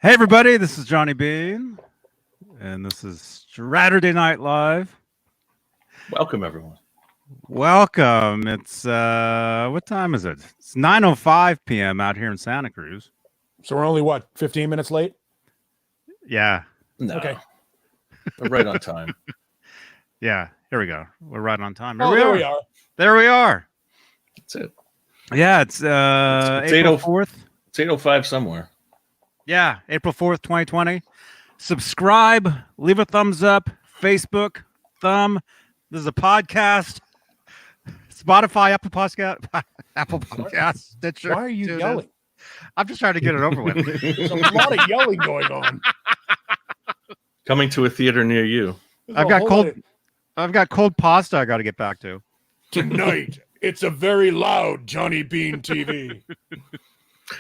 Hey everybody, this is Johnny Beane, and this is Straturday Night Live. Welcome everyone. Welcome. It's what time is it? It's 9:05 p.m. out here in Santa Cruz. So we're only, what, 15 minutes late? Yeah. No. Okay. We're right on time. Yeah, here we go. We're right on time. Oh, there we are. There we are. That's it. Yeah, it's April 4th. It's 8:05 somewhere. Yeah, April 4th, 2020. Subscribe, leave a thumbs up, Facebook, thumb. This is a podcast. Spotify, Apple Podcast, Stitcher. Why are you yelling? I'm just trying to get it over with. There's a lot of yelling going on. Coming to a theater near you. I've got cold pasta I got to get back to. Tonight, it's a very loud Johnny Beane TV.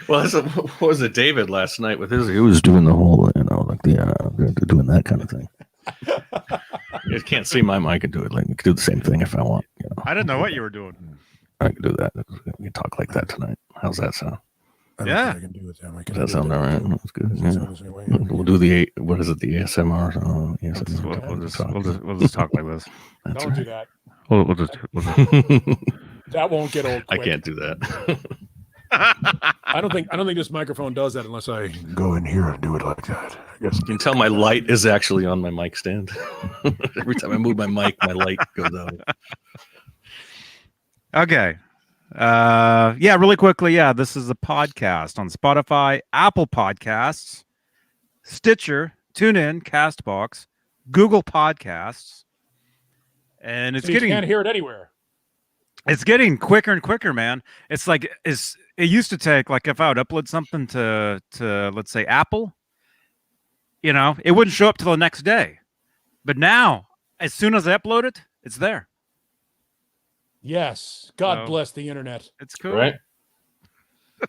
Well, what was it, David last night with his? He was doing the whole, like doing that kind of thing. You can't see my mic and do it. Like, you can do the same thing if I want. I didn't know what you were doing. I can do that. We can talk like that tonight. How's that sound? Yeah. I can do it. Does that sound all right? That's good. Yeah. We'll do the ASMR. We'll just talk like this. Don't do that. We'll just That won't get old quick. I can't do that. I don't think this microphone does that unless I go in here and do it like that. I guess You can tell my light is actually on my mic stand. Every time I move my mic, my light goes out. Okay. Yeah, really quickly. Yeah, this is a podcast on Spotify, Apple Podcasts, Stitcher, TuneIn, Castbox, Google Podcasts, and you can't hear it anywhere. It's getting quicker and quicker, man. It's like it used to take, like, if I would upload something to let's say Apple, it wouldn't show up till the next day. But now, as soon as I upload it, it's there. Yes. God bless the internet. It's cool. Right?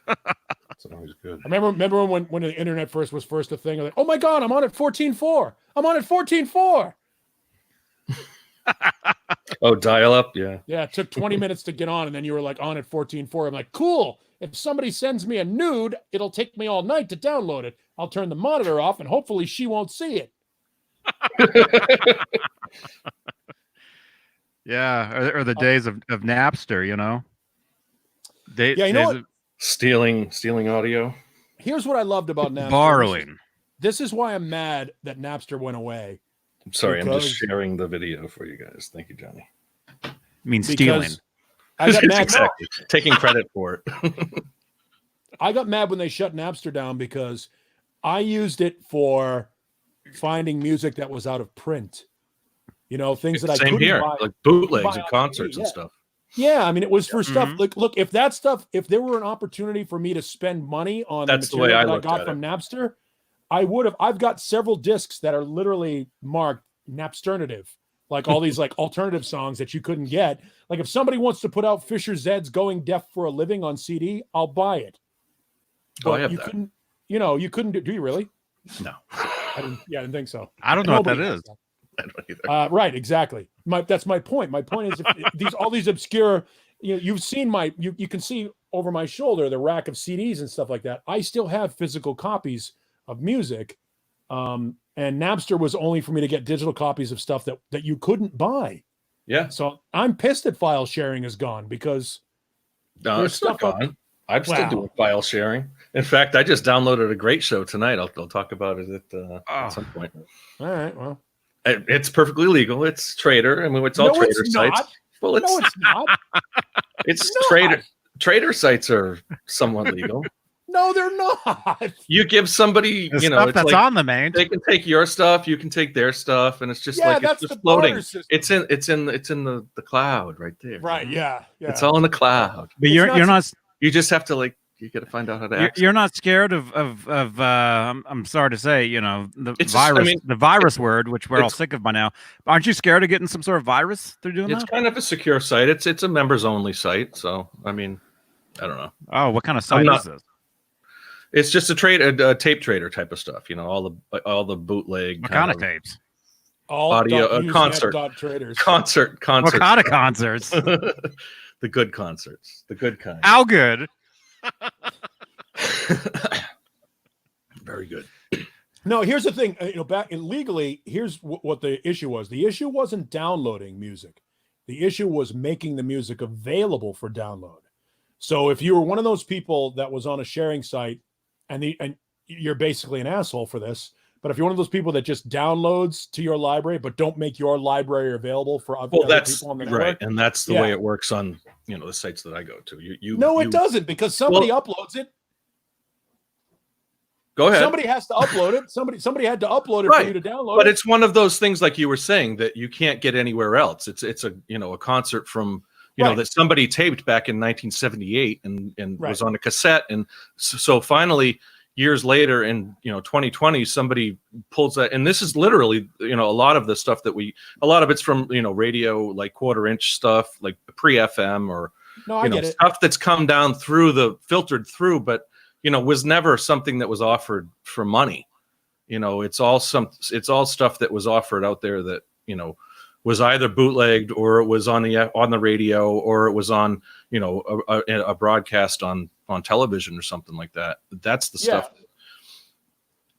That's always good. I remember when the internet was first a thing. I'm like, oh my God, I'm on at 14.4. I'm on at 14.4. Oh, dial up, yeah. Yeah, it took 20 minutes to get on, and then you were like on at 14.4. I'm like, cool. If somebody sends me a nude, it'll take me all night to download it. I'll turn the monitor off, and hopefully she won't see it. Yeah, or the days of Napster, Yeah, you know what? Stealing audio. Here's what I loved about Napster. Borrowing. This is why I'm mad that Napster went away. I'm sorry, I'm just sharing the video for you guys. Thank you, Johnny. I mean, stealing. I got mad. Exactly. Taking credit for it. I got mad when they shut Napster down because I used it for finding music that was out of print. Things that I couldn't buy. Like bootlegs and concerts and stuff. Yeah, I mean, it was for stuff. Like, look, if there were an opportunity for me to spend money on That's the the way material I that I got looked from at Napster, I would have. I've got several discs that are literally marked Napsternative, like all these like alternative songs that you couldn't get. Like if somebody wants to put out Fisher Zed's "Going Deaf for a Living" on CD, I'll buy it. But I have you that. couldn't. You couldn't do you really? No. I didn't think so. I don't know what that is. I don't either. Right, exactly. That's my point. My point is, if all these obscure, you've seen you can see over my shoulder the rack of CDs and stuff like that. I still have physical copies of music, and Napster was only for me to get digital copies of stuff that you couldn't buy. Yeah. So I'm pissed that file sharing is gone because No, it's not gone. I'm still doing file sharing. In fact, I just downloaded a great show tonight. I'll talk about it at some point. All right, well. It's perfectly legal. It's Trader. I mean, it's all Trader sites. Well, it's not. It's Trader. Trader sites are somewhat legal. No, they're not. You give somebody, The stuff it's that's like on the main. they can take your stuff, you can take their stuff, and it's just it's just floating. It's in the cloud right there. Right? Yeah. It's all in the cloud. But you're not. You just have to you got to find out how to access. You're not scared of I'm sorry to say, the It's virus, just, the virus word, which we're all sick of by now. Aren't you scared of getting some sort of virus through doing It's that? kind of a secure site. It's a members only site. So I mean, I don't know. Oh, what kind of site is this? It's just a tape trader type of stuff. all the bootleg. What kind of tapes? All audio concert. Traders. Concert. What kind of concerts? The good concerts. The good kind. How good? Very good. No, here's the thing. Back legally, here's what the issue was. The issue wasn't downloading music. The issue was making the music available for download. So if you were one of those people that was on a sharing site, and you're basically an asshole for this, but if you're one of those people that just downloads to your library but don't make your library available for other people on the network, right, and that's the way it works on the sites that I go to. It doesn't, because somebody uploads it. Go ahead. Somebody has to upload it. Somebody had to upload it for you to download. But it's one of those things, like you were saying, that you can't get anywhere else. It's a concert from that somebody taped back in 1978 and was on a cassette, and so finally years later in 2020 somebody pulls that, and this is literally a lot of the stuff that a lot of it's from radio, like quarter-inch stuff, like pre-FM or stuff that's come down through filtered through, but was never something that was offered for money. It's all stuff that was offered out there that, was either bootlegged, or it was on the radio, or it was on, a broadcast on television or something like that. That's the stuff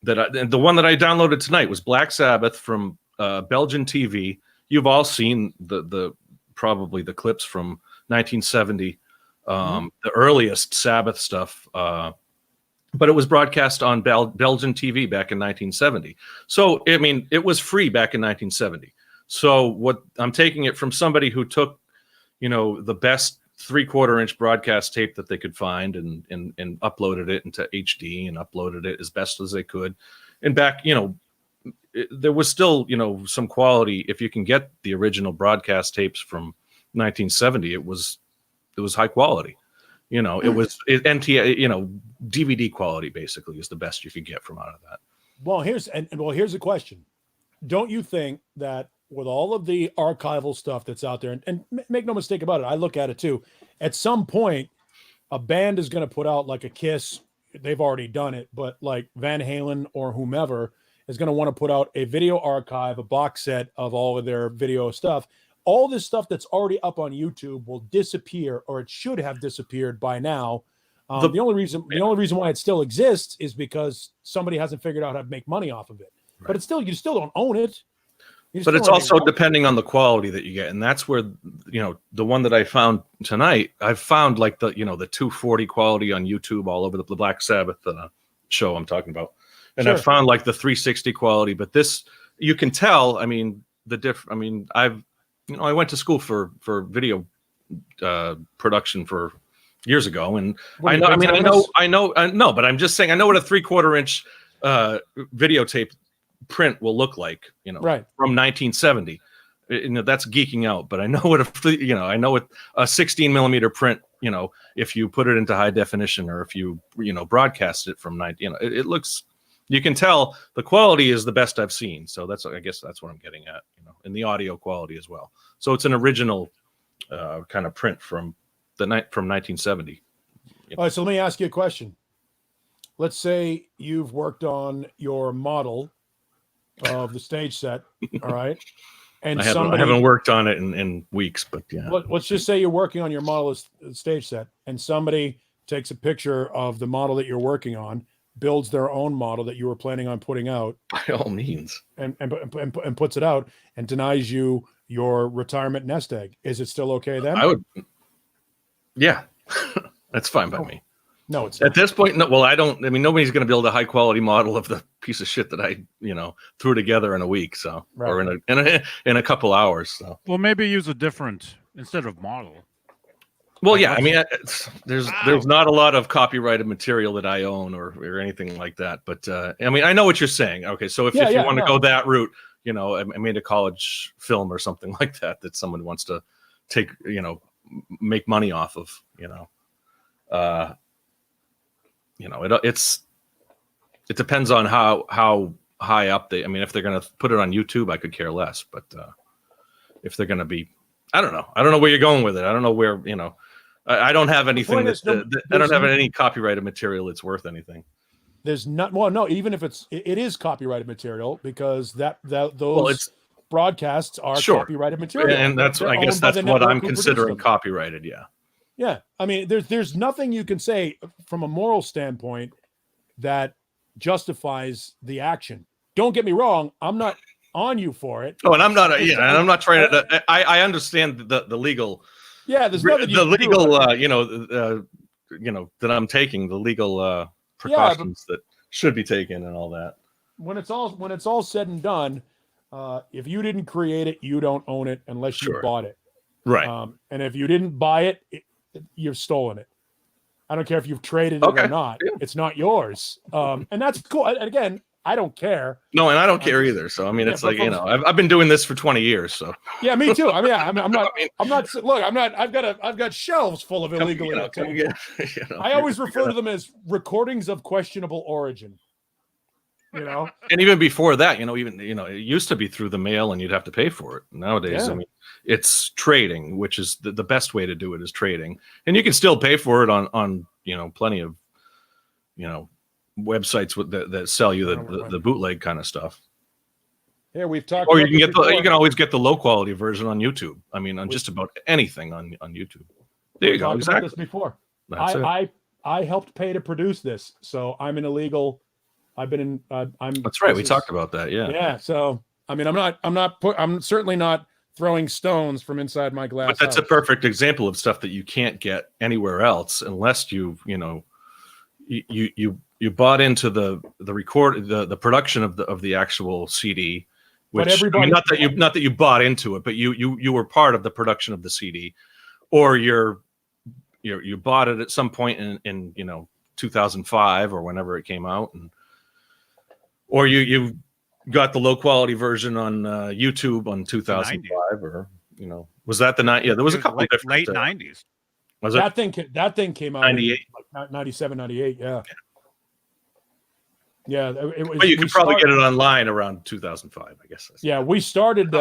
the one that I downloaded tonight was Black Sabbath from Belgian TV. You've all seen probably the clips from 1970, the earliest Sabbath stuff. But it was broadcast on Belgian TV back in 1970. So, I mean, it was free back in 1970. So what I'm taking it from somebody who took, the best 3/4-inch broadcast tape that they could find and uploaded it into HD and uploaded it as best as they could. And back, there was still, some quality. If you can get the original broadcast tapes from 1970, it was high quality. It was DVD quality basically is the best you could get from out of that. Well, here's the question. Don't you think that with all of the archival stuff that's out there, and make no mistake about it, I look at it too, at some point, a band is going to put out like a Kiss, they've already done it, but like Van Halen or whomever is going to want to put out a video archive, a box set of all of their video stuff. All this stuff that's already up on YouTube will disappear, or it should have disappeared by now. The only reason why it still exists is because somebody hasn't figured out how to make money off of it. Right. But you still don't own it. But it's also depending on the quality that you get, and that's where the one that I found tonight, I've found like the 240 quality on YouTube all over the Black Sabbath show I'm talking about, and I've found like the 360 quality. But this, you can tell. I mean, I went to school for video production for years ago, and I know, but I'm just saying, I know what a 3/4-inch videotape print will look like, from 1970. That's geeking out, but I know what a 16 millimeter print, if you put it into high definition, or if you broadcast it from it looks. You can tell the quality is the best I've seen. So I guess that's what I'm getting at, and the audio quality as well. So it's an original kind of print from 1970. All right. So let me ask you a question. Let's say you've worked on your model of the stage set. All right. And I haven't worked on it in weeks, but yeah. Let's just say you're working on your model of the stage set, and somebody takes a picture of the model that you're working on, builds their own model that you were planning on putting out, by all means, and puts it out and denies you your retirement nest egg. Is it still okay then? I would. Yeah, that's fine by me. No, it's not. At this point. No, well, I don't. I mean, nobody's going to build a high quality model of the piece of shit that I, threw together in a week, or in a couple hours. So, well, maybe use a different instead of model. Well, yeah, I mean, there's not a lot of copyrighted material that I own or anything like that. But I mean, I know what you're saying. Okay, so if you want to go that route, I made a college film or something like that someone wants to take, make money off of, it depends on how high up I mean, if they're going to put it on YouTube, I could care less. But if they're going to be, I don't know where you're going with it. I don't know where, I don't have anything I don't have any copyrighted material that's worth anything. There's not, well, no, even if it is copyrighted material, because those broadcasts are copyrighted material. And I guess that's what I'm considering copyrighted. Yeah. Yeah. I mean, there's nothing you can say from a moral standpoint that justifies the action. Don't get me wrong. I'm not on you for it. Oh, and I'm not. And I'm not trying to. I understand the legal. Yeah, there's nothing the legal. That I'm taking the legal precautions that should be taken and all that. When it's all said and done, if you didn't create it, you don't own it unless you bought it. Right. And if you didn't buy it, you've stolen it. I don't care if you've traded it or not. Yeah. It's not yours. And that's cool. And again, I don't care. No, and I don't care either. So I mean, it's like, I've been doing this for 20 years. So yeah, me too. I mean, I'm not. Look, I've got shelves full of illegal. I always refer to them as recordings of questionable origin. And even before that, it used to be through the mail and you'd have to pay for it. Nowadays, I mean, it's trading, which is the best way to do it is trading, and you can still pay for it on plenty of websites that sell you the bootleg kind of stuff. Yeah, we've talked. Or you can always get the low quality version on YouTube. I mean, on just about anything on YouTube. There you go. Exactly. This before. I helped pay to produce this, so I'm an illegal. I've been in. That's right. We talked about that. Yeah. Yeah. So I mean, I'm certainly not throwing stones from inside my glass. But that's house. a perfect example of stuff that you can't get anywhere else unless you bought into the record the production of the actual CD. Which, but everybody, not that you bought into it, but you were part of the production of the CD, or you bought it at some point in 2005 or whenever it came out, or you got the low quality version on YouTube on 2005, or was that the night? Yeah, there was a couple late 90s. Was that thing came out 98, like 97, 98. Yeah. Yeah, it was. But you could probably get it online around 2005, I guess. Yeah, we started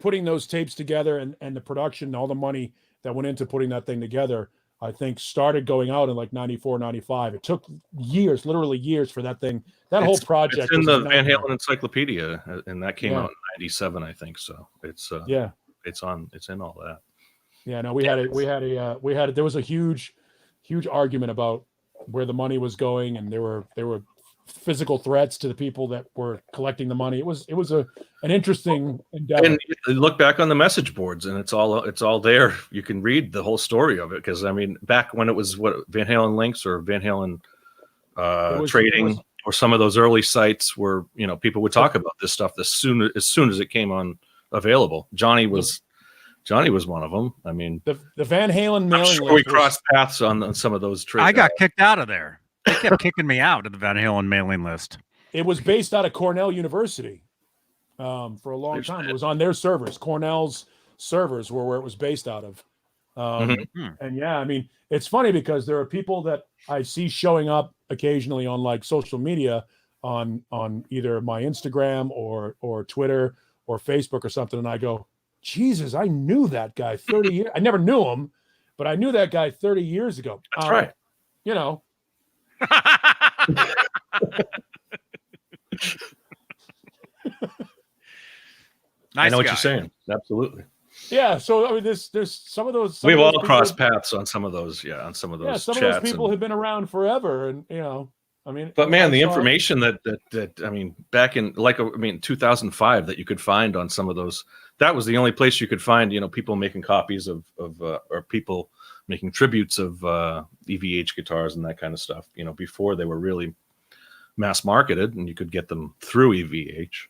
putting those tapes together, and the production, all the money that went into putting that thing together, I think started going out in like 94, 95. It took years, literally years, for that thing. Whole project. It's in the Van Halen Encyclopedia, and that came out in 97, I think. So it's it's in all that. Yeah, no, there was a huge argument about where the money was going, and there were physical threats to the people that were collecting the money. It was an interesting endeavor. And look back on the message boards, and it's all there. You can read the whole story of it, because I mean, back when it was Van Halen Links or Van Halen Trading, or some of those early sites where people would talk about this stuff as soon as it came on available. Johnny was one of them. I mean, the Van Halen mailing list. We crossed paths on some of those trades. I got kicked out of there. They kept kicking me out of the Van Halen mailing list. It was based out of Cornell University for a long time. It was on their servers. Cornell's servers were where it was based out of. And yeah, I mean, it's funny because there are people that I see showing up occasionally on like social media on either my Instagram or Twitter or Facebook or something, and I go, Jesus, I knew that guy 30 years. I never knew him, but I knew that guy 30 years ago. That's right. I know what you're saying. Absolutely. Yeah. So I mean, there's some of those. We've all crossed paths on some of those. Yeah, on some of those. Yeah, some of those people have been around forever, and I mean. But man, the information that I mean, back in 2005 that you could find on some of those. That was the only place you could find, people making copies of or people making tributes of EVH guitars and that kind of stuff, before they were really mass marketed, and you could get them through EVH.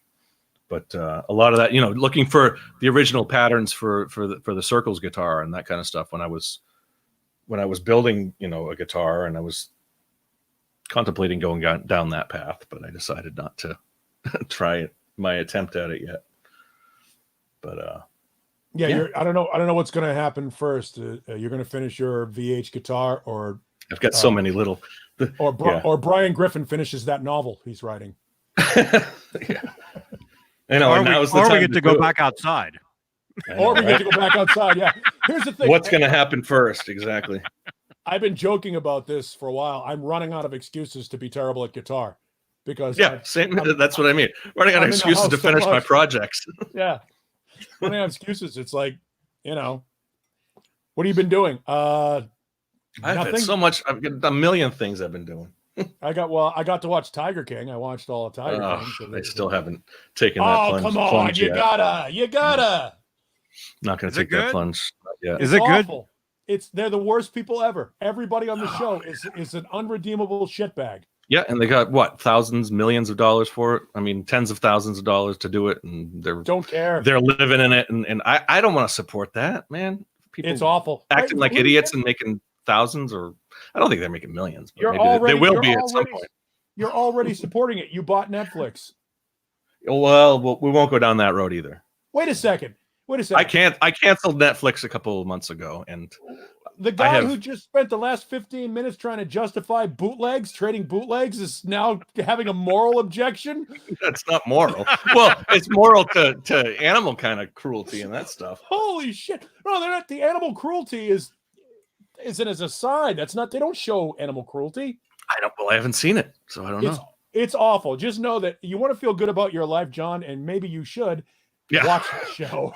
But a lot of that, looking for the original patterns for the Circles guitar and that kind of stuff. When I was building, a guitar, and I was contemplating going down that path, but I decided not to try my attempt at it yet. But I don't know what's going to happen first. You're going to finish your VH guitar, or I've got so many little, or Brian Griffin finishes that novel he's writing. Yeah. I know. Or we get to go back outside. Or we get to go back outside. Yeah. Here's the thing. What's going to happen first? Exactly. I've been joking about this for a while. I'm running out of excuses to be terrible at guitar, because same. That's what I mean. Running out of excuses to finish my projects. Yeah. Running out of excuses. It's like, what have you been doing? I've had so much. I've got a million things I've been doing. I got to watch Tiger King. I watched all of Tiger King. So they still haven't taken that plunge. Oh, come on. You gotta. Not going to take that plunge yet. Is it awful. Good? They're the worst people ever. Everybody on the show is an unredeemable shitbag. Yeah, and they got what, thousands, millions of dollars for it. I mean, tens of thousands of dollars to do it, and don't care. They're living in it, and I don't want to support that, man. People it's awful. Acting like idiots and making thousands, or I don't think they're making millions, but maybe they will be at some point. You're already supporting it. You bought Netflix. Well, we won't go down that road either. Wait a second. I canceled Netflix a couple of months ago, and the guy who just spent the last 15 minutes trying to justify trading bootlegs, is now having a moral objection. That's not moral. Well, it's moral to animal kind of cruelty and that stuff. Holy shit! No, they're not. The animal cruelty is as a side. That's not. They don't show animal cruelty. I haven't seen it, so I don't know. It's awful. Just know that you want to feel good about your life, John, and maybe you should watch the show.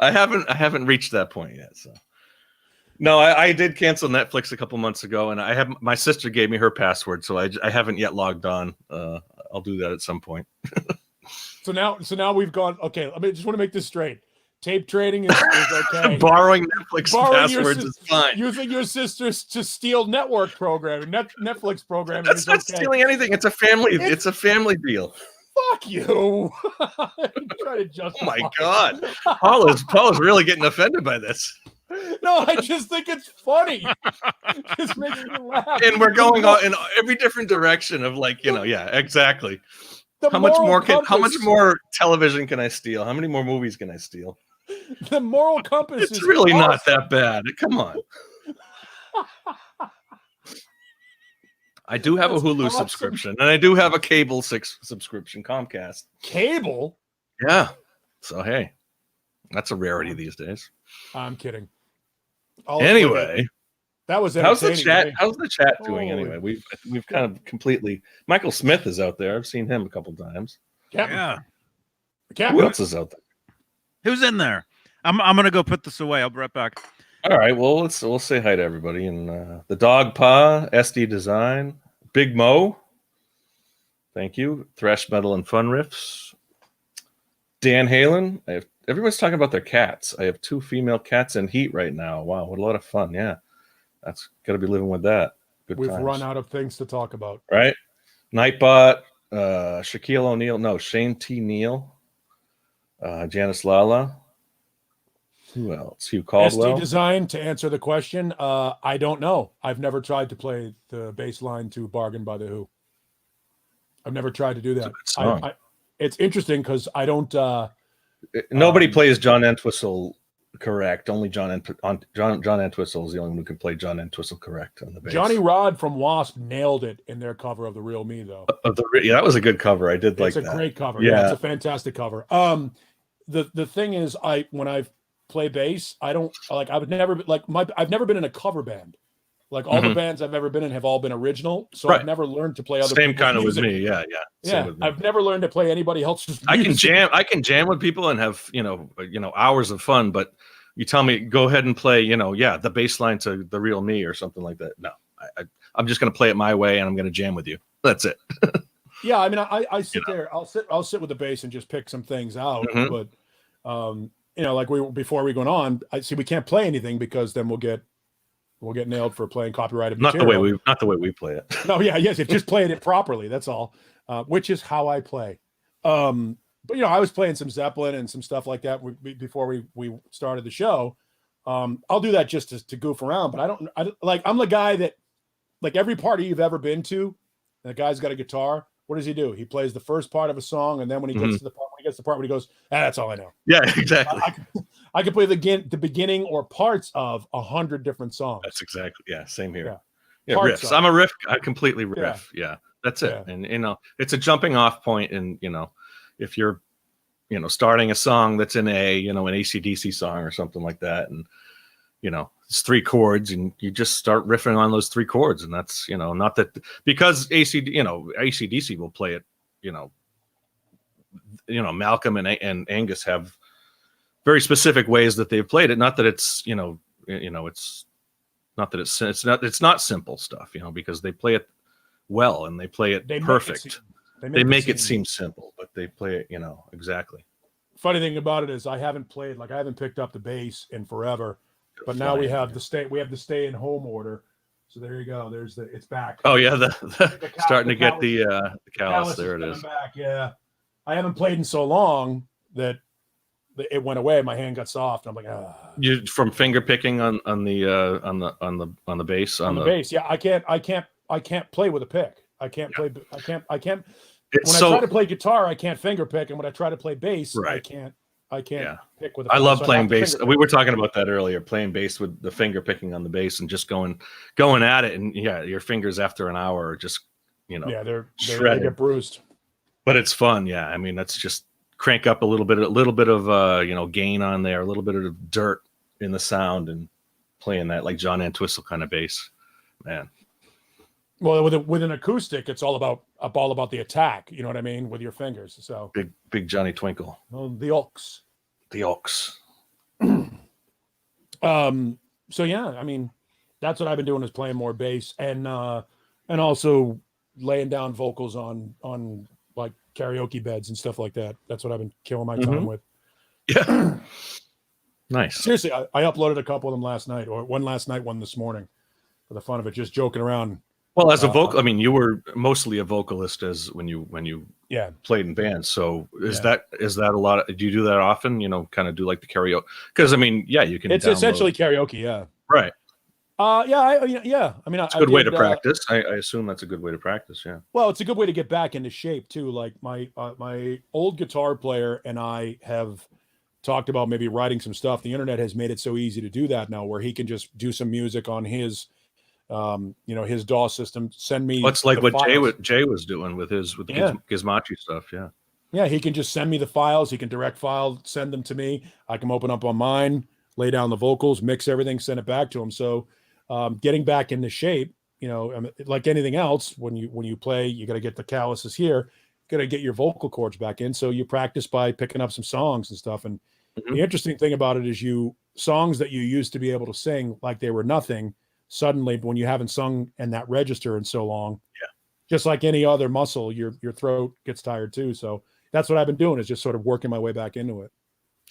I haven't reached that point yet, so. No, I did cancel Netflix a couple months ago, and my sister gave me her password, so I haven't yet logged on. I'll do that at some point. So now we've gone. Okay, I just want to make this straight. Tape trading is okay. Borrowing Netflix passwords is fine. Using your sisters to steal network programming, Netflix programming. That's not stealing anything. It's a family deal. Fuck you. Try to justify. Oh my God. Paul is really getting offended by this. No, I just think it's funny. It just makes me laugh. And we're going in every different direction of exactly. How much more television can I steal? How many more movies can I steal? The moral compass it's really awesome. Not that bad. Come on. I do have a Hulu subscription, and I do have a cable subscription, Comcast. Cable? Yeah. So, hey, that's a rarity these days. I'm kidding. Anyway, that was how's the chat? How's the chat doing anyway? We've kind of completely. Michael Smith is out there. I've seen him a couple times. Captain. Who else is out there? Who's in there? I'm gonna go put this away. I'll be right back. All right. Well, we'll say hi to everybody. And the Dog Pa, SD Design, Big Mo. Thank you. Thrash Metal and Fun Riffs. Dan Halen. Everybody's talking about their cats. I have 2 female cats in heat right now. Wow, what a lot of fun. Yeah. That's got to be living with that. Good We've times. run out of things to talk about. Right? Nightbot, Shaquille O'Neal. No, Shane T. Neal. Janice Lala. Who else? Hugh Caldwell. SD Design, to answer the question, I don't know. I've never tried to play the bass line to Bargain by the Who. I've never tried to do that. It's interesting because I don't... Nobody plays John Entwistle correct. Only John Entwistle is the only one who can play John Entwistle correct on the bass. Johnny Rod from Wasp nailed it in their cover of The Real Me, though. That was a good cover. I did like that. It's a great cover. Yeah, it's a fantastic cover. The thing is, when I play bass, I don't like. I've never been in a cover band. Like all the bands I've ever been in have all been original, so I've never learned to play other. Same kind of with me, yeah. I've never learned to play anybody else's music. I can jam with people and have hours of fun, but you tell me go ahead and play the bass line to The Real Me or something like that. No, I'm just going to play it my way and I'm going to jam with you. That's it. Yeah, I mean, I sit there. I'll sit with the bass and just pick some things out, but like before we go on, I see we can't play anything because then we'll get nailed for playing copyrighted material. Not the way we play it. No, yes, if just playing it properly, that's all. Which is how I play. But I was playing some Zeppelin and some stuff like that before we started the show. I'll do that just to goof around, but I'm the guy that, like, every party you've ever been to, the guy's got a guitar. What does he do? He plays the first part of a song, and then when he gets to the part where he goes, that's all I know. Yeah, exactly. I can play the beginning or parts of 100 different songs. That's exactly, same here. Yeah, riffs. I'm a riff. I completely riff. Yeah, that's it. Yeah. And it's a jumping off point. And if you're starting a song that's in an AC/DC song or something like that, and it's 3 chords, and you just start riffing on those 3 chords, and that's not that because AC/DC will play it. Malcolm and Angus have very specific ways that they've played it. Not that it's it's not simple stuff, because they play it well, and they play it perfect. They make it seem simple, but they play it, exactly. Funny thing about it is I haven't picked up the bass in forever, but now we have the stay in home order. So there you go. It's back. Oh yeah, the starting to get the callus. There it is. Back. Yeah, I haven't played in so long that it went away. My hand got soft. I'm like, You from finger picking on the bass on the bass. Yeah, I can't play with a pick. I can't play. I can't. When I try to play guitar, I can't finger pick, and when I try to play bass, I can't pick with a pick. I love playing bass. We were talking about that earlier, playing bass with the finger picking on the bass and just going at it. And your fingers after an hour are just, they get bruised. But it's fun. Yeah. I mean, that's just crank up a little bit of gain on there, a little bit of dirt in the sound and playing that like John Entwistle kind of bass, man. Well, with an acoustic, it's all about the attack. You know what I mean, with your fingers. So big Johnny Twinkle. Well, the Ox. So yeah, I mean, that's what I've been doing is playing more bass and also laying down vocals on like karaoke beds and stuff like that. That's what I've been killing my time with. Yeah. Nice. Seriously, I uploaded a couple of them last night, or one last night, one this morning, for the fun of it, just joking around. Well, as a vocal, I mean, you were mostly a vocalist when you played in bands. So is that a lot of, do you do that often? Kind of do like the karaoke? Because I mean, you can. It's essentially karaoke, yeah. Right. I mean, it's a good way to practice. I assume that's a good way to practice. Yeah. Well, it's a good way to get back into shape too. Like my old guitar player and I have talked about maybe writing some stuff. The internet has made it so easy to do that now, where he can just do some music on his. His DAW system. Send me. It's like what Jay was doing with the Gizmochi stuff. Yeah. Yeah, he can just send me the files. He can direct file, send them to me. I can open up on mine, lay down the vocals, mix everything, send it back to him. So, getting back into shape, like anything else, when you play, you got to get the calluses here. Got to get your vocal cords back in. So you practice by picking up some songs and stuff. And the interesting thing about it is songs that you used to be able to sing like they were nothing. Suddenly, when you haven't sung in that register in so long, just like any other muscle, your throat gets tired too. So that's what I've been doing, is just sort of working my way back into it.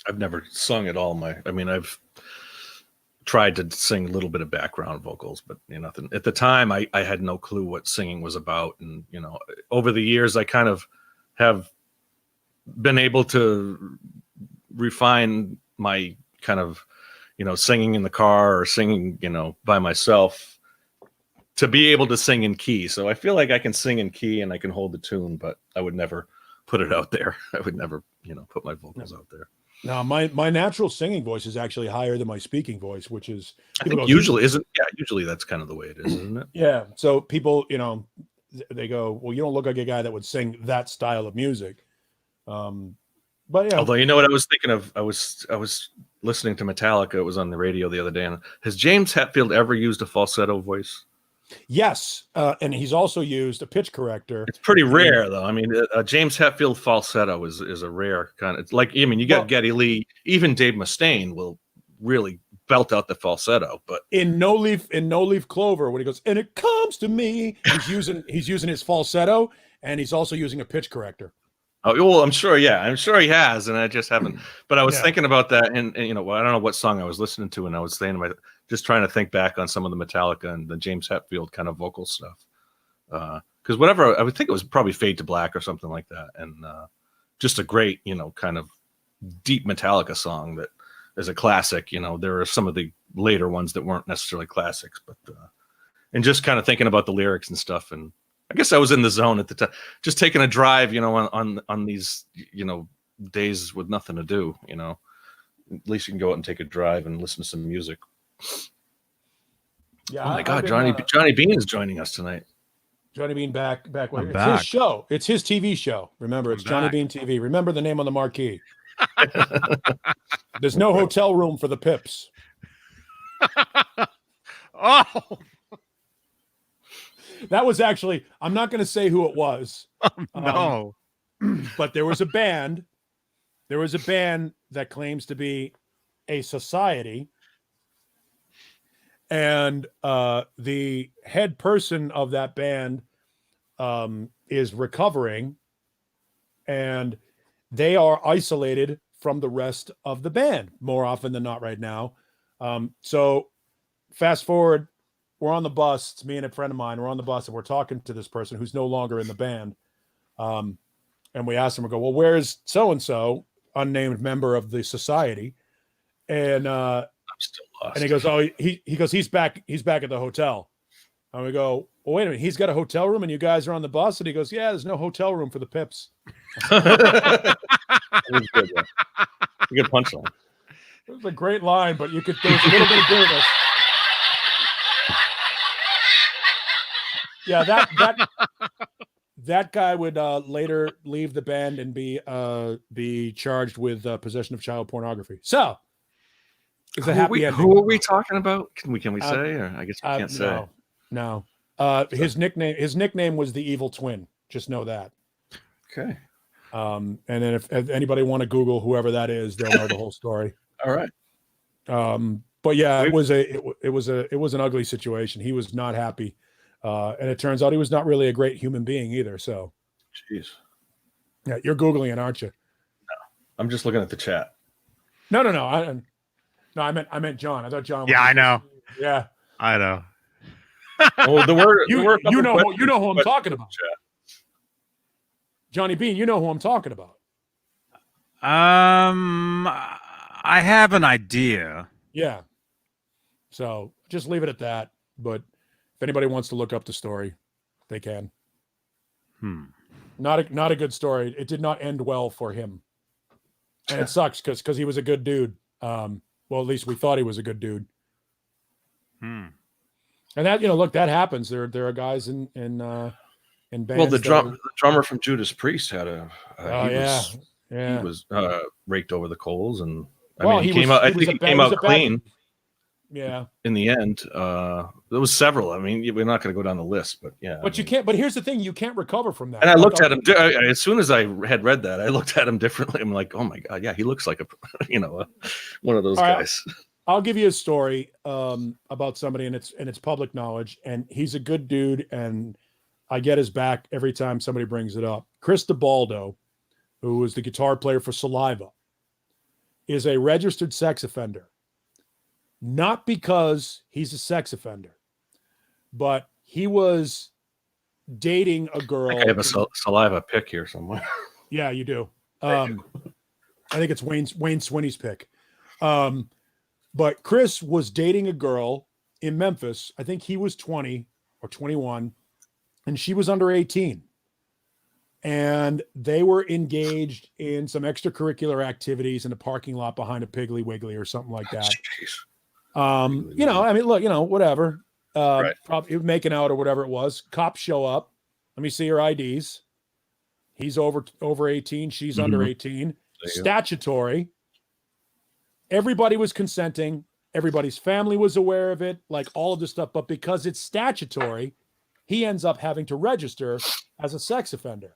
I've never sung at all. I've tried to sing a little bit of background vocals, but nothing. At the time, I had no clue what singing was about. And, over the years, I kind of have been able to refine my kind of, singing in the car or singing, by myself to be able to sing in key. So I feel like I can sing in key and I can hold the tune, but I would never put it out there. I would never, put my vocals out there. Now, my natural singing voice is actually higher than my speaking voice, which is usually that's kind of the way it is, isn't it? Yeah. So people, they go, well, you don't look like a guy that would sing that style of music. But yeah. Although, what I was thinking of, I was listening to Metallica. It was on the radio the other day. And has James Hetfield ever used a falsetto voice? Yes, and he's also used a pitch corrector. It's pretty rare, though. I mean, James Hetfield falsetto is a rare kind of. Like, you got Geddy Lee. Even Dave Mustaine will really belt out the falsetto. But in No Leaf Clover, when he goes, and it comes to me, he's using his falsetto, and he's also using a pitch corrector. Oh, well, I'm sure he has, and I just haven't. But I was thinking about that, and I don't know what song I was listening to, and I was saying just trying to think back on some of the Metallica and the James Hetfield kind of vocal stuff. Because whatever, I would think it was probably Fade to Black or something like that, and just a great, kind of deep Metallica song that is a classic. There are some of the later ones that weren't necessarily classics, but and just kind of thinking about the lyrics and stuff, and I guess I was in the zone at the time, just taking a drive, on these, days with nothing to do, at least you can go out and take a drive and listen to some music. Yeah. Oh my God, Johnny Beane is joining us tonight. Johnny Beane back. It's back. his show. It's his TV show. Remember, it's Johnny Beane TV. Remember the name on the marquee. There's no hotel room for the Pips. Oh. That was actually, I'm not going to say who it was. No. But there was a band. There was a band that claims to be a society. And the head person of that band is recovering, and they are isolated from the rest of the band more often than not right now. So fast forward, we're on the bus. It's me and a friend of mine. We're on the bus and we're talking to this person who's no longer in the band. And we asked him, we go, well, where's so-and-so, unnamed member of the society? And I'm still lost. And he goes, oh, he goes, he's back at the hotel. And we go, well, wait a minute, he's got a hotel room and you guys are on the bus? And he goes, yeah, there's no hotel room for the Pips. That was good, yeah. A good punchline. It was a great line, but there was a little bit of bitterness. Yeah, that guy would later leave the band and be charged with possession of child pornography. So, it's a happy ending. Who are we talking about? Can we say? Or I guess we can't say. No. His nickname was the Evil Twin. Just know that. Okay. And then if anybody want to Google whoever that is, they'll know the whole story. All right. But yeah, it was an ugly situation. He was not happy. And it turns out he was not really a great human being either. So, jeez. Yeah, you're Googling it, aren't you? No, I'm just looking at the chat. No. I meant John. I thought John. Yeah, I know. Yeah, I know. Oh, the word. you know who I'm talking about. Johnny Beane, you know who I'm talking about. I have an idea. Yeah. So just leave it at that. But if anybody wants to look up the story, they can. Not a good story. It did not end well for him, and it sucks because he was a good dude. Well, at least we thought he was a good dude. And that, look, that happens. There are guys in bands. Well, the drummer from Judas Priest had he was raked over the coals, and he came out clean. Yeah. In the end, there was several. I mean, we're not going to go down the list, but yeah. But you can't. But here's the thing: you can't recover from that. And I looked at him as soon as I had read that. I looked at him differently. I'm like, oh my god, yeah, he looks like one of those guys. I'll give you a story about somebody, and it's public knowledge, and he's a good dude, and I get his back every time somebody brings it up. Chris DeBaldo, who was the guitar player for Saliva, is a registered sex offender. Not because he's a sex offender, but he was dating a girl. I have a Saliva pick here somewhere. Yeah, you do. I think it's Wayne Swinney's pick. But Chris was dating a girl in Memphis. I think he was 20 or 21, and she was under 18. And they were engaged in some extracurricular activities in a parking lot behind a Piggly Wiggly or something like that. Look, whatever. Right. Probably making out or whatever it was. Cops show up. Let me see her IDs. He's over 18. She's under 18. Statutory. Everybody was consenting. Everybody's family was aware of it, like all of this stuff. But because it's statutory, he ends up having to register as a sex offender.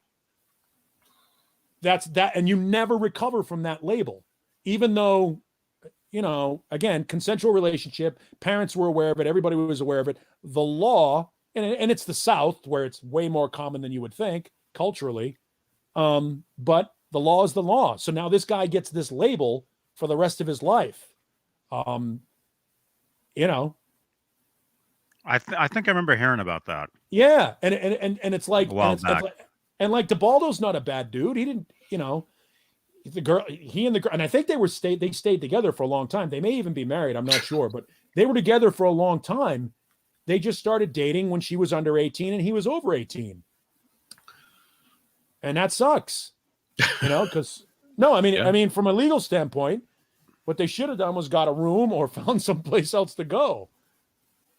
That's that. And you never recover from that label, even though, again, consensual relationship, parents were aware of it. Everybody was aware of it. The law, and it's the South where it's way more common than you would think culturally. But the law is the law. So now this guy gets this label for the rest of his life. I think I remember hearing about that. Yeah. And it's like, and like DeBaldo's not a bad dude. He didn't, the girl, he and the girl, and I think they stayed together for a long time. They may even be married. I'm not sure, but they were together for a long time. They just started dating when she was under 18 and he was over 18. And that sucks, because I mean, from a legal standpoint, what they should have done was got a room or found someplace else to go.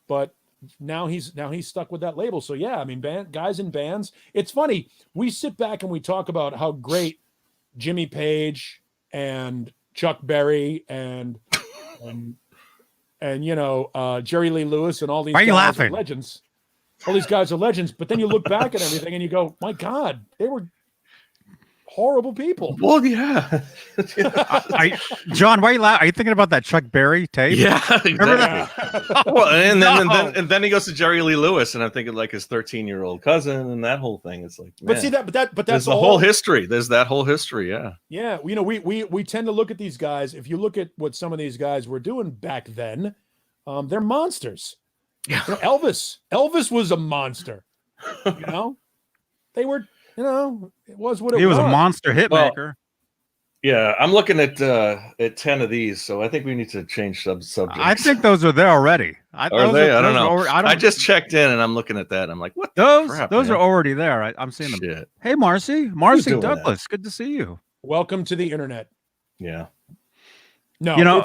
But now he's stuck with that label. So yeah, I mean, guys in bands, it's funny. We sit back and we talk about how great Jimmy Page and Chuck Berry and Jerry Lee Lewis and all these guys are legends. All these guys are legends. But then you look back at everything and you go, my God, they were horrible people. Well, yeah. John, why are you laughing? Are you thinking about that Chuck Berry tape? Yeah, exactly. Well, and then, No. and then he goes to Jerry Lee Lewis, and I'm thinking like his 13-year-old cousin and that whole thing. It's like, man, But see but that's there's the whole history. There's that whole history. Yeah. Yeah, you know, we tend to look at these guys. If you look at what some of these guys were doing back then, they're monsters. Yeah. You know, Elvis was a monster. You know, they were. You know, it was what it was. He was a monster hit maker. Yeah, I'm looking at 10 of these, so I think we need to change subjects. I think those are there already. Are they? I don't know. I just checked in and I'm looking at that. And I'm like, what? Those crap, those man? are already there. I'm seeing them. Shit. Hey, Marcy doing Douglas, good to see you. Welcome to the internet. Yeah. No, You know,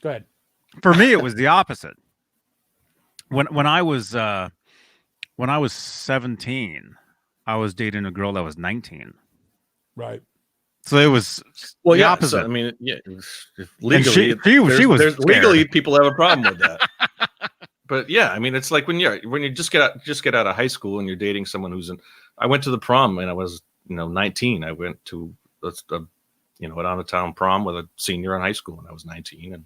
go ahead. For me, it was the opposite. When I was 17, I was dating a girl that was 19. Right. So it was Well, the yeah. opposite. So, I mean, yeah. Legally, she was there's scared. legally people have a problem with that. But yeah, I mean, it's like when you just get out of high school and you're dating someone who's in. I went to the prom and I was 19. I went to an out of town prom with a senior in high school and I was 19. And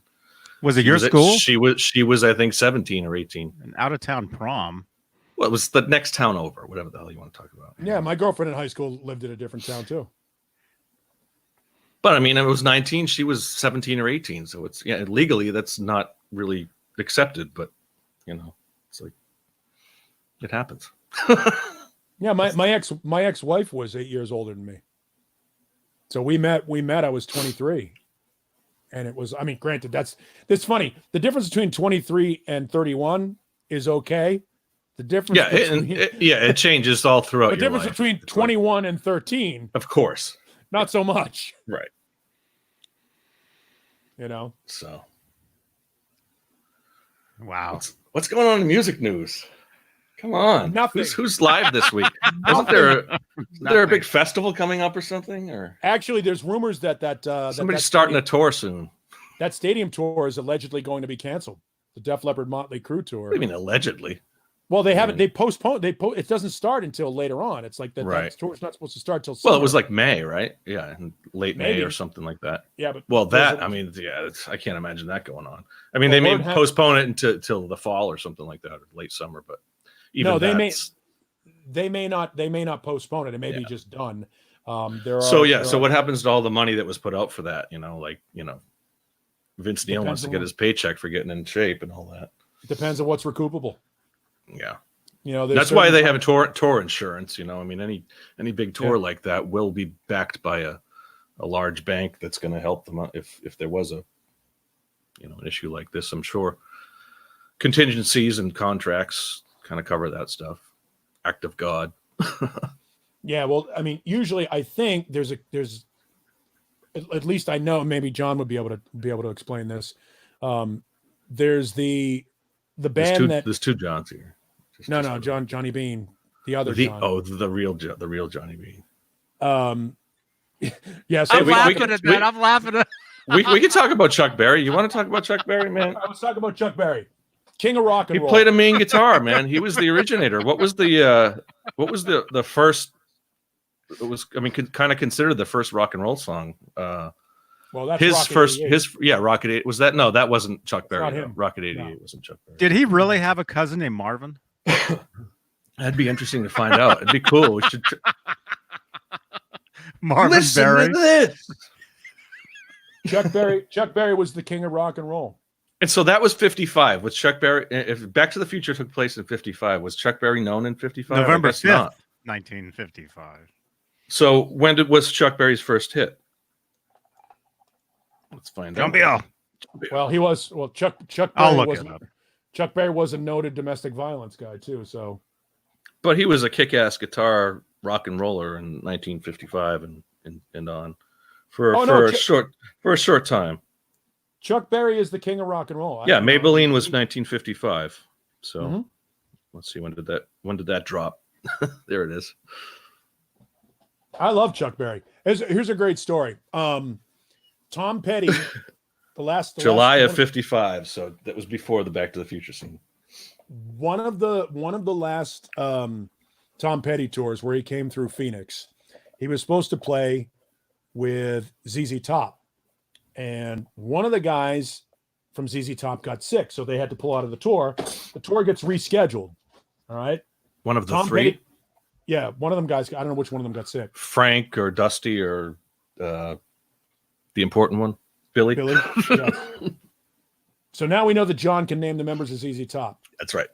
was it your school? She was I think 17 or 18. An out of town prom. Well, it was the next town over, whatever the hell you want to talk about. Yeah, my girlfriend in high school lived in a different town too. But I mean, it was 19. She was 17 or 18. So it's legally that's not really accepted. But it's like it happens. Yeah, my ex-wife was 8 years older than me. So we met. I was 23, and it was. I mean, granted, that's funny. The difference between 23 and 31 is okay. The difference. It changes all throughout. The difference between 21 and 13, of course, not so much. Right. So. Wow. What's going on in music news? Come on. Nothing. Who's live this week? Isn't there a big festival coming up or something? Or actually, there's rumors that somebody's starting a tour soon. That stadium tour is allegedly going to be canceled. The Def Leppard Motley Crue tour. What do you mean allegedly? Well, they haven't. They postponed. It doesn't start until later on. It's like that tour's not supposed to start till summer. Well, it was like May, right? Yeah, late May or something like that. Yeah, but I can't imagine that going on. I mean, they may postpone it until the fall or something like that, or late summer. But they may not postpone it. It may be just done. So what happens to all the money that was put out for that? Vince Neil wants to get his paycheck for getting in shape and all that. It depends on what's recoupable. Yeah. That's why they have a tour insurance. I mean, any big tour like that will be backed by a large bank that's going to help them out if there was an issue like this. I'm sure contingencies and contracts kind of cover that stuff. Act of God. Yeah, well, I mean, usually I think there's at least I know, maybe John would be able to explain this. There's the band there's two Johns here. No, Johnny Beane, the other John. Oh, the real Johnny Beane. Yes, I'm laughing at that. I'm laughing at. We can talk about Chuck Berry. You want to talk about Chuck Berry, man? I was talking about Chuck Berry, king of rock and roll. He played a mean guitar, man. He was the originator. What was the first? It was, I mean, kind of considered the first rock and roll song. Well, that's his Rocket first. 88. Rocket 88. Was that? No, that wasn't Chuck Berry. Not him. Rocket 88 wasn't Chuck Berry. Did he really have a cousin named Marvin? That'd be interesting to find out. It'd be cool. We should. Marvin Berry. To this. Chuck Berry was the king of rock and roll. And so that was 55. Was Chuck Berry? If Back to the Future took place in 55, was Chuck Berry known in 55? November 5th, 1955. So when was Chuck Berry's first hit? Let's find out. Well, he was. Well, Chuck Berry I'll look it up. Chuck Berry was a noted domestic violence guy too. So, but he was a kick-ass guitar rock and roller in 1955 and on for a short time. Chuck Berry is the king of rock and roll. Yeah, Maybelline was 1955. So let's see, when did that drop? There it is. I love Chuck Berry. Here's a great story. Tom Petty, July of 55. So that was before the Back to the Future scene. One of the last Tom Petty tours where he came through Phoenix, he was supposed to play with ZZ Top, and one of the guys from ZZ Top got sick, so they had to pull out of the tour. The tour gets rescheduled. All right. One of the Tom three? Petty, yeah, one of them guys. I don't know which one of them got sick. Frank or Dusty or the important one, Billy. Yeah. So now we know that John can name the members of ZZ Top. That's right.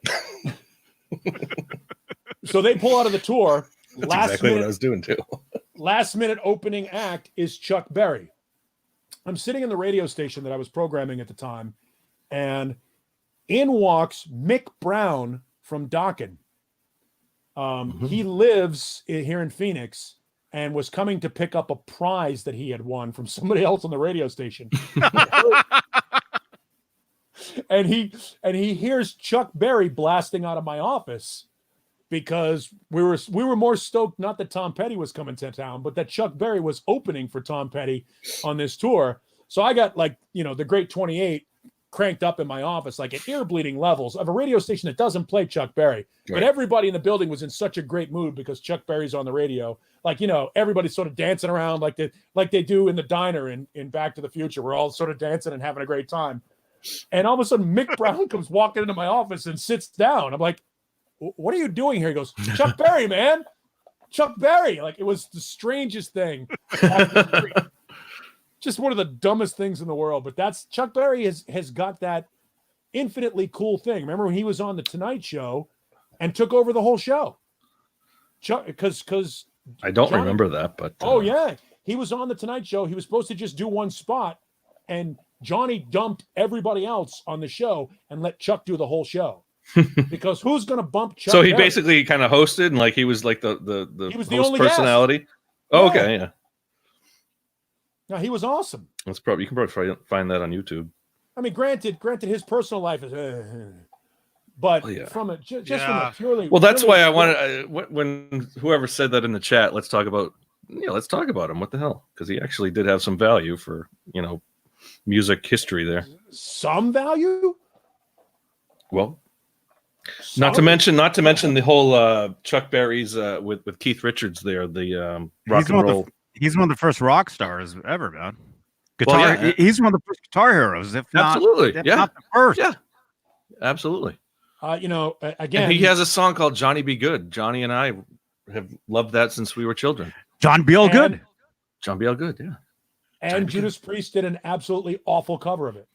So they pull out of the tour. That's exactly what I was doing too. Last minute opening act is Chuck Berry. I'm sitting in the radio station that I was programming at the time, and in walks Mick Brown from Dokken. He lives here in Phoenix and was coming to pick up a prize that he had won from somebody else on the radio station. and he hears Chuck Berry blasting out of my office, because we were more stoked not that Tom Petty was coming to town, but that Chuck Berry was opening for Tom Petty on this tour. So I got, like, the Great 28 cranked up in my office, like at ear bleeding levels, of a radio station that doesn't play Chuck Berry. Right. But everybody in the building was in such a great mood because Chuck Berry's on the radio. Like, everybody's sort of dancing around like they do in the diner in Back to the Future. We're all sort of dancing and having a great time. And all of a sudden Mick Brown comes walking into my office and sits down. I'm like, what are you doing here? He goes, Chuck Berry, man. Chuck Berry. Like, it was the strangest thing. Just one of the dumbest things in the world. But that's Chuck Berry has got that infinitely cool thing. Remember when he was on the Tonight Show and took over the whole show? Chuck, because I don't remember that, but yeah, he was on the Tonight Show. He was supposed to just do one spot, and Johnny dumped everybody else on the show and let Chuck do the whole show. Because who's going to bump Chuck? So he Berry? basically kind of hosted, and like he was like the he was the host only personality. Guest. Oh, okay, yeah. No, he was awesome. That's probably, you can probably find that on YouTube. I mean, granted, his personal life is, but from a from a purely. Well, that's why I wanted when whoever said that in the chat. Let's talk about him. What the hell? Because he actually did have some value for music history there. Some value. Well. Not to mention the whole Chuck Berry's with Keith Richards there, the rock and roll. He's one of the first rock stars ever, man. He's one of the first guitar heroes, if not the first. Yeah, absolutely. Again, and he has a song called "Johnny Be Good." Johnny and I have loved that since we were children. John B. L. Good. John B. L. Good, yeah. And Judas Priest did an absolutely awful cover of it.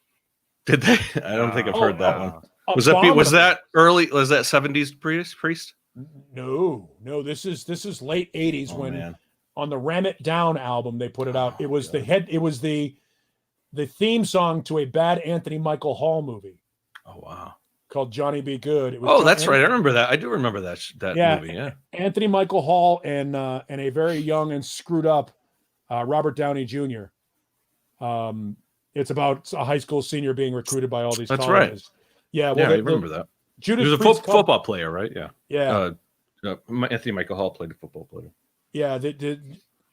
Did they? I don't think I've heard that one. Was that early? Was that 70s Priest? No. This is late 80s when on the Ram It Down album they put it out. It was the theme song to a bad Anthony Michael Hall movie. Oh wow. Called Johnny Be Good. It was that's right. I remember that. I do remember that movie. Yeah. Anthony Michael Hall and a very young and screwed up Robert Downey Jr. It's about a high school senior being recruited by all these colleges. Right. Yeah, well, I remember that. Judas he was a football player, right? Yeah. Yeah. Anthony Michael Hall played a football player. Yeah, the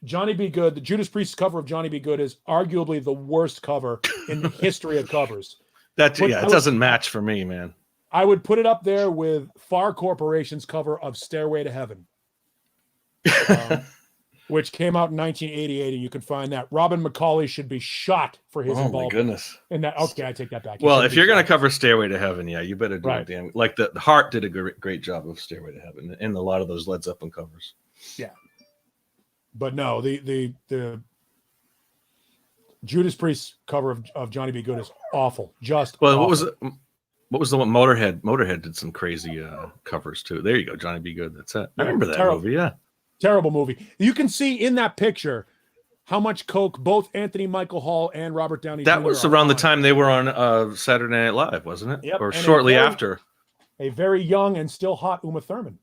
Johnny Be Good, the Judas Priest cover of Johnny Be Good is arguably the worst cover in the history of covers. It doesn't match for me, man. I would put it up there with Far Corporation's cover of Stairway to Heaven, which came out in 1988, and you can find that. Robin McCauley should be shot for his involvement. Oh, my goodness. In that, okay, I take that back. Well, if you're going to cover Stairway to Heaven, you better do it damn. Like the Heart did a great job of Stairway to Heaven and a lot of those Led Zeppelin covers. Yeah. But no, the Judas Priest cover of Johnny Be Good is awful. Just awful. What was the one? Motorhead? Motorhead did some crazy covers too. There you go, Johnny Be Good. That's it. I remember that movie. Yeah, terrible movie. You can see in that picture how much coke both Anthony Michael Hall and Robert Downey Jr. That was around the time they were on Saturday Night Live, wasn't it? Yep. Or shortly after. A very young and still hot Uma Thurman.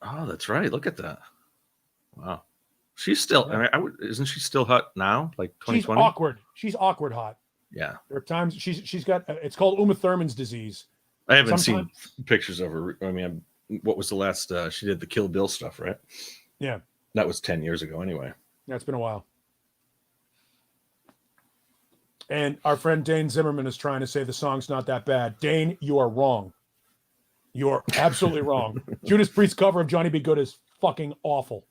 Oh, that's right. Look at that. Wow. She's still. I mean, isn't she still hot now? Like 2020. She's awkward. She's awkward hot. Yeah. There are times she's got. It's called Uma Thurman's disease. I haven't seen pictures of her. I mean, what was the last? She did the Kill Bill stuff, right? Yeah. That was 10 years ago, anyway. Yeah, it's been a while. And our friend Dane Zimmerman is trying to say the song's not that bad. Dane, you are wrong. You're absolutely wrong. Judas Priest's cover of Johnny Be Good is fucking awful.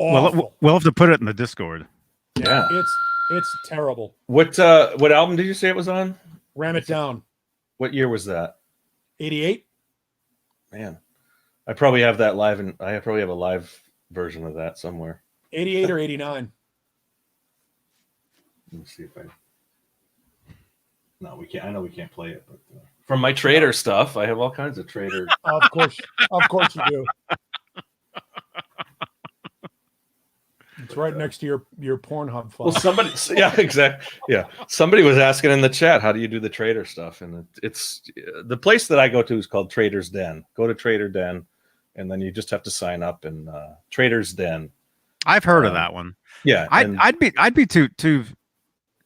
awful. We'll have to put it in the Discord. Yeah. It's terrible. What album did you say it was on? Ram It Down. What year was that? 88. Man, I probably have that live, and I probably have a live version of that somewhere. 88 or 89. Let me see if I. No, we can't. I know we can't play it, but from my trader stuff, I have all kinds of trader. Of course you do. It's right next to your Pornhub file. Well, somebody was asking in the chat, how do you do the trader stuff? And it's the place that I go to is called Trader's Den. Go to Trader Den, and then you just have to sign up in Trader's Den. I've heard of that one. Yeah, I'd be too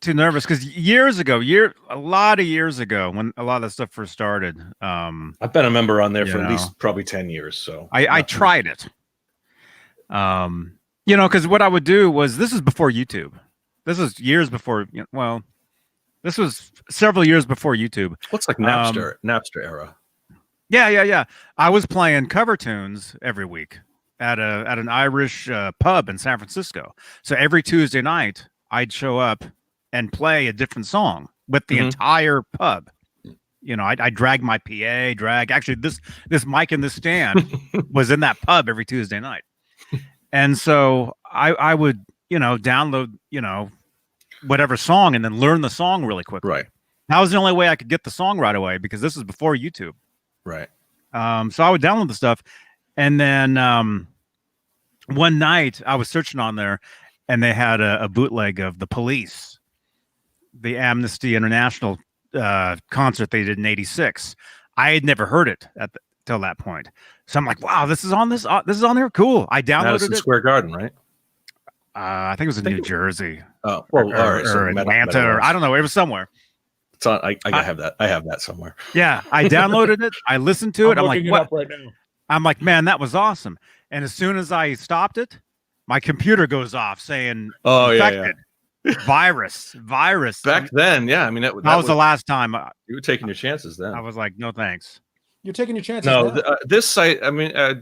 nervous because a lot of years ago, when a lot of that stuff first started, I've been a member on there for at least probably 10 years. So I tried it. Because what I would do was, this is before YouTube. This is years before. This was several years before YouTube. What's like Napster era? Yeah. I was playing cover tunes every week at an Irish pub in San Francisco. So every Tuesday night, I'd show up and play a different song with the entire pub. I drag my PA, actually this mic in this stand was in that pub every Tuesday night. And so I would, download, whatever song and then learn the song really quickly. Right. That was the only way I could get the song right away, because this is before YouTube. Right. So I would download the stuff. And then one night I was searching on there, and they had a bootleg of The Police, the Amnesty International concert they did in '86. I had never heard it till that point. So I'm like, wow, this is on there. Cool. I downloaded Madison it. Square Garden, right? I think it was in New Jersey. Oh, well, or Atlanta, or I don't know. It was somewhere. It's on. I have that. I have that somewhere. Yeah, I downloaded it. I listened to it. I'm like, looking it what? up right now. I'm like, man, that was awesome. And as soon as I stopped it, my computer goes off saying, "Oh infected. Virus." Back then, yeah. I mean, that was the last time. You were taking your chances then. I was like, no thanks. You're taking your chances. No, this site. I mean, I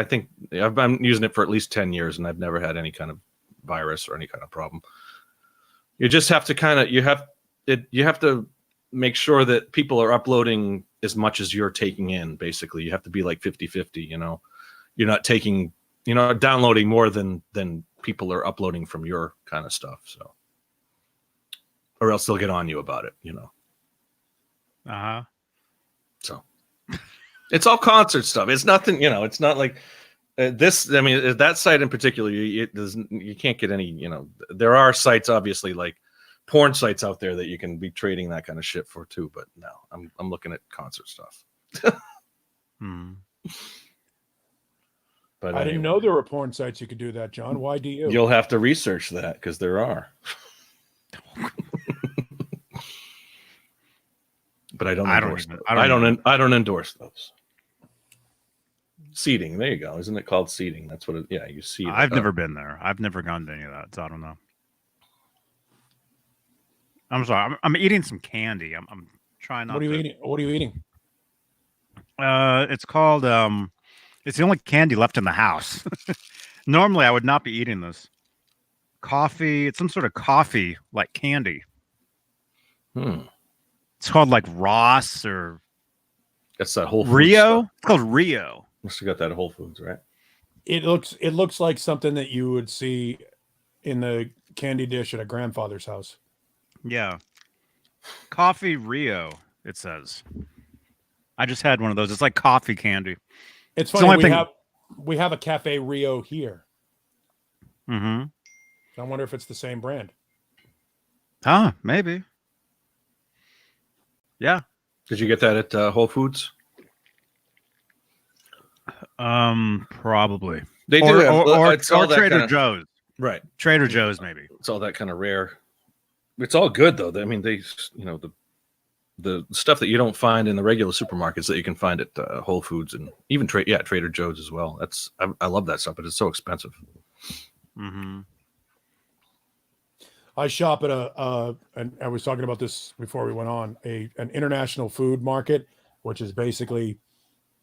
think I've been using it for at least 10 years, and I've never had any kind of virus or any kind of problem. You just have to you have to make sure that people are uploading as much as you're taking in. Basically, you have to be like 50-50. You're not downloading more than people are uploading from your kind of stuff. So, or else they'll get on you about it. So it's all concert stuff. It's nothing, it's not like this. I mean, that site in particular, you can't get any, there are sites, obviously, like porn sites out there that you can be trading that kind of shit for too. But no, I'm looking at concert stuff. But I didn't know there were porn sites you could do that, John. Why do you? You'll have to research that, because there are. But I don't endorse those. Seating, there you go. Isn't it called seating? That's what you see. I've never been there. I've never gone to any of that, so I don't know. I'm sorry. I'm eating some candy. I'm trying not. What are you eating? What are you eating? It's called it's the only candy left in the house. Normally I would not be eating this. Coffee, it's some sort of coffee like candy. It's called like Ross, or that's that Whole Foods Rio. Stuff. It's called Rio. Must have got that at Whole Foods, right? It looks like something that you would see in the candy dish at a grandfather's house. Yeah. Coffee Rio, it says. I just had one of those. It's like coffee candy. It's funny, we have a Cafe Rio here. Mm-hmm. I wonder if it's the same brand. Maybe. Yeah. Did you get that at Whole Foods? Probably. They do or Trader Joe's. Right. Trader Joe's, maybe. It's all that kind of rare. It's all good though. I mean, the stuff that you don't find in the regular supermarkets that you can find at Whole Foods, and even Trader Joe's as well. I love that stuff, but it's so expensive. Mm-hmm. I shop at and I was talking about this before we went on, an international food market, which is basically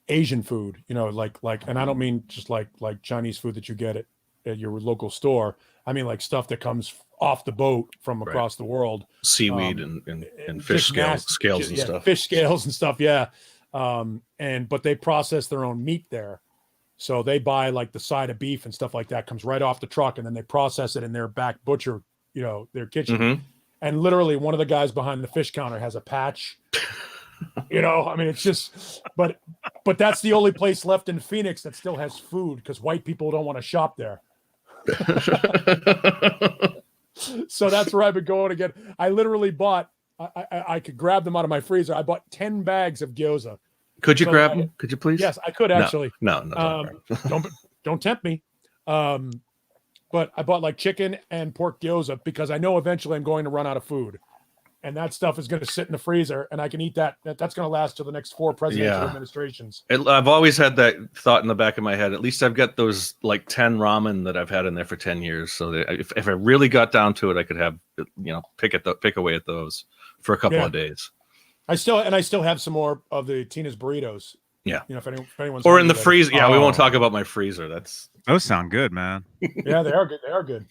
Asian food, like, and I don't mean just like Chinese food that you get at your local store. I mean, like stuff that comes off the boat from across the world. Seaweed and fish scales and stuff. Fish scales and stuff. Yeah. But they process their own meat there. So they buy like the side of beef and stuff like that comes right off the truck. And then they process it in their back butcher, their kitchen. Mm-hmm. And literally one of the guys behind the fish counter has a patch. I mean, it's just, but that's the only place left in Phoenix that still has food because white people don't want to shop there. So that's where I've been going again. I literally bought, I could grab them out of my freezer. I bought 10 bags of gyoza. Could you grab them? Could you please? Yes, I could actually. No. Don't tempt me. But I bought like chicken and pork gyoza because I know eventually I'm going to run out of food. And that stuff is going to sit in the freezer, and I can eat that. That's going to last till the next 4 presidential administrations. I've always had that thought in the back of my head. At least I've got those like 10 ramen that I've had in there for 10 years. So that if I really got down to it, I could have, pick away at those for a couple of days. I still have some more of the Tina's burritos. Yeah. If anyone's or in the freezer. Yeah, we won't talk about my freezer. Those sound good, man. Yeah, they are good. They are good.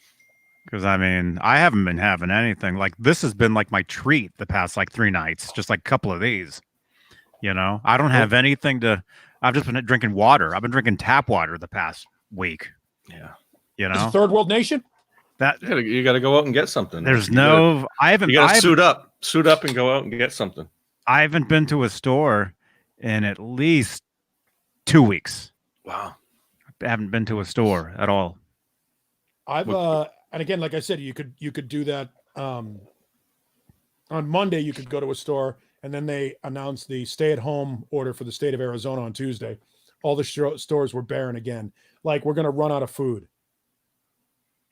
Because I mean, I haven't been having anything like this. Has been like my treat the past like 3 nights, just like a couple of these. I don't have anything to. I've just been drinking water. I've been drinking tap water the past week. Yeah, It's a third world nation. That you got to go out and get something. I haven't. You got to suit up, and go out and get something. I haven't been to a store in at least 2 weeks. Wow, I haven't been to a store at all. And again, like I said, you could do that on Monday. You could go to a store, and then they announced the stay-at-home order for the state of Arizona on Tuesday. All the stores were barren again. Like, we're going to run out of food.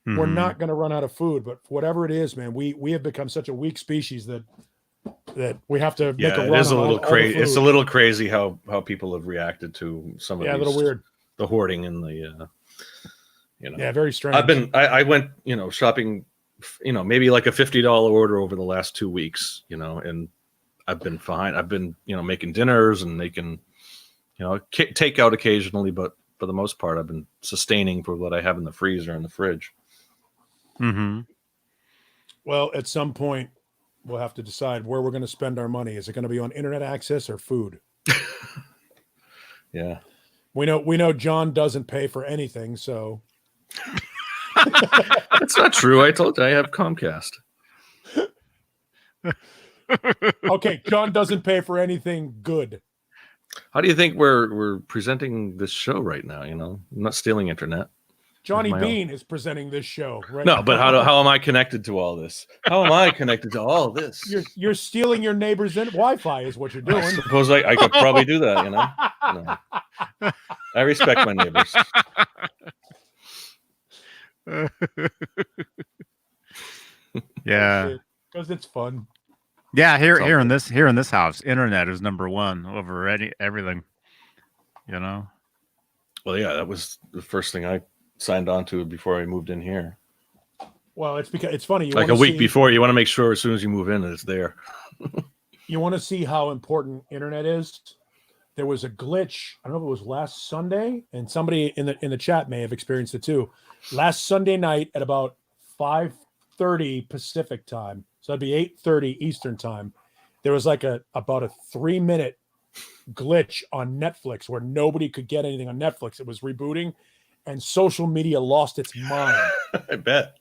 Mm-hmm. We're not going to run out of food, but whatever it is, man, we have become such a weak species that we have to make a run. It is a little crazy. It's a little crazy how people have reacted to some of these. A little weird. The hoarding and the. Yeah, very strange. I went, shopping, maybe like a $50 order over the last 2 weeks, and I've been fine. I've been, making dinners and making, take out occasionally, but for the most part, I've been sustaining for what I have in the freezer and the fridge. Mm-hmm. Well, at some point, we'll have to decide where we're going to spend our money. Is it going to be on internet access or food? Yeah. We know John doesn't pay for anything, so. That's not true. I told you I have Comcast. Okay, John doesn't pay for anything good. How do you think we're presenting this show right now? I'm not stealing internet. Johnny Beane is presenting this show right now. No, but how am I connected to all this? How am I connected to all this? You're stealing your neighbor's Wi-Fi is what you're doing. I suppose I could probably do that, No. I respect my neighbors. Yeah, because it's fun. Yeah, here in this house, internet is number one over everything. Well, yeah, that was the first thing I signed on to before I moved in here. Well, it's because it's funny. Like a week before, you want to make sure as soon as you move in that it's there. You want to see how important internet is. There was a glitch. I don't know if it was last Sunday, and somebody in the chat may have experienced it too. Last Sunday night at about 5:30 Pacific time, so that'd be 8:30 Eastern time. There was like about a 3-minute glitch on Netflix where nobody could get anything on Netflix. It was rebooting, and social media lost its mind. I bet.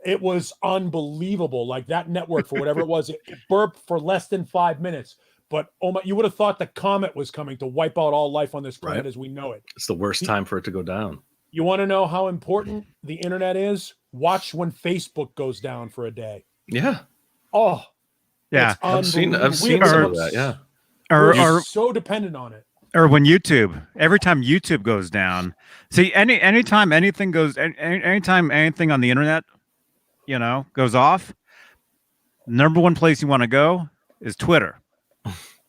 It was unbelievable. Like that network, for whatever it was, it burped for less than 5 minutes. But oh my, you would have thought the comet was coming to wipe out all life on this planet as we know it. It's the worst time for it to go down. You want to know how important the internet is? Watch when Facebook goes down for a day. Yeah. Oh, yeah. I've seen some of that. Yeah. We're so dependent on it. Or when every time YouTube goes down. See, anytime anything on the internet, goes off, number one place you want to go is Twitter.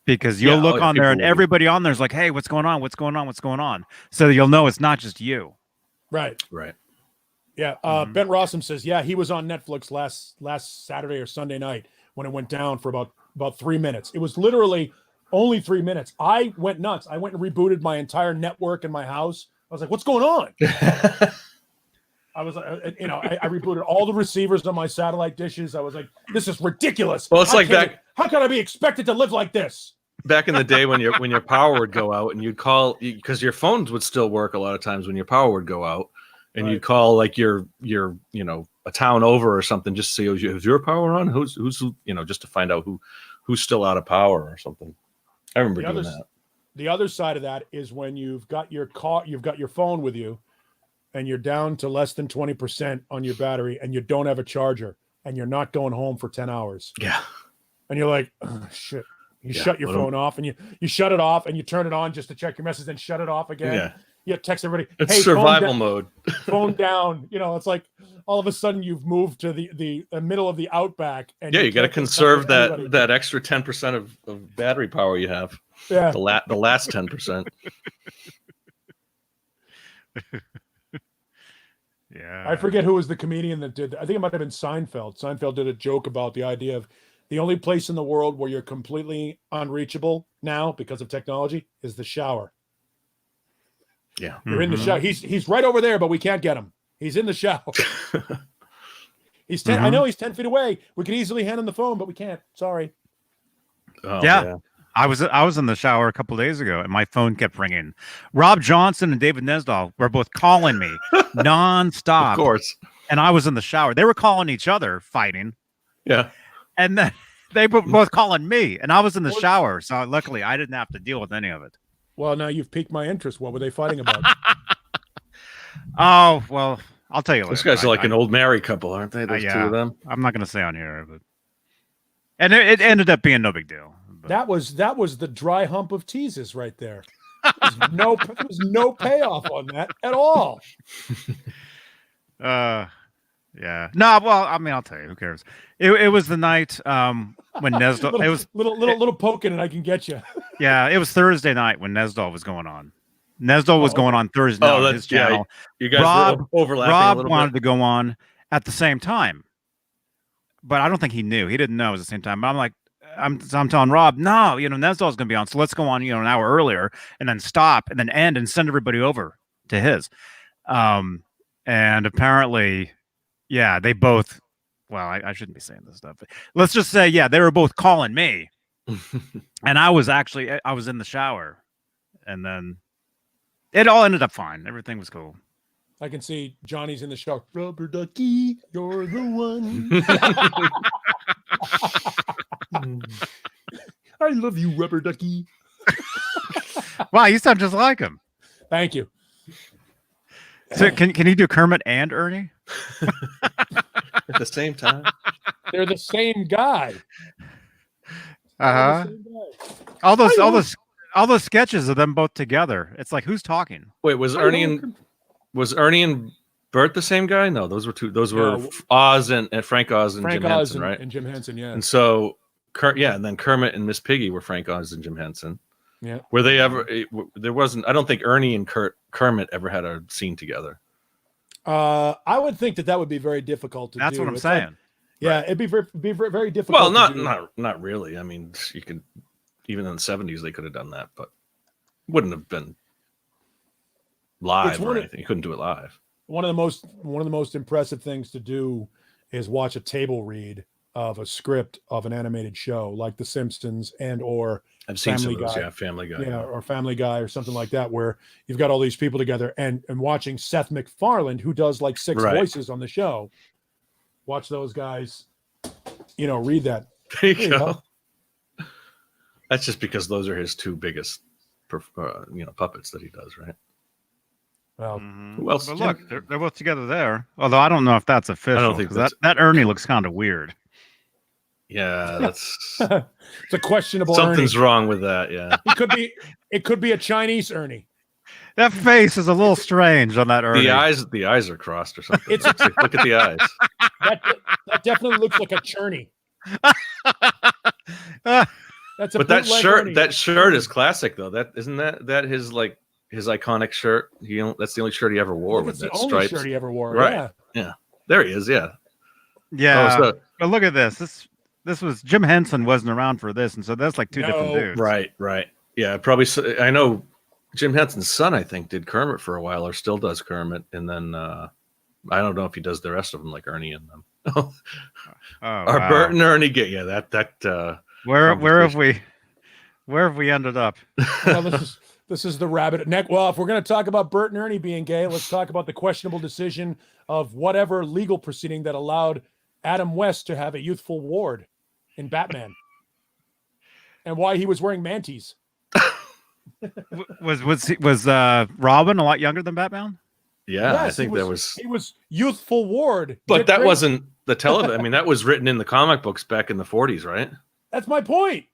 Because you'll look on there and everybody on there's like, hey, what's going on? What's going on? What's going on? So you'll know it's not just you. Right. Yeah. Ben Rossum says, yeah, he was on Netflix last Saturday or Sunday night when it went down for about 3 minutes. It was literally Only 3 minutes. I went nuts. I went and rebooted my entire network in my house. I was like, what's going on? I was, I rebooted all the receivers on my satellite dishes. I was like, this is ridiculous. Well, it's like that. How can I be expected to live like this? Back in the day when your power would go out and you'd call, because your phones would still work a lot of times when your power would go out, and you'd call like your a town over or something just to see, is your power on? Who's just to find out who's still out of power or something. I remember doing that. The other side of that is when you've got your phone with you, and you're down to less than 20% on your battery, and you don't have a charger, and you're not going home for 10 hours. Yeah. And you're like, oh, shit. You shut your phone off, and you shut it off, and you turn it on just to check your message, then shut it off again. Yeah. You text everybody. It's survival mode. Phone down. It's like all of a sudden you've moved to the middle of the outback. And you got to conserve that extra 10% of battery power you have. Yeah. The last 10%. Yeah. I forget who was the comedian that did. I think it might have been Seinfeld. Seinfeld did a joke about the idea of the only place in the world where you're completely unreachable now because of technology is the shower. Yeah. You're in the shower. He's right over there, but we can't get him. He's in the shower. He's 10. I know he's 10 feet away. We could easily hand him the phone, but we can't. Sorry. Oh, yeah. I was in the shower a couple of days ago, and my phone kept ringing. Rob Johnson and David Nesdahl were both calling me nonstop. Of course. And I was in the shower. They were calling each other, fighting. Yeah. And then they were both calling me, and I was in the shower. So luckily, I didn't have to deal with any of it. Well, now you've piqued my interest. What were they fighting about? Oh, well, I'll tell you later. Those guys are like an old married couple, aren't they? Those two of them. I'm not going to say on here, but and it ended up being no big deal. But that was the dry hump of teases right there. There was no payoff on that at all. Yeah. No, well, I mean, I'll tell you. Who cares? It was the night when Nesdahl. It was little poking, and I can get you. Yeah, it was Thursday night when Nesdahl was going on. Nesdahl was going on Thursday night on his channel. You guys were overlapping Rob a little wanted bit. to go on at the same time, but I don't think he knew. He didn't know it was the same time. But I'm like, I'm telling Rob, no, Nesdahl's going to be on, so let's go on, an hour earlier, and then stop, and then end, and send everybody over to his. And apparently, yeah, they both. Well, I shouldn't be saying this stuff. But let's just say, yeah, they were both calling me, and I was in the shower, and then it all ended up fine. Everything was cool. I can see Johnny's in the shower. Rubber ducky, you're the one. I love you, rubber ducky. Wow, you sound just like him. Thank you. So can you do Kermit and Ernie at the same time? They're the same guy. All those sketches of them both together. It's like, who's talking? Wait, was Ernie and Bert the same guy? No, those were two. Those were Oz and Frank Oz and Jim Henson, right? And Jim Henson, yeah. And so, and then Kermit and Miss Piggy were Frank Oz and Jim Henson. Yeah. Were they ever? There wasn't. I don't think Ernie and Kermit ever had a scene together. I would think that would be very difficult to do. That's what I'm saying. Yeah, Right. it'd be very difficult. Well, not really. I mean, you could even in the 70s they could have done that, but wouldn't have been live or anything. You couldn't do it live. One of the most impressive things to do is watch a table read of a script of an animated show like The Simpsons and or I've seen Family some of those, Guy. yeah, Family Guy, or Family Guy or something like that, where you've got all these people together and watching Seth MacFarlane, who does like 6 voices on the show. Watch those guys, read that. There you go. That's just because those are his 2 biggest, puppets that he does, right? Well, who else? But look, they're both together there. Although I don't know if that's official. I don't think that Ernie looks kind of weird. Yeah, that's it's a questionable. Something's Ernie. wrong with that. Yeah, it could be a Chinese Ernie. That face is a little strange on that Ernie. The eyes are crossed or something. Look at the eyes. That definitely looks like a churney. That's a but that shirt Ernie. That shirt is classic though. That isn't that his iconic shirt. That's the only shirt he ever wore with that stripes. Shirt he ever wore. Right. Yeah. There he is. Yeah. Yeah. But look at this. this was Jim Henson wasn't around for this, and so that's like two different No. dudes. Right. Yeah, probably. I know Jim Henson's son, I think, did Kermit for a while, or still does Kermit, and then I don't know if he does the rest of them like Ernie and them. Oh, Our wow. Bert and Ernie get that. Where have we ended up? Well, this is the rabbit neck. Well, if we're going to talk about Bert and Ernie being gay, let's talk about the questionable decision of whatever legal proceeding that allowed Adam West to have a youthful ward in Batman, and why he was wearing manties. Was Robin a lot younger than Batman? Yeah, Yes, I think that was. He was youthful ward, But Dick that Grayson. wasn't the television. I mean, that was written in the comic books back in the 40s, right? That's my point.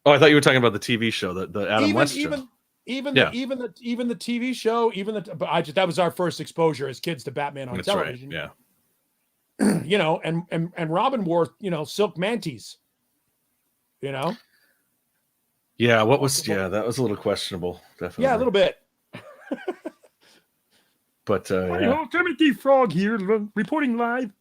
Oh, I thought you were talking about the TV show, the Adam West show. Even Yeah. the TV show, that was our first exposure as kids to Batman on That's television. right. Yeah. You know, and Robin wore, silk manties. You know? Yeah, that was a little questionable, definitely. Yeah, a little bit. But yeah. Timothy Frog here, reporting live.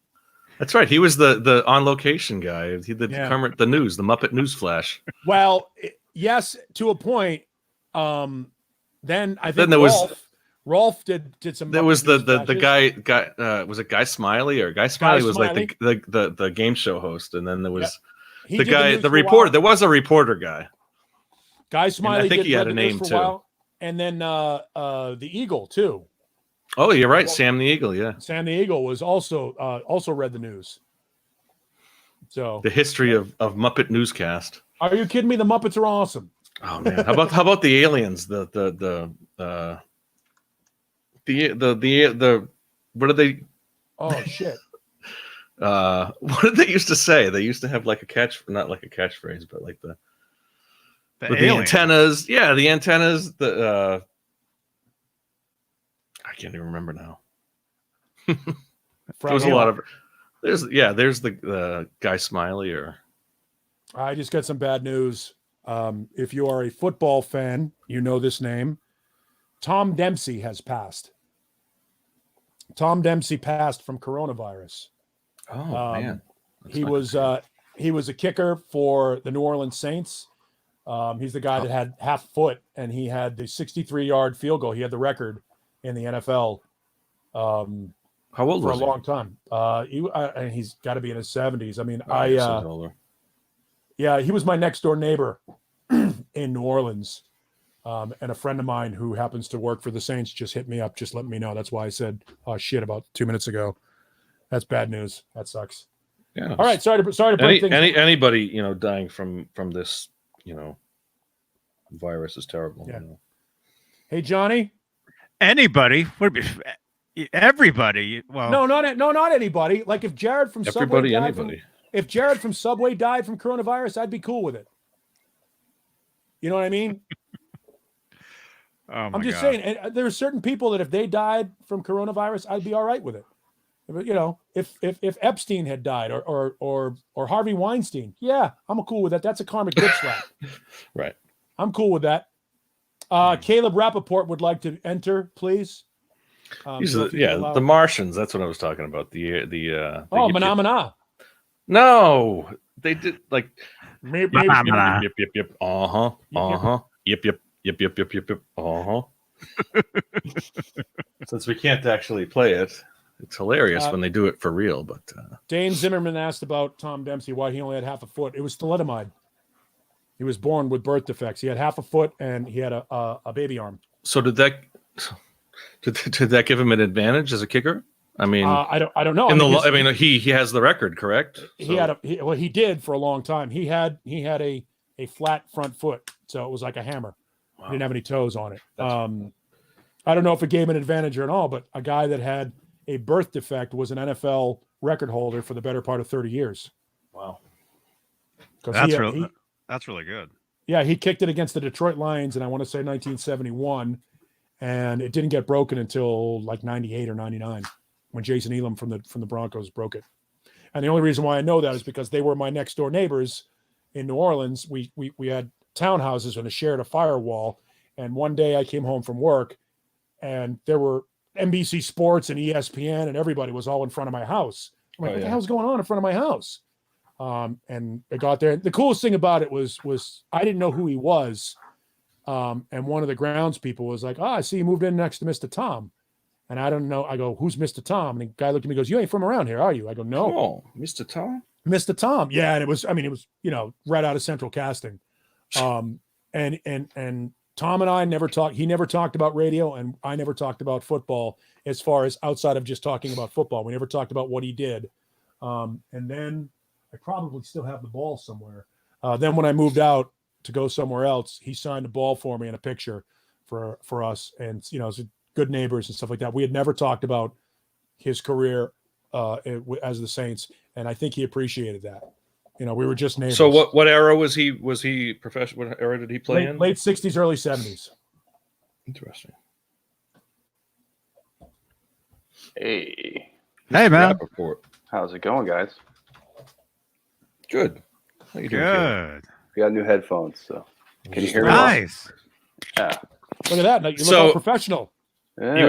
That's right. He was the on location guy. He did Kermit the news, the Muppet News Flash. Well, yes, to a point. Then I think Then there Rolf did some. There was Muppet the News guy was it Guy Smiley or Guy Smiley was like the game show host, and then there was the guy, the reporter. There was a reporter guy. Guy Smiley. I think he had read a the news name for too. while, and then the Eagle too. Oh, you're right, Sam the Eagle. Yeah, Sam the Eagle was also read the news. So the history of Muppet Newscast. Are you kidding me? The Muppets are awesome. Oh man, how about the aliens? The what did they? Oh shit. What did they used to say? They used to have like not like a catchphrase, but like the antennas. Yeah, the antennas. I can't even remember now. There's a lot of. There's the Guy Smiley or. I just got some bad news. If you are a football fan, you know this name. Tom Dempsey has passed. Tom Dempsey passed from coronavirus. Oh man, he was a kicker for the New Orleans Saints. He's the guy that had half foot, and he had the 63-yard field goal. He had the record in the NFL. How old for was a long time? And he's got to be in his 70s. I mean, he was my next door neighbor in New Orleans. And a friend of mine who happens to work for the Saints just hit me up, just letting me know. That's why I said shit about 2 minutes ago. That's bad news. That sucks. Yeah. All right. Sorry to break things. Anybody dying from this virus is terrible. Yeah. Hey Johnny. Anybody? Everybody? Well, no, not anybody. Like if Jared from everybody, Subway anybody. If Jared from Subway died from coronavirus, I'd be cool with it. You know what I mean? I'm just saying, and there are certain people that if they died from coronavirus, I'd be all right with it. If Epstein had died or Harvey Weinstein, yeah, I'm cool with that. That's a karmic bitch slap. Right. I'm cool with that. Caleb Rappaport would like to enter, please. The Martians. That's what I was talking about. Mana. No, they did like. Yep. Yep. Since we can't actually play it, it's hilarious when they do it for real. But Dane Zimmerman asked about Tom Dempsey, why he only had half a foot. It was thalidomide. He was born with birth defects. He had half a foot and he had a baby arm. So did that give him an advantage as a kicker? I mean, I don't know. He has the record, correct? He did for a long time. He had a flat front foot, so it was like a hammer. Wow. He didn't have any toes on it. I don't know if it gave him an advantage or not, but a guy that had a birth defect was an NFL record holder for the better part of 30 years. Wow. That's really good. Yeah, he kicked it against the Detroit Lions, and I want to say 1971, and it didn't get broken until like 98 or 99 when Jason Elam from the Broncos broke it. And the only reason why I know that is because they were my next door neighbors in New Orleans. We had townhouses and shared a firewall. And one day I came home from work, and there were NBC Sports and ESPN, and everybody was all in front of my house. I'm like, what the hell's going on in front of my house? And I got there. The coolest thing about it was I didn't know who he was. And one of the grounds people was like, I see you moved in next to Mr. Tom. And I don't know. I go, who's Mr. Tom? And the guy looked at me and goes, you ain't from around here, are you? I go, no. Oh, Mr. Tom? Mr. Tom. Yeah. And it was, right out of Central Casting. And Tom and I never talked. He never talked about radio, and I never talked about football as far as outside of just talking about football. We never talked about what he did. And then I probably still have the ball somewhere. Then when I moved out to go somewhere else, he signed a ball for me and a picture for us. And, it's good neighbors and stuff like that. We had never talked about his career as the Saints. And I think he appreciated that. We were just neighbors. So what era was he professional? What era did he play in? Late 60s, early 70s. Interesting. Hey, man. how's it going, guys? Good. How you doing, Kevin? Good. We got new headphones, so can you hear me? Nice. Yeah. Look at that. You look all professional. Yeah. You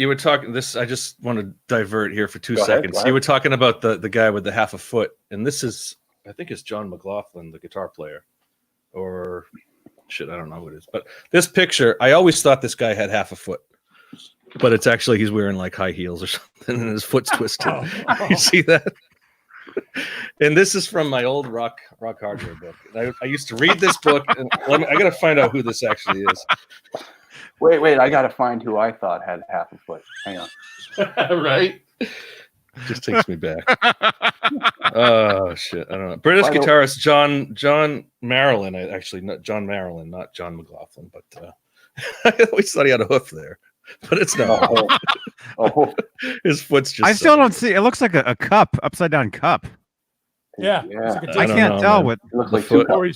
were talking this. I just want to divert here for 2 Go ahead, seconds. go ahead. You were talking about the guy with the half a foot, and this is, I think it's John McLaughlin, the guitar player, or shit, I don't know who it is. But this picture, I always thought this guy had half a foot, but it's actually he's wearing like high heels or something, and his foot's twisted. You see that? And this is from my old rock hardware book. And I used to read this book, and I got to find out who this actually is. Wait, I gotta find who I thought had half a foot. Hang on. Right? Just takes me back. Oh shit! I don't know. British guitarist John Marilyn. Not John Marilyn, not John McLaughlin. But I always thought he had a hoof there, but it's not. Oh. His foot's just. I still don't see. It looks like a cup, upside down cup. Yeah. Yeah. It's like I can't tell what. It looks like foot- two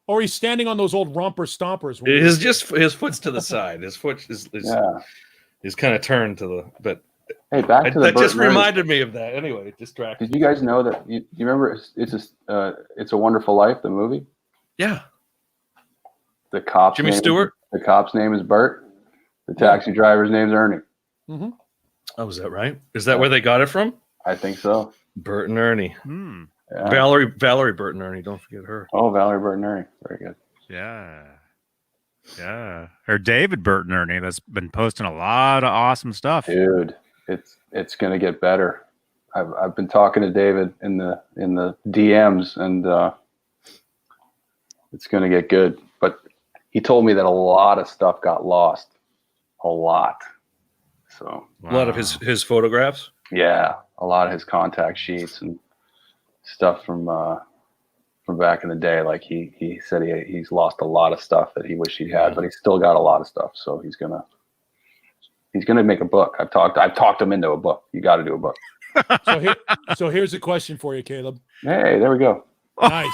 Or he's standing on those old romper stompers. his foot's to the side. His foot is kind of turned to the. But Hey, back to the that just Burt Nerd. reminded me of that. Anyway, distracted. Did you guys know that? You remember It's a Wonderful Life, the movie? Yeah. The cop's Jimmy name, Stewart? The cop's name is Bert. The taxi driver's name's Ernie. Mm-hmm. Oh, is that right? Is that where they got it from? I think so. Bert and Ernie. Yeah. Valerie Bert and Ernie. Don't forget her. Oh, Valerie Bert and Ernie. Very good. Yeah. Or David Burton Ernie that's been posting a lot of awesome stuff. Dude, it's gonna get better. I've been talking to David in the DMs, and it's gonna get good. But he told me that a lot of stuff got lost. A lot. So A lot of his photographs. yeah, a lot of his contact sheets and stuff from back in the day. Like he said he's lost a lot of stuff that he wished he had, but he's still got a lot of stuff. So he's gonna make a book. I've talked him into a book. You got to do a book. So here's a question for you, Caleb. Hey, there we go. Nice.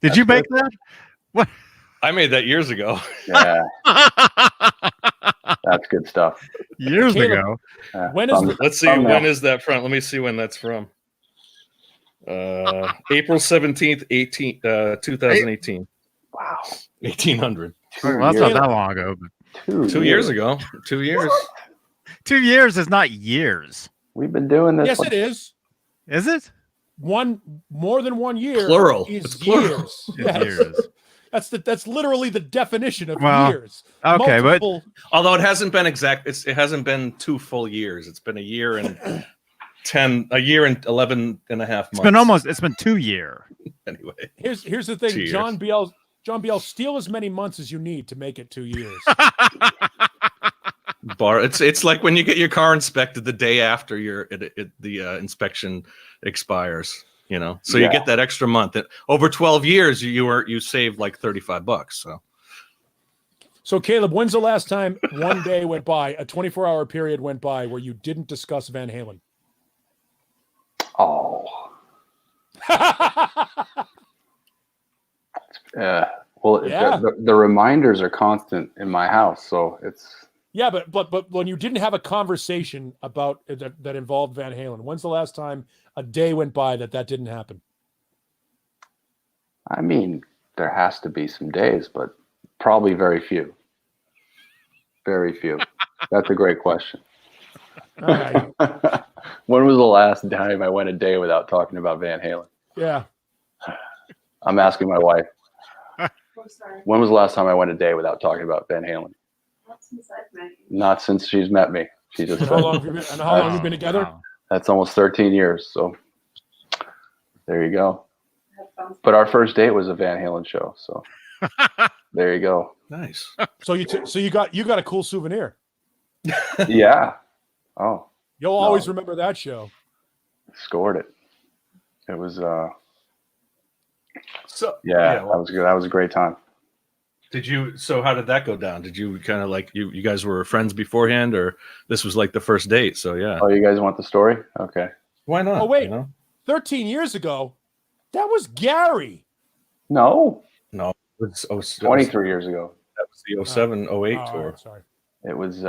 Did you make that? What? I made that years ago. Yeah, that's good stuff. Years Caleb, ago. When is Let's see. Thumbnail. When is that from? Let me see when that's from. April 17th, 2018. Wow, 1800. Well, that's not that long ago. But 2 years ago. 2 years. 2 years is not years. We've been doing this. yes, it is. Is it? More than 1 year. Plural. Is It's plural. years. It's Yes. years. That's literally the definition of Well, years. okay, but- Although it hasn't been exact. It hasn't been 2 full years. It's been a year and 11 and a half months. It's been 2 year. Anyway. Here's the 2 thing, years. John Biel, steal as many months as you need to make it 2 years. It's like when you get your car inspected the day after the inspection expires. So you get that extra month. Over 12 years, you saved like $35. So Caleb, when's the last time one day went by, a 24-hour period went by where you didn't discuss Van Halen? Oh, well, Yeah. the reminders are constant in my house, so it's. Yeah, but when you didn't have a conversation about that involved Van Halen, when's the last time a day went by that didn't happen? I mean, there has to be some days, but probably very few. Very few. That's a great question. All right. When was the last time I went a day without talking about Van Halen? Yeah. I'm asking my wife. Oh, sorry. When was the last time I went a day without talking about Van Halen? Not since I've met you. Not since she's met me. She just And how long have you been? And how long have you been together? Wow. That's almost 13 years. So there you go. I have fun. But our first date was a Van Halen show. So there you go. Nice. So you got a cool souvenir. Yeah. Oh, You'll always remember that show. scored it. It was, So that well, was good. That was a great time. So how did that go down? Did you kind of like you guys were friends beforehand, or this was like the first date? So yeah. Oh, you guys want the story? Okay. Why not? Oh, wait. You know? 13 years ago, that was Gary. No, No. It was 23 years ago. That was the 07, 08 Oh, tour. sorry. It was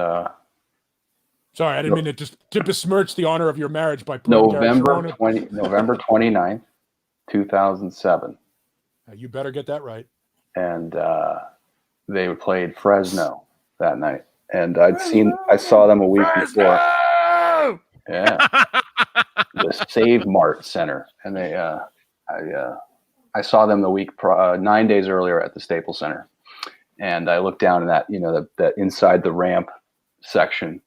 Sorry, I didn't mean to besmirch the honor of your marriage by putting Gary November Sharona. November 29th, 2007. You better get that right. And they played Fresno that night. And I saw them a week before. Yeah. The Save Mart Center. And they I saw them the week 9 days earlier at the Staples Center. And I looked down in that, that inside the ramp section.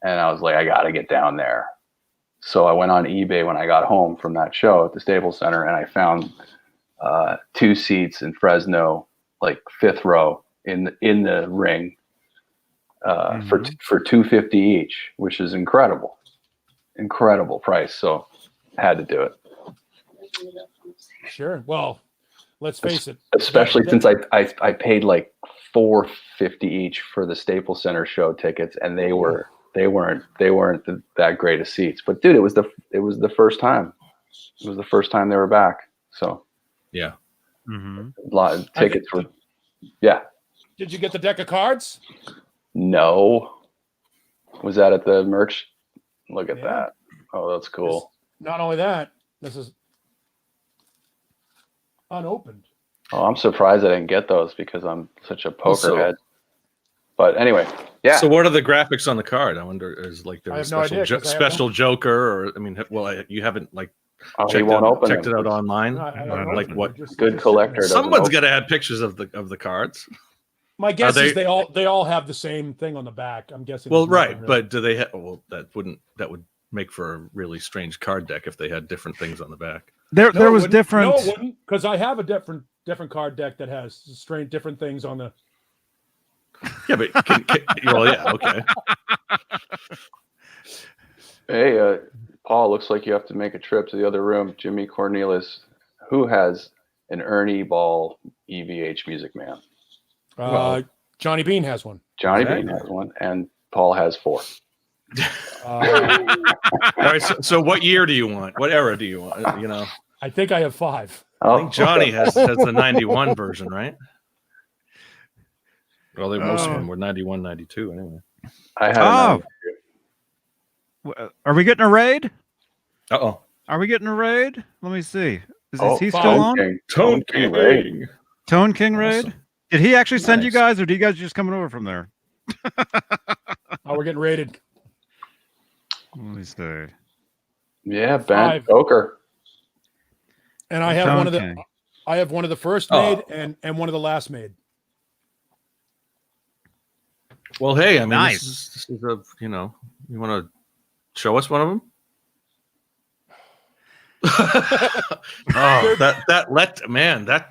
And I was like, I got to get down there. So I went on eBay when I got home from that show at the Staples Center, and I found 2 seats in Fresno, like 5th row in the ring for $250 each, which is incredible price. So had to do it. Sure. Well, let's face it. Especially since I paid like $450 each for the Staples Center show tickets, and they weren't that great of seats. But dude, it was the first time. It was the first time they were back. So Yeah. Mm-hmm. a lot of tickets were. Yeah. Did you get the deck of cards? No. Was that at the merch? Look at Yeah. that. Oh, that's cool. Not only that, this is unopened. Oh, I'm surprised I didn't get those because I'm such a poker So- head. But anyway, yeah. So what are the graphics on the card? I wonder, is like there I a have no special, idea, 'cause I have special Joker, or I mean, you haven't like Oh, he won't open checked them. it out online. I don't Like open it. what- They're just- Good they're just collector sitting there. doesn't Someone's open. got to have pictures of the cards. My guess Are is they all have the same thing on the back. I'm guessing. Well, there's nothing right, really- but do they have? Well, that would make for a really strange card deck if they had different things on the back. There No, it was wouldn't. different. No, it wouldn't, because I have a different card deck that has strange different things on the. Yeah, but well, yeah, okay. Hey, Paul, looks like you have to make a trip to the other room. Jimmy Cornelis, who has an Ernie Ball EVH Music Man? Well- Johnny Beane has one. Johnny Okay. Bean has one, and Paul has 4. Uh, All right. So what year do you want? What era do you want? You know, I think I have 5. I think Johnny has the 91 version, right? Well, most of them were 91, 92 anyway. I had Oh. another. Are we getting a raid? Uh-oh. Are we getting a raid? Let me see. Is Oh, he still fine. on? Tone King raid. Tone King raid? Awesome. Did he actually send you Nice. guys, or do you guys just coming over from there? Oh, we're getting rated. Let me see. Yeah, Ben 5. Coker. And I have Tone one of the. King. I have one of the first Oh. made and one of the last made. Well, hey, I mean, Nice. this is a, you want to show us one of them? Oh, that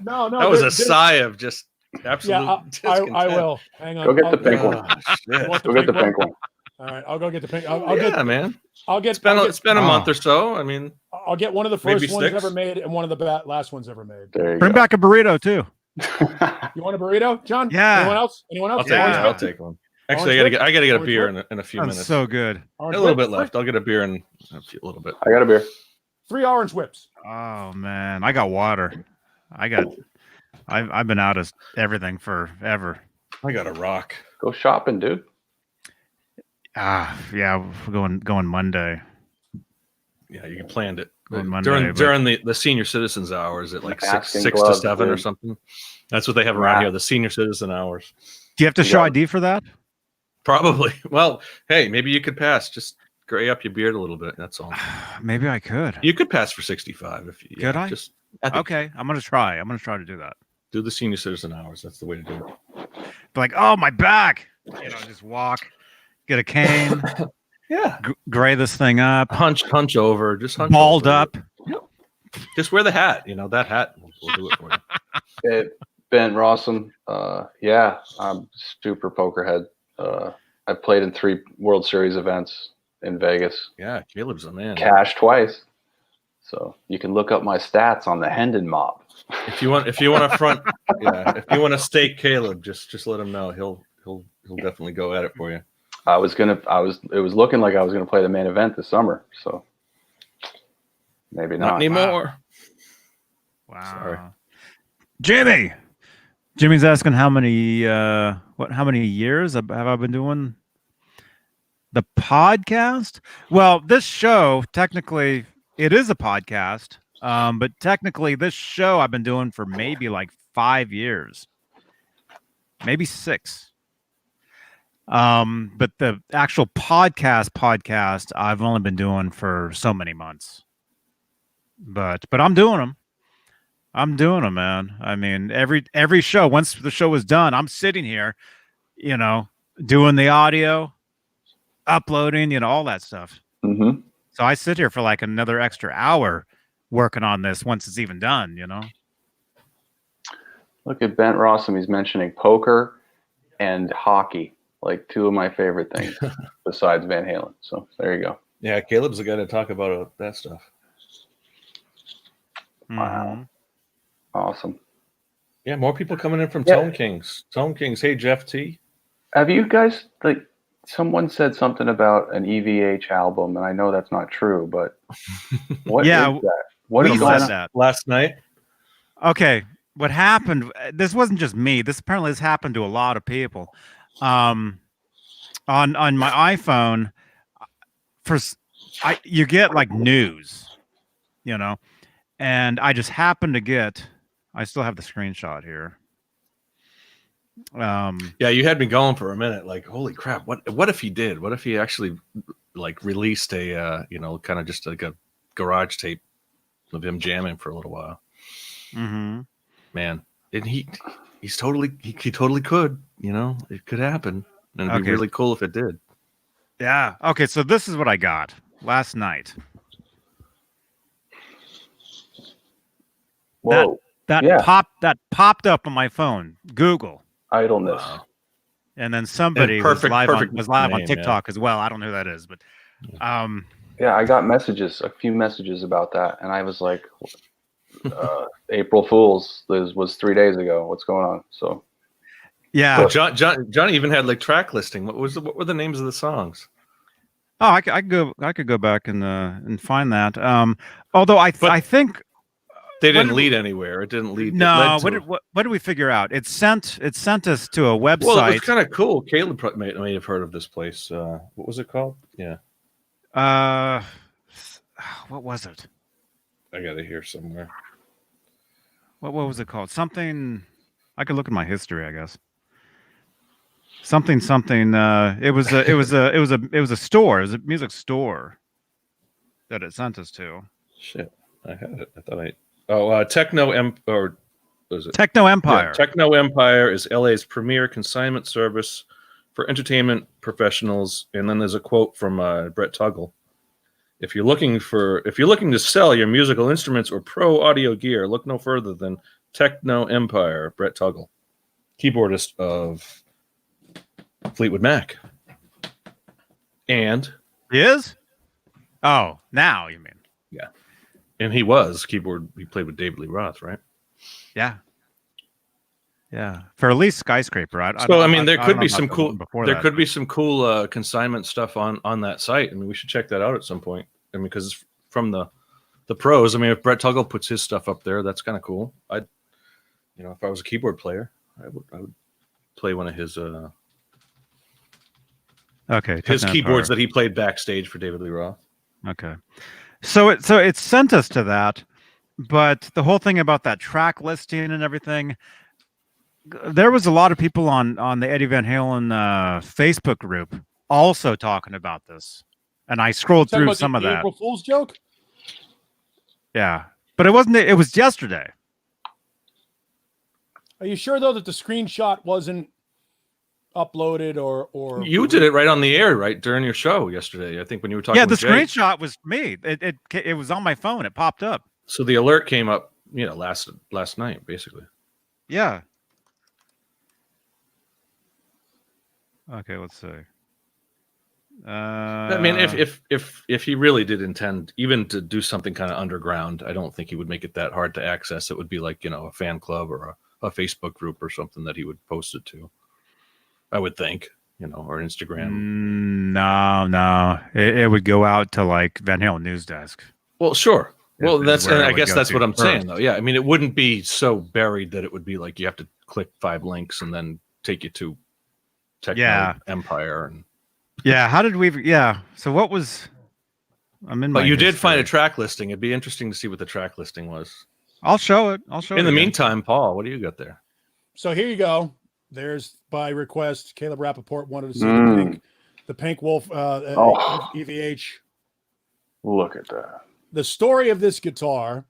No, that was a they're- sigh of just absolute Yeah, I discontent. will. Hang on. Go get I'll- the pink one. Oh, shit. Want Go get the pink one. All right, I'll go get the pink. I'll Yeah, get. man. I'll get. It's been a Oh. month or so. I mean, I'll get one of the Maybe first ones six. ever made and one of the last ones ever made. There you Bring go. back a burrito too. You want a burrito, John? Yeah. Anyone else? Anyone I'll else? take one. Yeah. I'll take one. Actually, Orange I gotta get a Orange beer whip? in a few That's minutes. so good. Orange A little whip? bit left. I'll get a beer in a little bit. I got a beer. 3 orange whips. Oh man, I got water. I've been out of everything forever. I got a rock. Go shopping, dude. Yeah, we're going Monday. Yeah, you planned it On Monday, but- during the senior citizens hours at like Mask and 6 gloves, to 7 or dude. something. That's what they have around Right. here. The senior citizen hours. Do you have to You show got- ID for that? Probably. Well, hey, maybe you could pass. Just gray up your beard a little bit. That's all. Maybe I could. You could pass for 65 if you. Could I? Just I think Okay, I'm gonna try. I'm gonna try to do that. do the senior citizen hours. That's the way to do it. Be like, oh, my back. Just walk, get a cane, Yeah. gray this thing up, Hunch over. Just hunch bald over. up. Just wear the hat. That hat will do it for you. Ben Rossum, yeah, I'm super poker head. I played in 3 World Series events in Vegas. Yeah, Caleb's a man. Cash twice. So you can look up my stats on the Hendon mob. If you want to front, if you want to stake Caleb, just let him know. He'll definitely go at it for you. It was looking like I was gonna play the main event this summer, so maybe Not not. anymore. Wow. Sorry. Jimmy's asking how many years have I been doing the podcast? Well, this show technically it is a podcast, but technically this show I've been doing for maybe like 5 years, maybe 6. But the actual podcast I've only been doing for so many months. But I'm doing them. Man. I mean, every show, once the show is done, I'm sitting here, doing the audio, uploading, all that stuff. Mm-hmm. So I sit here for like another extra hour working on this once it's even done, Look at Bent Rossum. He's mentioning poker and hockey, like 2 of my favorite things besides Van Halen. So there you go. Yeah, Caleb's the guy to talk about that stuff. Wow. Awesome. Yeah, more people coming in from Tone Kings. Tone Kings. Hey, Jeff T. Have you guys, someone said something about an EVH album, and I know that's not true, but what is that? What is going on? that last night? Okay, what happened? This wasn't just me. This happened to a lot of people. On my iPhone, you get like news, and I just happened to get. I still have the screenshot here. Yeah, you had me going for a minute. Like, holy crap! What if he did? What if he actually released a kind of just like a garage tape of him jamming for a little while? Mm-hmm. Man, and he totally could. It could happen, and it'd be really cool if it did. Yeah. Okay. So this is what I got last night. Whoa. That popped up on my phone. Google idleness. Wow. And then somebody was live on TikTok as well. I don't know who that is, but yeah, I got a few messages about that, and I was like, April Fools was 3 days ago. What's going on? So yeah, well, Johnny even had track listing. What were the names of the songs? Oh, I could go back and find that. Although I think they didn't lead anywhere. It didn't lead. No. What did we figure out? It sent us to a website. Well, it was kind of cool. Caleb may have heard of this place. What was it called? Yeah. What was it? I got it here somewhere. What was it called? Something. I could look at my history, I guess. Something. It was a store. It was a music store that it sent us to. Shit, I had it. I thought Techno or was it Techno Empire? Yeah, Techno Empire is LA's premier consignment service for entertainment professionals. And then there's a quote from Brett Tuggle. If you're looking to sell your musical instruments or pro audio gear, look no further than Techno Empire. Brett Tuggle, keyboardist of Fleetwood Mac. And he is? Oh, now you mean? Yeah. And he played with David Lee Roth, right? Yeah. Yeah. For at least Skyscraper. There could be some cool consignment stuff on that site. I mean, we should check that out at some point. I mean, because it's from the pros. I mean, if Brett Tuggle puts his stuff up there, that's kind of cool. If I was a keyboard player, I would play one of his his keyboards that he played backstage for David Lee Roth. Okay. So it sent us to that, but the whole thing about that track listing and everything, there was a lot of people on the Eddie Van Halen Facebook group also talking about this. and I scrolled Talking through about some the of that. April Fool's joke. Yeah, but it wasn't. It was yesterday. Are you sure though that the screenshot wasn't uploaded or You did it right on the air, right during your show yesterday. I think when you were talking. Yeah, the with Jay. screenshot was me. It was on my phone. It popped up. So the alert came up, last night, basically. Yeah. Okay, let's see. I mean, if he really did intend even to do something kind of underground, I don't think he would make it that hard to access. It would be like, a fan club or a Facebook group or something that he would post it to. I would think, or Instagram. No, it would go out to like Van Halen News Desk. Well, sure. Well, I guess that's what I'm first. saying, though. Yeah, I mean, it wouldn't be so buried that it would be like you have to click 5 links and then take you to Techno Empire. And yeah, how did we? Yeah, so what was? I'm in. But you did history. find a track listing. It'd be interesting to see what the track listing was. I'll show it. In the meantime, Paul, what do you got there? So here you go. There's by request. Caleb Rappaport wanted to see the Pink Wolf EVH. Look at that. The story of this guitar.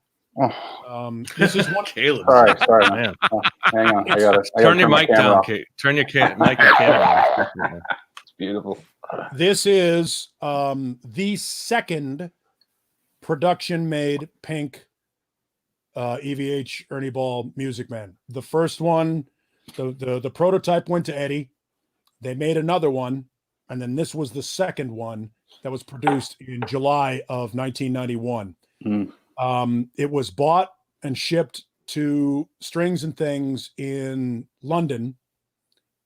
This is one. Caleb. Sorry, man. Hang on. I gotta turn your mic down, off. Kate. Turn your mic and camera off. It's beautiful. This is the second production-made Pink EVH Ernie Ball Music Man. The first one, the prototype went to Eddie. They made another one, and then this was the second one that was produced in July of 1991. It was bought and shipped to Strings and Things in London,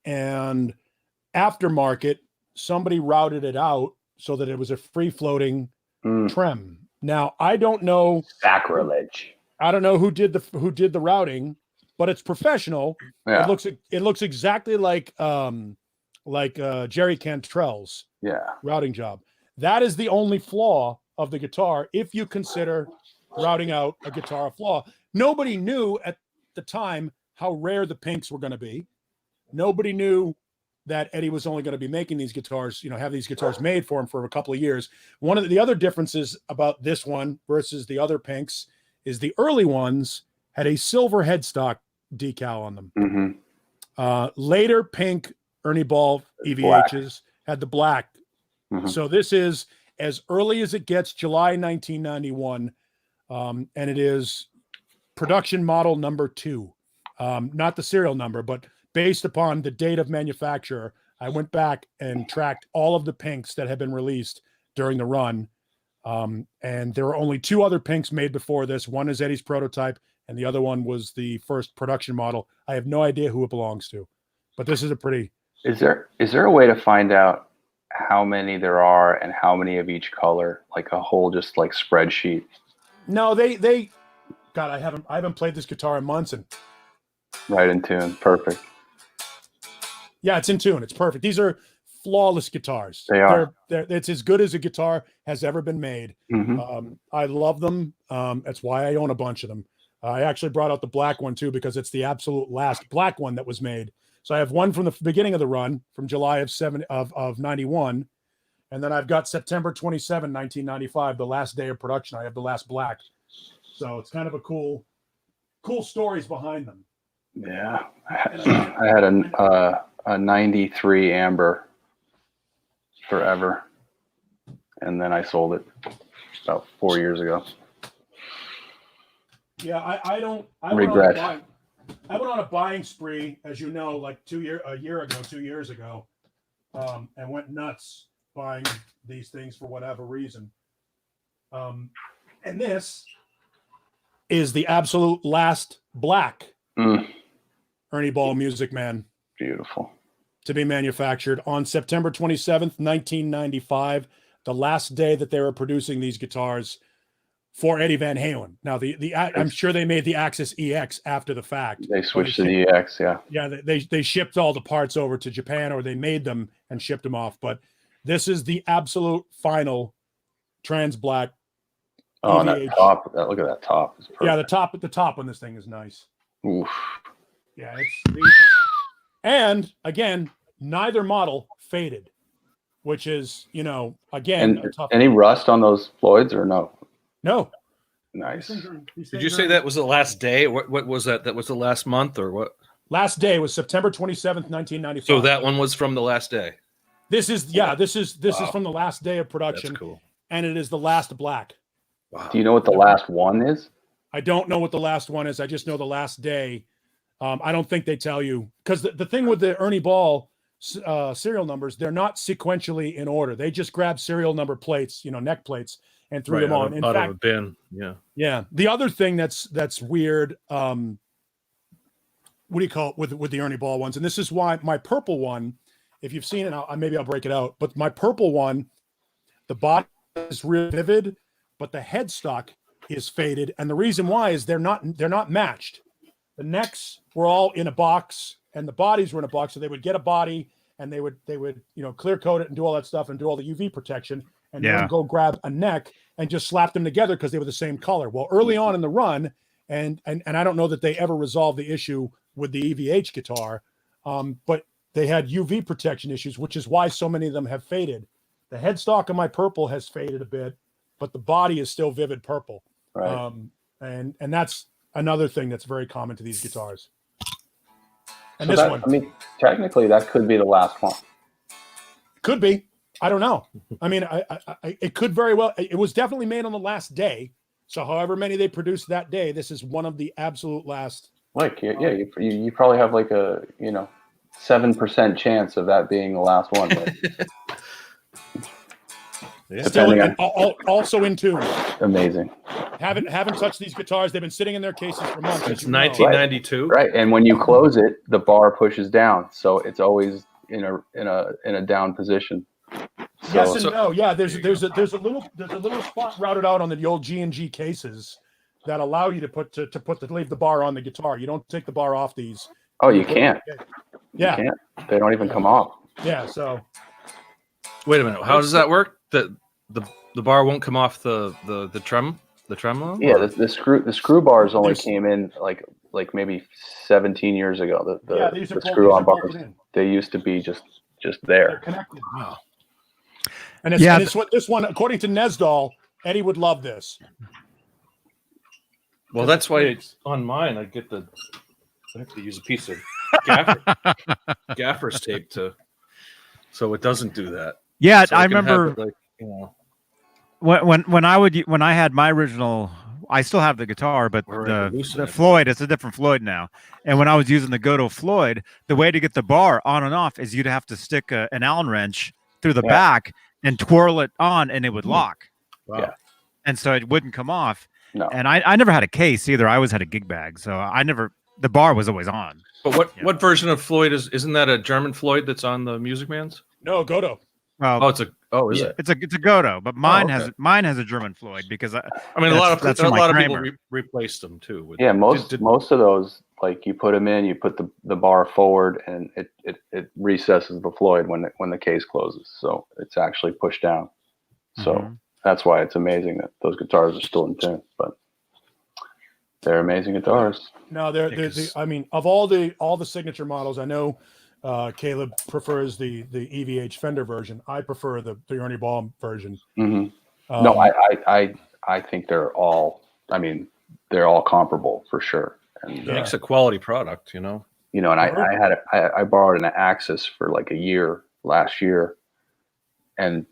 and aftermarket, somebody routed it out so that it was a free-floating trem. Now, I don't know sacrilege. I don't know who did the routing, but it's professional. Yeah. It looks exactly like Jerry Cantrell's routing job. That is the only flaw of the guitar if you consider routing out a guitar a flaw. Nobody knew at the time how rare the Pinks were going to be. Nobody knew that Eddie was only going to be making these guitars, have these guitars made for him for a couple of years. One of the other differences about this one versus the other Pinks is the early ones had a silver headstock decal on them. Later Pink Ernie Ball EVHs had the black. So this is as early as it gets, July 1991, and it is production model number 2. Not the serial number, but based upon the date of manufacture, I went back and tracked all of the Pinks that had been released during the run. And there were only 2 other Pinks made before this. One is Eddie's prototype, and the other one was the first production model. I have no idea who it belongs to, but this is a pretty. Is there a way to find out how many there are and how many of each color, like a whole just like spreadsheet? No, God, I haven't played this guitar in months, and right in tune, perfect. Yeah, it's in tune. It's perfect. These are flawless guitars. They are. It's as good as a guitar has ever been made. I love them. That's why I own a bunch of them. I actually brought out the black one too because it's the absolute last black one that was made. So I have one from the beginning of the run from July of 91, and then I've got September 27, 1995, the last day of production. I have the last black. So it's kind of a cool stories behind them. Yeah, I had a 93 amber forever, and then I sold it about 4 years ago. Yeah, I went on a buying spree, as you know, like 2 years ago, and went nuts buying these things for whatever reason. And this is the absolute last black Ernie Ball Music Man. Beautiful. To be manufactured on September 27th, 1995, the last day that they were producing these guitars for Eddie Van Halen. Now, I'm sure they made the Axis EX after the fact. They switched to the EX, yeah. Yeah, they shipped all the parts over to Japan, or they made them and shipped them off. But this is the absolute final trans black. Oh, and that top! Look at that top. Yeah, the top on this thing is nice. Oof. Yeah, and again, neither model faded. which is, again, And a tough. any rust on those Floyds or no? No. Nice. Did you say that was the last day? What was that? That was the last month or what? Last day was September 27th, 1995. So that one was from the last day. This is from the last day of production. That's cool. And it is the last black. Wow. Do you know what the last one is? I don't know what the last one is. I just know the last day. I don't think they tell you, because the thing with the Ernie Ball serial numbers, they're not sequentially in order. They just grab serial number plates, neck plates, and threw them on. In out fact, of a bin. Yeah. Yeah. The other thing that's weird, what do you call it with the Ernie Ball ones? And this is why my purple one, if you've seen it, maybe I'll break it out. But my purple one, the body is real vivid, but the headstock is faded. And the reason why is they're not matched. The necks were all in a box and the bodies were in a box. So they would get a body and they would clear coat it and do all that stuff and do all the UV protection. And then go grab a neck and just slap them together because they were the same color. Well, early on in the run, and I don't know that they ever resolved the issue with the EVH guitar, but they had UV protection issues, which is why so many of them have faded. The headstock of my purple has faded a bit, but the body is still vivid purple. Right. And that's another thing that's very common to these guitars. And So this one, I mean, technically, that could be the last one. could be. I don't know. I mean, it could very well. It was definitely made on the last day. So, however many they produced that day, this is one of the absolute last. Like, you probably have like a 7% chance of that being the last one. Yeah. Still, Depending also in tune. Amazing. Haven't touched these guitars. They've been sitting in their cases for months. Since as you know. 1992. Right. And when you close it, the bar pushes down, so it's always in a down position. Yes and no. Yeah, there's a little spot routed out on the old G&G cases that allow you to leave the bar on the guitar. You don't take the bar off these. Oh, you can't. Yeah. You can't. They don't even come off. Yeah. So. Wait a minute. How does that work? The bar won't come off the tremolo? Yeah, the screw bars only came in like maybe 17 years ago. The screw on bars, they used to be just They're there. connected. Wow. And it's what this one, according to Nesdal, Eddie would love this. Well, that's why it's on mine. I have to use a piece of gaffer's tape so it doesn't do that. Yeah, So I can have remember it when I had my original. I still have the guitar, but the Floyd, it's a different Floyd now. And when I was using the Godot Floyd, the way to get the bar on and off is you'd have to stick an Allen wrench through the back and twirl it on, and it would lock. Wow. Yeah. And so it wouldn't come off. No. And I never had a case either. I always had a gig bag, so the bar was always on. But what version of Floyd isn't that a German Floyd that's on the Music Man's? No, Godot. Well, Is it? It's a Godot, but mine has a German Floyd because I mean, a lot of people Kramer. replaced them too. Most of those, like you put them in, you put the bar forward, and it recesses the Floyd when the case closes, so it's actually pushed down. So that's why it's amazing that those guitars are still in tune. But they're amazing guitars. No, I mean, of all the signature models, I know Caleb prefers the EVH Fender version. I prefer the Ernie Ball version. Mm-hmm. No, I think they're all. I mean, they're all comparable for sure. And It makes a quality product, And I borrowed an Axis for like a year last year, and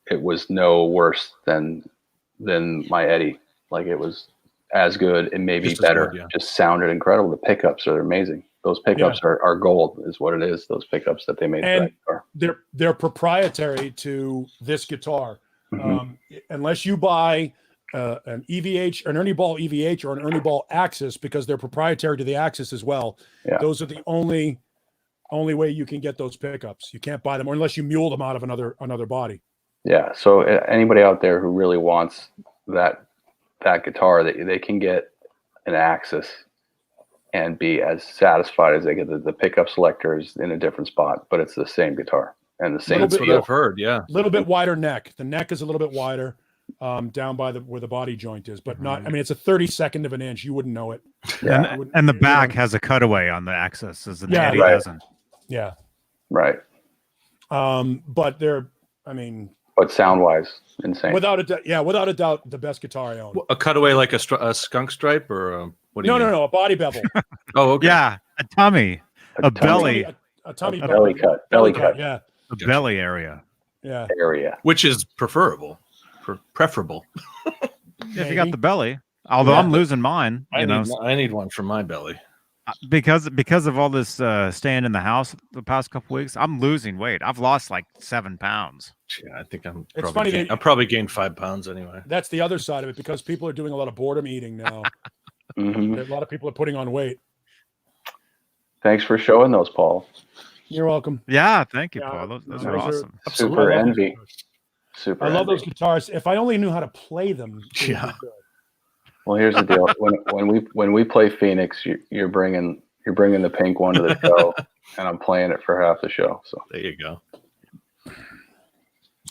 it was no worse than my Eddie. Like it was as good and maybe better. Just sounded incredible. The pickups are amazing. Those pickups are gold, is what it is. Those pickups that they made for that guitar. They're proprietary to this guitar. Unless you buy an EVH, an Ernie Ball EVH, or an Ernie Ball Axis, because they're proprietary to the Axis as well. Yeah. Those are the only way you can get those pickups. You can't buy them, or unless you mule them out of another body. Yeah. So anybody out there who really wants that guitar, they can get an Axis and be as satisfied as they get. The pickup selector is in a different spot, but it's the same guitar and the same. That's what I've heard. Yeah. A little bit wider neck. The neck is a little bit wider down by where the body joint is, but not. I mean, it's a 32nd of an inch. You wouldn't know it. Yeah. And the back has a cutaway on the Axis, as the Eddie doesn't. Yeah. Right. But they're, I mean, but sound wise, insane. without a doubt, the best guitar I own. A cutaway like a skunk stripe or what do you mean? No, a body bevel. Oh, okay. Yeah, a tummy, a belly, a tummy belly cut, belly cut, yeah, a belly area. yeah. area. Which is preferable, preferable. If you got the belly, although I'm losing mine, I need one for my belly. because of all this staying in the house the past couple weeks, I'm losing weight. I've lost like 7 pounds. Yeah, I think It's funny I probably gained 5 pounds anyway. That's the other side of it, because people are doing a lot of boredom eating now. A lot of people are putting on weight. Thanks for showing those, Paul. You're welcome. Yeah, thank you, Yeah, Paul. Those those are are- awesome. Super envy. Super. I love envy. those guitars. If I only knew how to play them. it would be Yeah. good. Well, here's the deal. When we play Phoenix, you're bringing the pink one to the show, and I'm playing it for half the show. So There you go.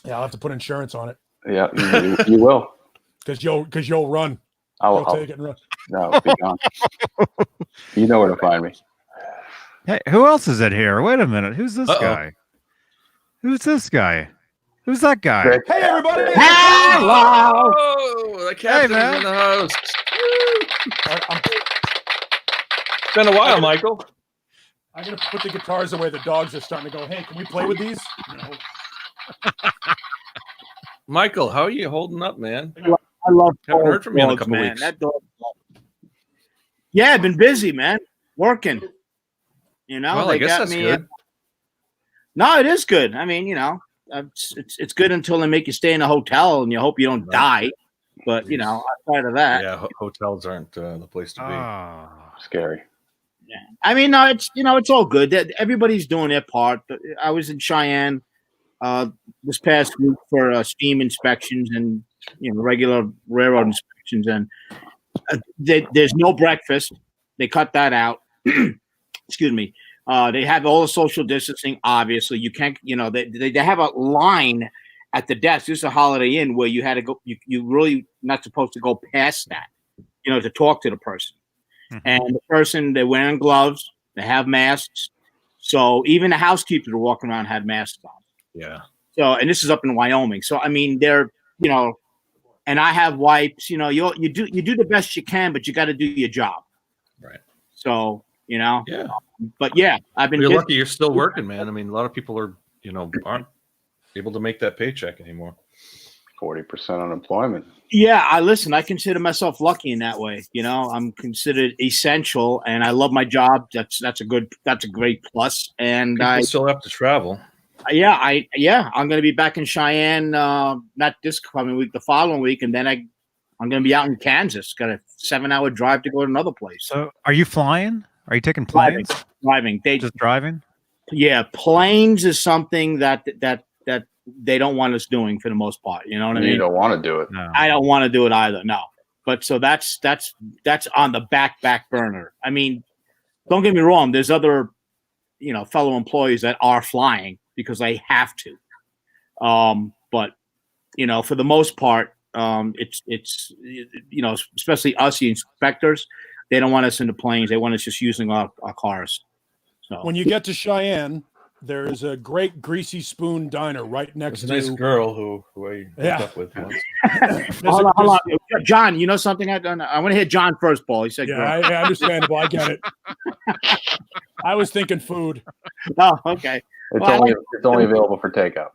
Yeah, I'll have to put insurance on it, yeah, you will. because you'll run. I'll You'll take it and run. no, be gone. You know where to find me. Hey, who else is it here? Wait a minute. Who's this Uh-oh. guy? Who's this guy? Who's that guy? Greg, Hey, everybody! Hello! Oh, the captain's man. in the house. I'm It's been a while, Michael. gonna put the guitars away. The dogs are starting to go, hey, can we play with these? No. Michael, how are you holding up, man? I love Haven't heard from you in a dogs, couple man. weeks. That dog. Yeah, I've been busy, man. Working. You know, Well, they I guess got that's me. good. No, it is good. I mean, it's good until they make you stay in a hotel and you hope you don't die. But outside of that, Yeah, hotels aren't the place to be. Oh. Scary. yeah. I mean, no, it's all good. Everybody's doing their part. I was in Cheyenne this past week for steam inspections and regular railroad inspections, and there's no breakfast. They cut that out. Excuse me. They have all the social distancing. Obviously, you can't. They have a line at the desk. This is a Holiday Inn where you had to go. You really not supposed to go past that. To talk to the person. Mhm. And the person, they're wearing gloves. They have masks. So even the housekeepers are walking around had masks on. Yeah. So, and this is up in Wyoming. So I mean, they're and I have wipes. You do the best you can, but you got to do your job. Right. So Yeah. but yeah, I've been. You're busy. lucky you're still working, man. I mean, a lot of people are, aren't able to make that paycheck anymore. 40% unemployment. Yeah, I consider myself lucky in that way. I'm considered essential, and I love my job. That's a great plus. And People still have to travel. I'm going to be back in Cheyenne, not this coming week, the following week, and then I'm going to be out in Kansas. Got a 7-hour drive to go to another place. So, are you flying? Are you taking planes? Driving. They Just driving? Yeah, planes is something that they don't want us doing for the most part. You know what I mean? You don't want to do it. No. I don't want to do it either. No, but so that's on the back burner. I mean, don't get me wrong. There's other, fellow employees that are flying because they have to. But for the most part, it's especially us, the inspectors, they don't want us in the planes. They want us just using our cars. So When you get to Cheyenne, there is a great Greasy Spoon diner right next There's a nice to. girl who I hooked Yeah. up with once. hold on. John, you know something? I want to hear John first, Paul. He said, Yeah, I understandable. I get it. I was thinking food. "Oh, okay, It's Well, it's only available for takeout.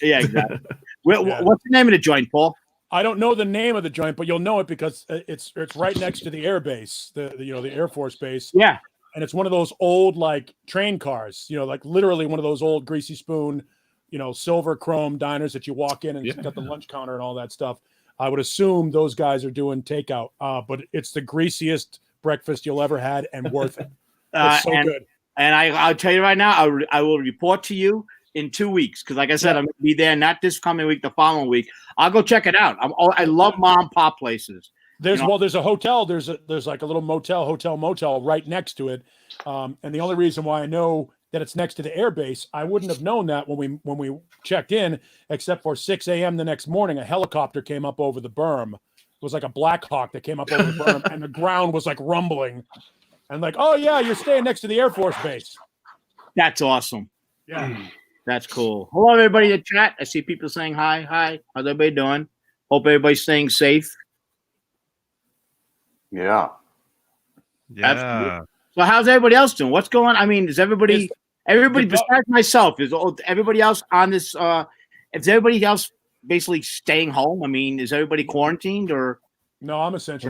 yeah, exactly." Yeah. What's the name of the joint, Paul? I don't know the name of the joint, but you'll know it because it's right next to the air base, the Air Force base. Yeah, And it's one of those old like train cars, like literally one of those old Greasy Spoon, silver chrome diners that you walk in and it's got the lunch counter and all that stuff. I would assume those guys are doing takeout, but it's the greasiest breakfast you'll ever had and worth it. It's so good. And I'll tell you right now, I will report to you in 2 weeks because, like I said, I'm going to be there not this coming week, the following week. I'll go check it out. I love mom and pop places. There's a hotel. There's like a little motel right next to it. And the only reason why I know that it's next to the air base, I wouldn't have known that when we checked in, except for 6 a.m. the next morning, a helicopter came up over the berm. It was like a Black Hawk that came up over the berm, and the ground was like rumbling. And like, oh yeah, you're staying next to the Air Force base. That's awesome. Yeah. That's cool. Hello, everybody in the chat. I see people saying hi. Hi. How's everybody doing? Hope everybody's staying safe. Yeah. Yeah. So how's everybody else doing? What's going on? I mean, is everybody the- besides myself, is everybody else on this is everybody else basically staying home? I mean, is everybody quarantined or No, I'm essential.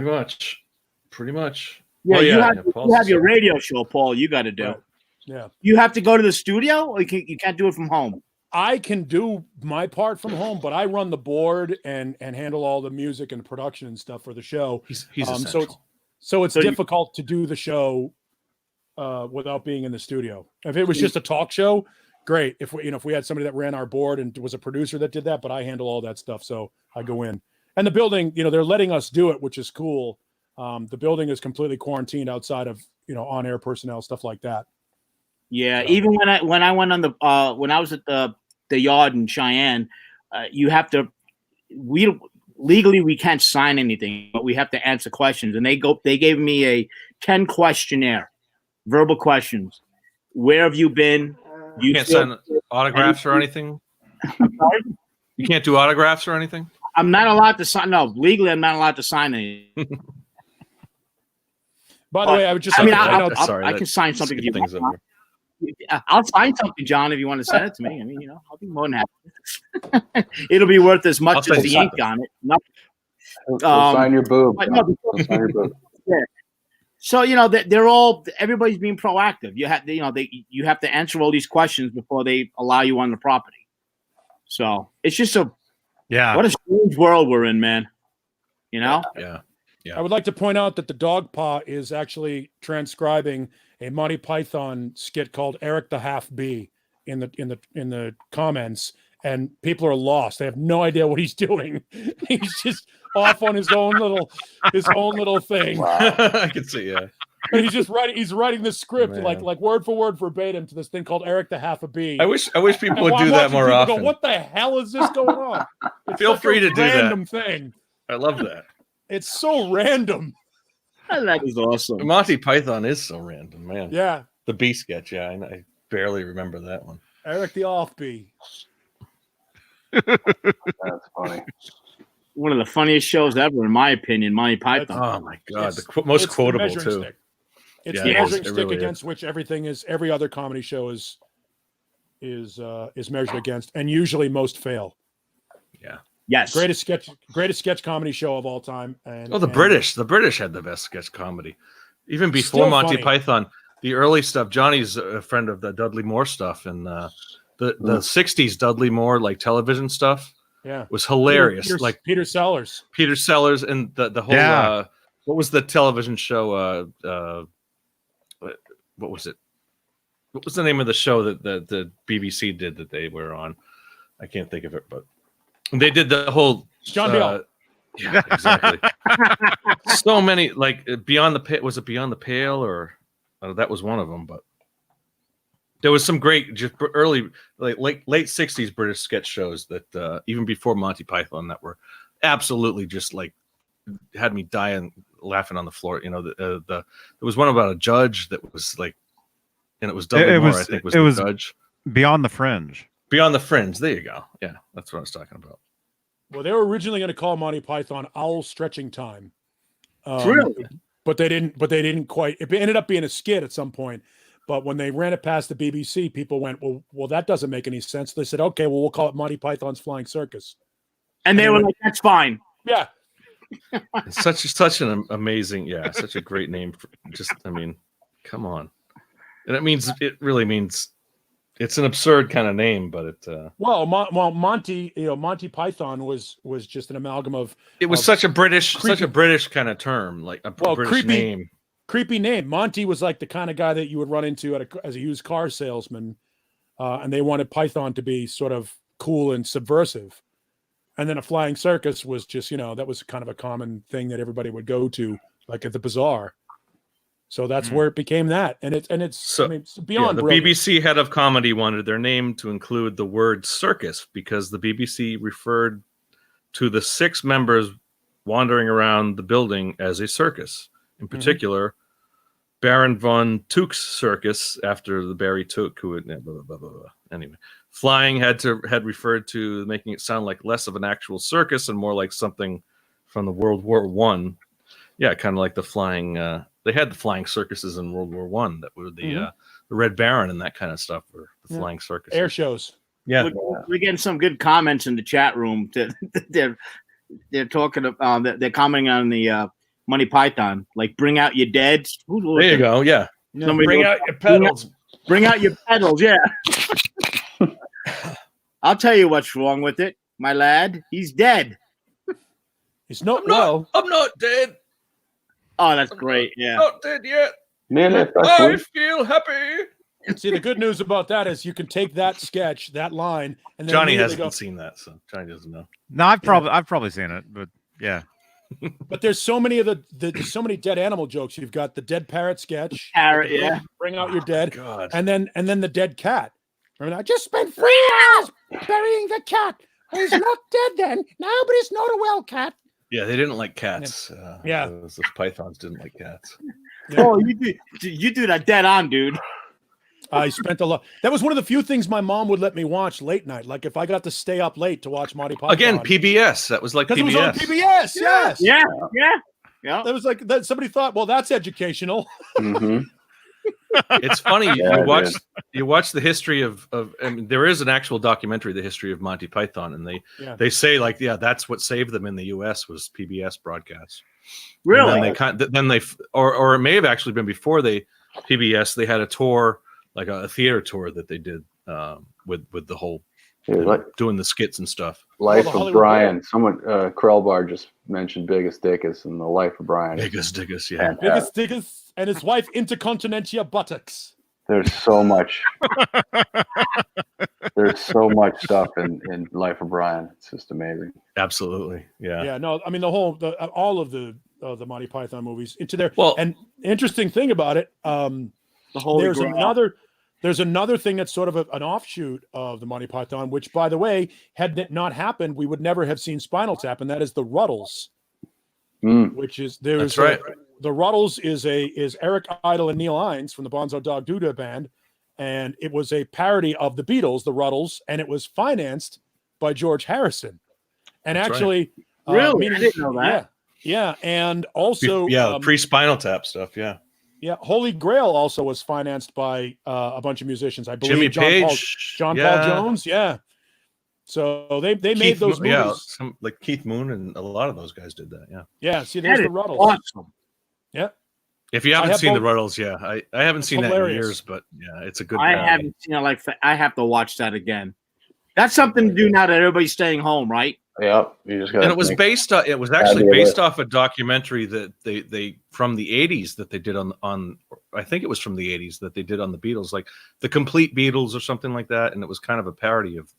Pretty much. yeah, Well, you Paul's have your essential. radio show, Paul, you gotta do. Right. Yeah. You have to go to the studio or you can't do it from home. I can do my part from home, but I run the board and handle all the music and production and stuff for the show. He's So essential. it's difficult to do the show without being in the studio. If it was just a talk show, great. If we had somebody that ran our board and was a producer that did that, but I handle all that stuff, so I go in. And the building, they're letting us do it, which is cool. The building is completely quarantined outside of on-air personnel, stuff like that. Yeah, So. even when I went on the when I was at the yard in Cheyenne, you have to legally we can't sign anything, but we have to answer questions. And they gave me a 10 questionnaire, verbal questions. Where have you been? You can't sign autographs or anything. You can't do autographs or anything. I'm not allowed to sign. No, legally, I'm not allowed to sign anything. By the way, I would just. I mean, Sorry, I can sign something if you things want. over. I'll sign something, John, if you want to send it to me. I mean, I'll be more than happy. It'll be worth as much I'll as the send ink on it. Nothing. He'll sign your boob. But John. no, He'll sign your boob. yeah. So everybody's being proactive. You have to answer all these questions before they allow you on the property. So it's just what a strange world we're in, man. Yeah. I would like to point out that the dog paw is actually transcribing a Monty Python skit called Eric the Half Bee in the comments, and people are lost. They have no idea what he's doing. He's just off on his own little thing. Wow. I can see. Yeah. And he's writing the script Man. like word for word verbatim to this thing called Eric the Half a Bee. I wish people And would while do that watching more people often. Go, what the hell is this going on? It's Feel such free a to do that. random thing. I love that. It's so random. That is awesome. Monty Python is so random, man. Yeah. The bee sketch. Yeah, I barely remember that one. Eric the Off Bee. That's funny. One of the funniest shows ever, in my opinion, Monty Python. Oh my god, most It's quotable the measuring too. stick. It's Yeah, the it is. measuring It stick really against which every other comedy show is measured against, and usually most fail. Yeah. Yes. Greatest sketch comedy show of all time. And The British had the best sketch comedy, even before Still Monty funny. Python. The early stuff. Johnny's a friend of the Dudley Moore stuff, and the '60s Dudley Moore like television stuff. Yeah, Was hilarious. Peter Sellers. Peter Sellers and the whole. Yeah. What was the television show? What was it? What was the name of the show that the BBC did that they were on? I can't think of it, but they did the whole. John Bell. Yeah, exactly. So many Beyond the Pale. Was it Beyond the Pale or that was one of them? But there was some great just early late '60s British sketch shows that even before Monty Python that were absolutely just had me dying laughing on the floor. There was one about a judge that was and it was Dudley Moore, I think was the judge. Beyond the Fringe. Beyond the Fringe. There you go. Yeah, that's what I was talking about. Well, they were originally going to call Monty Python Owl Stretching Time. Really? But they didn't quite. It ended up being a skit at some point. But when they ran it past the BBC, people went, well, that doesn't make any sense. They said, okay, well, we'll call it Monty Python's Flying Circus. And they were like, that's fine. Yeah. Such an amazing, such a great name. Come on. And it really means it's an absurd kind of name, but it. Monty Python was just an amalgam of. It was such a British kind of term, like a British name. Creepy name. Monty was like the kind of guy that you would run into as a used car salesman, and they wanted Python to be sort of cool and subversive. And then a flying circus was just, that was kind of a common thing that everybody would go to, like at the bazaar. So that's where it became that, and it's it's beyond. The brilliant. BBC head of comedy wanted their name to include the word circus because the BBC referred to the 6 members wandering around the building as a circus. In particular, Baron von Tuk's circus after the Barry Took, who would blah, blah, blah, blah, blah. Anyway, flying had referred to making it sound like less of an actual circus and more like something from the World War One. Yeah, kind of like the flying. They had the flying circuses in World War One that were the Red Baron and that kind of stuff, or the flying circuses. Air shows. Yeah, we're getting some good comments in the chat room. They're talking about they're commenting on the Monty Python, like bring out your deads. There you go. Yeah, bring out your pedals. Bring out your pedals. Yeah. I'll tell you what's wrong with it, my lad. He's dead. He's not. I'm not dead. Oh, that's great. Yeah. Not dead yet. Nearly. I feel happy. See, the good news about that is you can take that sketch, that line, and then Johnny hasn't seen that, so Johnny doesn't know. No, I've probably seen it, but yeah. But there's so many of there's so many dead animal jokes. You've got the dead parrot sketch. Parrot, yeah. Bring out your dead. God. And then the dead cat. Remember that? I just spent 3 hours burying the cat. He's not dead then. No, but he's not a well cat. Yeah, they didn't like cats. Yeah. Those pythons didn't like cats. Yeah. Oh, you do that dead on, dude. I spent a lot. That was one of the few things my mom would let me watch late night. Like if I got to stay up late to watch Monty Python. Again, PBS. That was like PBS. It was on PBS. Yes. Yeah. That was like that. Somebody thought, well, that's educational. Mm-hmm. It's funny. Yeah, you watch the history of. I mean, there is an actual documentary, the history of Monty Python, and they say like, yeah, that's what saved them in the U.S. was PBS broadcasts. Really? And then they or it may have actually been before PBS. They had a tour, like a theater tour that they did with the whole doing the skits and stuff. Life of Brian. Someone Krellbar just mentioned Biggest Dickus and the Life of Brian. Biggest Dickus, yeah. Biggest Dickus and his wife Intercontinentia Buttocks. There's so much. There's so much stuff in Life of Brian. It's just amazing. Absolutely, yeah. Yeah, no, I mean all of the Monty Python movies into there. Well, and interesting thing about it, there's another thing that's sort of an offshoot of the Monty Python, which, by the way, had it not happened, we would never have seen Spinal Tap, and that is the Rutles, which is That's right. The Rutles is Eric Idle and Neil Hines from the Bonzo Dog Doodah Band, and it was a parody of the Beatles, the Rutles, and it was financed by George Harrison. And That's actually, really, I didn't know that. Yeah, and also pre-Spinal Tap stuff, yeah. Yeah, Holy Grail also was financed by a bunch of musicians. I believe Jimmy John Page, Paul Jones, yeah. So they made those movies. Yeah, like Keith Moon and a lot of those guys did that, yeah. Yeah, see, there's the Rutles. Awesome. Yeah. If you haven't seen the Rutles, I haven't seen that in years, but yeah, it's a good. I haven't seen it. I have to watch that again. That's something to do now that everybody's staying home, right? Yep. You just got. And it was based on. It was actually based off a documentary that they from the '80s that they did on. I think it was from the '80s that they did on the Beatles, like the Complete Beatles or something like that, and it was kind of a parody of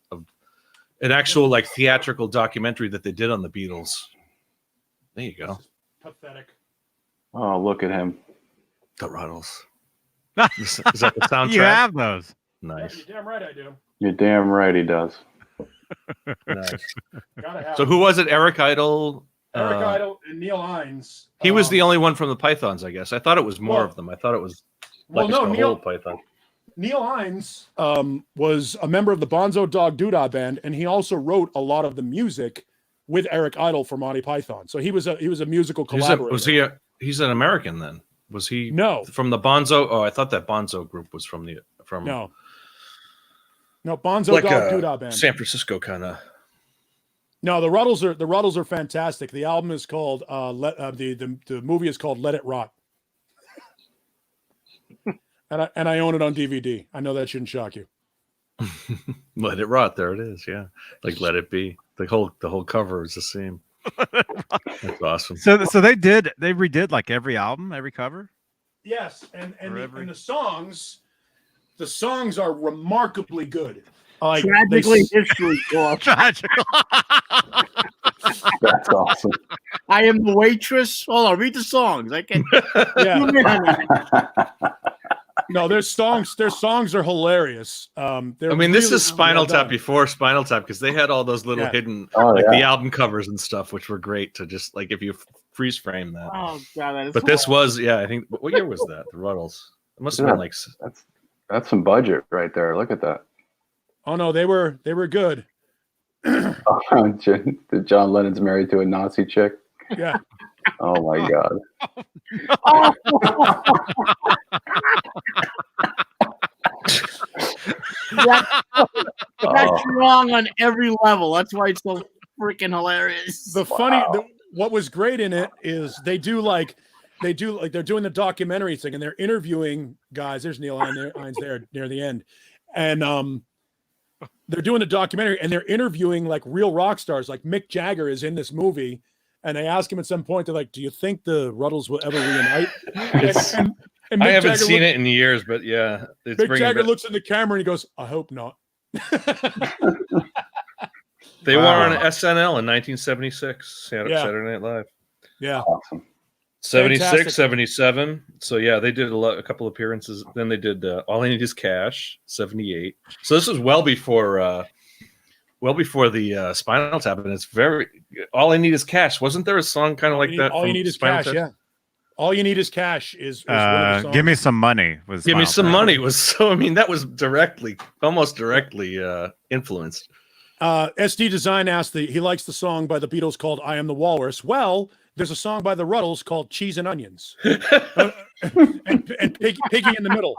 an actual like theatrical documentary that they did on the Beatles. There you go. Pathetic. Oh, look at him. The Rutles. Is that the soundtrack? You have those. Nice. You're damn right I do. You're damn right he does. Nice. Gotta have So who was it? Eric Idle? Eric Idle and Neil Hines. He was the only one from the Pythons, I guess. I thought it was more of them. I thought it was like the whole Python. Neil Hines was a member of the Bonzo Dog Doodah Band, and he also wrote a lot of the music with Eric Idle for Monty Python. So he was a musical collaborator. He's an American then? Was he from the Bonzo? Oh, I thought that Bonzo group was from No, Bonzo Dog Doodah Band. San Francisco kind of. No, the Rutles are fantastic. The album is called the movie is called Let It Rot. and I own it on DVD. I know that shouldn't shock you. Let It Rot. There it is. Yeah, like Let It Be. The whole cover is the same. That's awesome. So they redid like every album, every cover. Yes, and the songs. The songs are remarkably good. Like Tragically history. Tragic. That's awesome. I am the waitress. Hold on, read the songs. I can. No, their songs are hilarious. This is Spinal Tap before Spinal Tap because they had all those little hidden the album covers and stuff, which were great to just like if you freeze frame that. Oh god, but this was I think what year was that? The Rutles. It must have been like that's some budget right there. Look at that. Oh no, they were good. John Lennon's married to a Nazi chick. Yeah. Oh my god. That's wrong on every level. That's why it's so freaking hilarious. What was great in it is they're doing the documentary thing and they're interviewing guys. There's Neil Hines there near the end. And they're doing the documentary and they're interviewing like real rock stars. Like Mick Jagger is in this movie. And they ask him at some point, they're like, do you think the Rutles will ever reunite? And I haven't seen it in years, but yeah. Mick Jagger looks in the camera and he goes, I hope not. They were on SNL in 1976, Saturday Night Live. Yeah. Awesome. 76, Fantastic. 77. So yeah, they did a couple appearances. Then they did All I Need Is Cash, 78. So this was well before the Spinal Tap, and it's very All I Need Is Cash. Wasn't there a song kind of like that? All You Need Is Cash, yeah. All You Need Is Cash is one of the songs. Give Me Some Money was Give Me Some Money was so. I mean, that was almost directly influenced. SD Design asked he likes the song by the Beatles called "I Am the Walrus." Well, there's a song by the Rutles called "Cheese and Onions," and Piggy in the middle.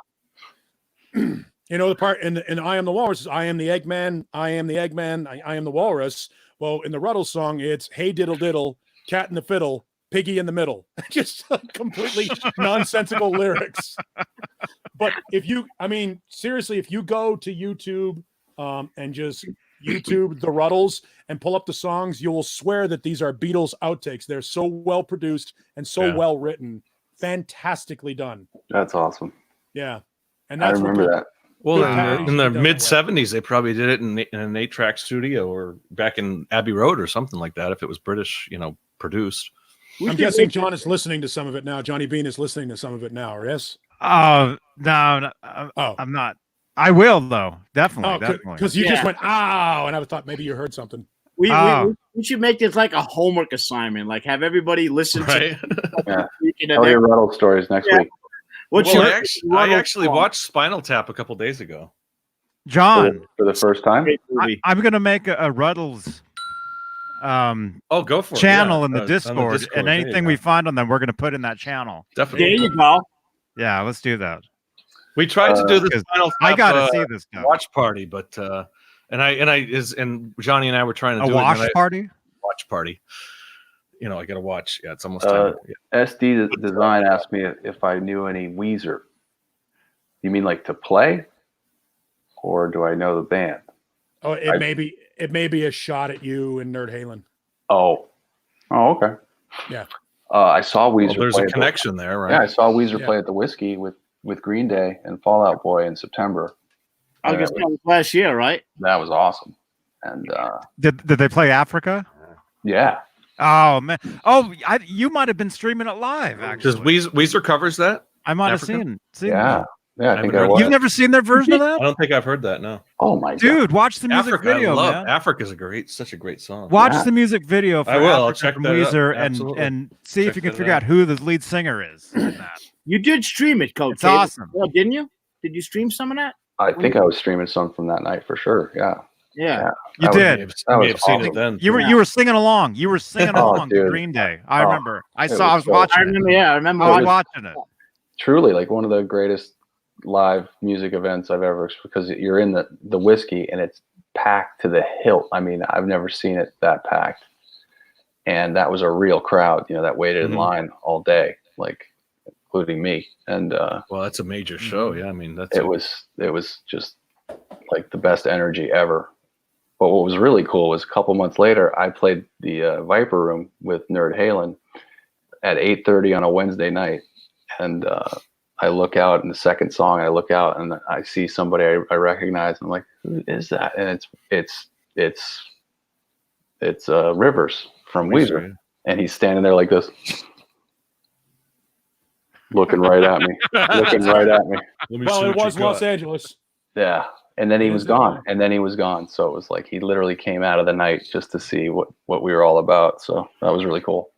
You know the part in "I Am the Walrus" is "I am the Eggman, I am the Eggman, I am the Walrus." Well, in the Rutles song, it's "Hey diddle diddle, cat in the fiddle, piggy in the middle." Just completely nonsensical lyrics. But seriously, if you go to YouTube and just YouTube the Rutles and pull up the songs, you will swear that these are Beatles outtakes. They're so well produced and so well written, fantastically done. That's awesome. Yeah, and I that's remember that. Well, parodies in the he does mid well. 70s, they probably did it in an 8-track studio or back in Abbey Road or something like that. If it was British, produced. I'm guessing John is listening to some of it now. Johnny Beane is listening to some of it now, yes? Oh no, I'm not. I will though, definitely. Because you just went ow, and I thought maybe you heard something. We should make this like a homework assignment. Like have everybody listen Right. Yeah. Tell your Rutles stories next week. I actually watched Spinal Tap a couple days ago. John, for the first time. I'm gonna make a Rutles go for channel it. in the Discord, and anything we find on them, we're gonna put in that channel. Definitely. There you go. Yeah, let's do that. We tried to do the Spinal Tap, I gotta see this stuff. watch party, but and Johnny and I were trying to do watch party. Watch party. I gotta watch. Yeah, it's almost time. SD Design asked me if I knew any Weezer. You mean like to play, or do I know the band? Oh, it may be a shot at you and Nerd Halen. Oh, okay. Yeah. I saw Weezer. There's a connection there, right? Yeah, I saw Weezer play at the Whiskey with Green Day and Fall Out Boy in September. I guess that was last year, right? That was awesome. And did they play Africa? Yeah. Oh man! Oh, you might have been streaming it live. Actually, Because Weezer covers that. I might have Africa? seen. Yeah. That. Yeah, I think I was. You've never seen their version of that? I don't think I've heard that. No. Oh my dude, watch the music Africa, video. I love man. Africa's such a great song. Watch the music video. For I will. I'll Africa check from that out. Weezer Absolutely. and see if Check you can that figure out. out who the lead singer is. In that. You did stream it, Coach. It's awesome. Yeah, didn't you? Did you stream some of that? I think I was streaming some from that night for sure. Yeah. Yeah. You did. That was Have seen awesome. it then. You were singing along. You were singing along to dude. Green Day. I remember. I was was so- watching. I remember. Yeah, I remember. I was watching it. Truly, like one of the greatest live music events I've ever, because you're in the Whiskey and it's packed to the hilt. I mean, I've never seen it that packed. And that was a real crowd, that waited in line all day, like including me. And well, that's a major show. Yeah, I mean, it was just like the best energy ever. But what was really cool was a couple months later, I played the Viper Room with Nerd Halen at 8:30 on a Wednesday night. And I look out in the second song, I look out and I see somebody I recognize. I'm like, who is that? And it's Rivers from Weezer. And he's standing there like this, looking right at me. Well, it was Los Angeles. Yeah. And then he was gone. So it was like he literally came out of the night just to see what we were all about. So that was really cool.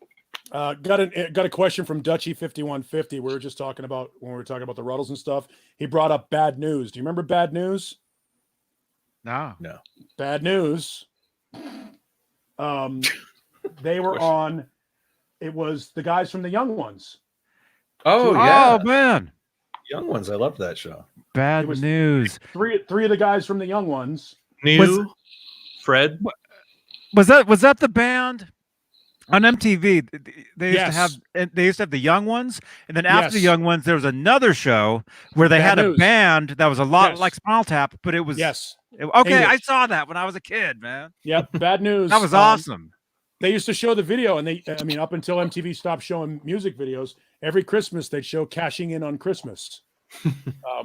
Got a question from Dutchy 5150. We were just talking about when we were talking about the Rutles and stuff. He brought up Bad News. Do you remember Bad News? No. No. Bad news. They were on. It was the guys from the Young Ones. Oh yeah, Oh man. Young Ones. I love that show. Bad It was news. Three of the guys from the Young Ones. New Fred. Was that the band on MTV? They used to have Yes. the Young Ones, and then after the Yes. Young Ones, there was another show where they Bad had a News. band that was a lot Yes. like Small Tap, but it was Yes. okay. I English. saw that when I was a kid, man. Yep. Bad news. That was awesome. They used to show the video, and up until MTV stopped showing music videos, every Christmas they'd show "Cashing In on Christmas."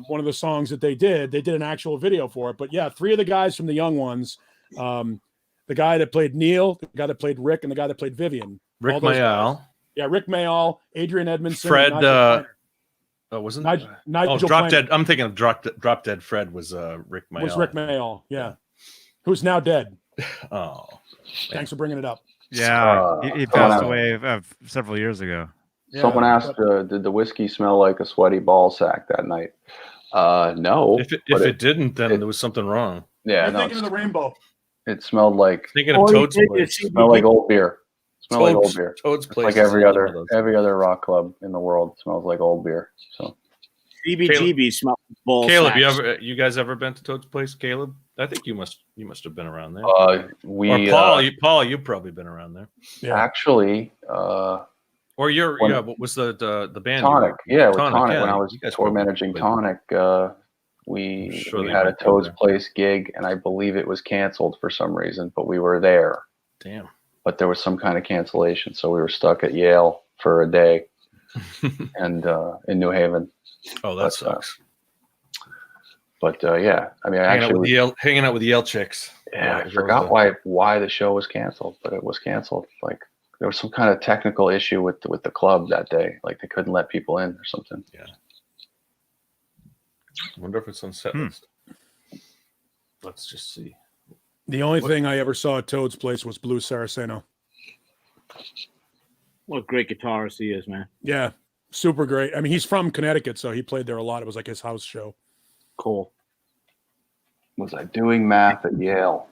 One of the songs that they did an actual video for it. But yeah, 3 of the guys from the Young Ones, the guy that played Neil, the guy that played Rick, and the guy that played Vivian. Rick All those Mayall. guys. Yeah, Rick Mayall, Adrian Edmondson, Fred. and Nigel Wasn't Nigel Drop Planer Dead. I'm thinking of Drop Dead. Fred was Rick Mayall. was Rick Mayall, yeah, who's now dead. Oh, Thanks for bringing it up. Yeah, he passed away several years ago. Someone asked, did the whiskey smell like a sweaty ball sack that night? No. If it didn't, then there was something wrong. Yeah, I'm no, thinking of the rainbow. it smelled like Thinking of Toad's it Place. smelled like old beer. Smelled like old beer. Toad's It's Place. like is every another one of other those. rock club in the world smells like old beer. So CBGB smell ball Caleb, sacks. you guys ever been to Toad's Place? Caleb, I think you must have been around there. we Or Paul, you've probably been around there. Yeah. actually Or what was the band? Tonic. Yeah, with Tonic, Tonic. yeah, When I was you guys tour probably managing played. Tonic, we Sure they had a might be Toad's there. Place gig, and I believe it was canceled for some reason, but we were there. Damn. But there was some kind of cancellation, so we were stuck at Yale for a day, and in New Haven. Oh, that sucks. But yeah, I mean, Hanging actually, out with the Yale chicks. I those forgot are why the show was canceled, but it was canceled. Like there was some kind of technical issue with the club that day, like they couldn't let people in or something. Yeah. I wonder if it's on set list. Let's just see. The only thing I ever saw at Toad's Place was Blue Saraceno. What a great guitarist he is, man. Yeah, super great. I mean, he's from Connecticut, so he played there a lot. It was like his house show. Cool. Was I doing math at Yale?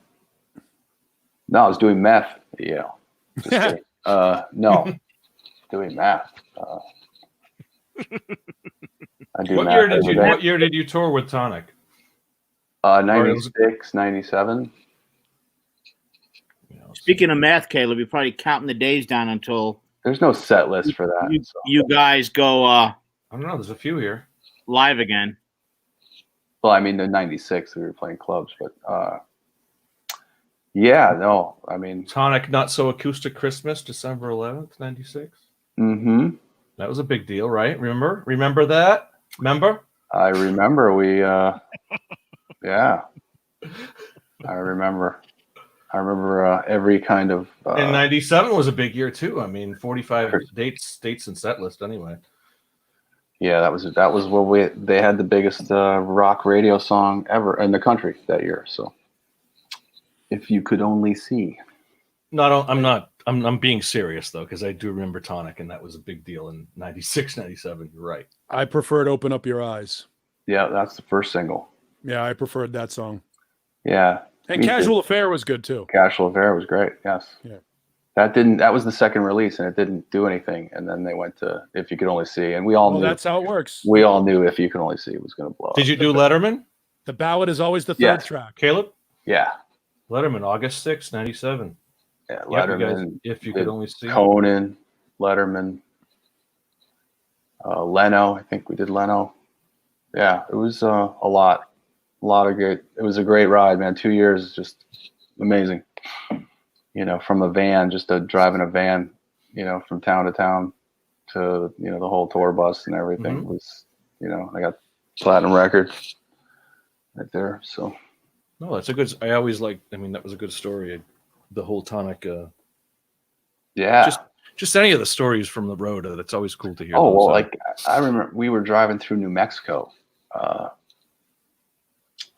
No, I was doing meth at Yale. Just kidding. No, doing math. I do math every day. What year did you tour with Tonic? 96, 97. Speaking of math, Caleb, you're probably counting the days down until There's no set list for that. you guys go I don't know. There's a few here. live again. Well, I mean, in 96, we were playing clubs, but yeah, no, I mean, Tonic Not So Acoustic Christmas, December 11th, 96. mm-hmm. That was a big deal, right? Remember that? Remember? I remember yeah, I remember every kind of. And 97 was a big year too. I mean, 45 dates and set list anyway. Yeah, that was where they had the biggest rock radio song ever in the country that year. So, if you could only see. I'm being serious though, because I do remember Tonic, and that was a big deal in 96, 97. You're right. I preferred "Open Up Your Eyes." Yeah, that's the first single. Yeah, I preferred that song. Yeah, And me "Casual too. Affair" was good too. Casual Affair was great. Yes. Yeah. That was the second release, and it didn't do anything. And then they went to If You Could Only See, and we all Well, knew. that's how it works. We all knew If You Could Only See was going to blow Did up. you do Letterman, The ballad is always the third Yes. track. Caleb? Yeah. Letterman, August 6, 97. Yeah. Yep, you Letterman, guys, If You Could Only See. Conan, Letterman, Leno. I think we did Leno. Yeah, it was a lot of great. It was a great ride, man. 2 years, just amazing. You know, from a van, just driving a van, you know, from town to town to, you know, the whole tour bus and everything was, you know, I got platinum record right there. So. No, that's a good. I always like. I mean, that was a good story. The whole Tonic. Yeah. Just any of the stories from the road. That's always cool to hear. Oh, those. well, like I remember we were driving through New Mexico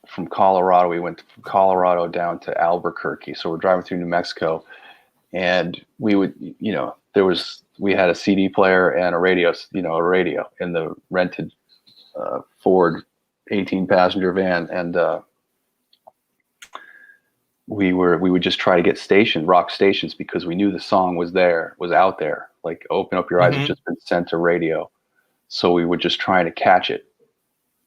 from Colorado. We went from Colorado down to Albuquerque. So we're driving through New Mexico, and we would, you know, we had a CD player and a radio in the rented Ford 18-passenger van, and we would just try to get rock stations, because we knew the song was out there. Like Open Up Your Eyes had just been sent to radio. So we were just trying to catch it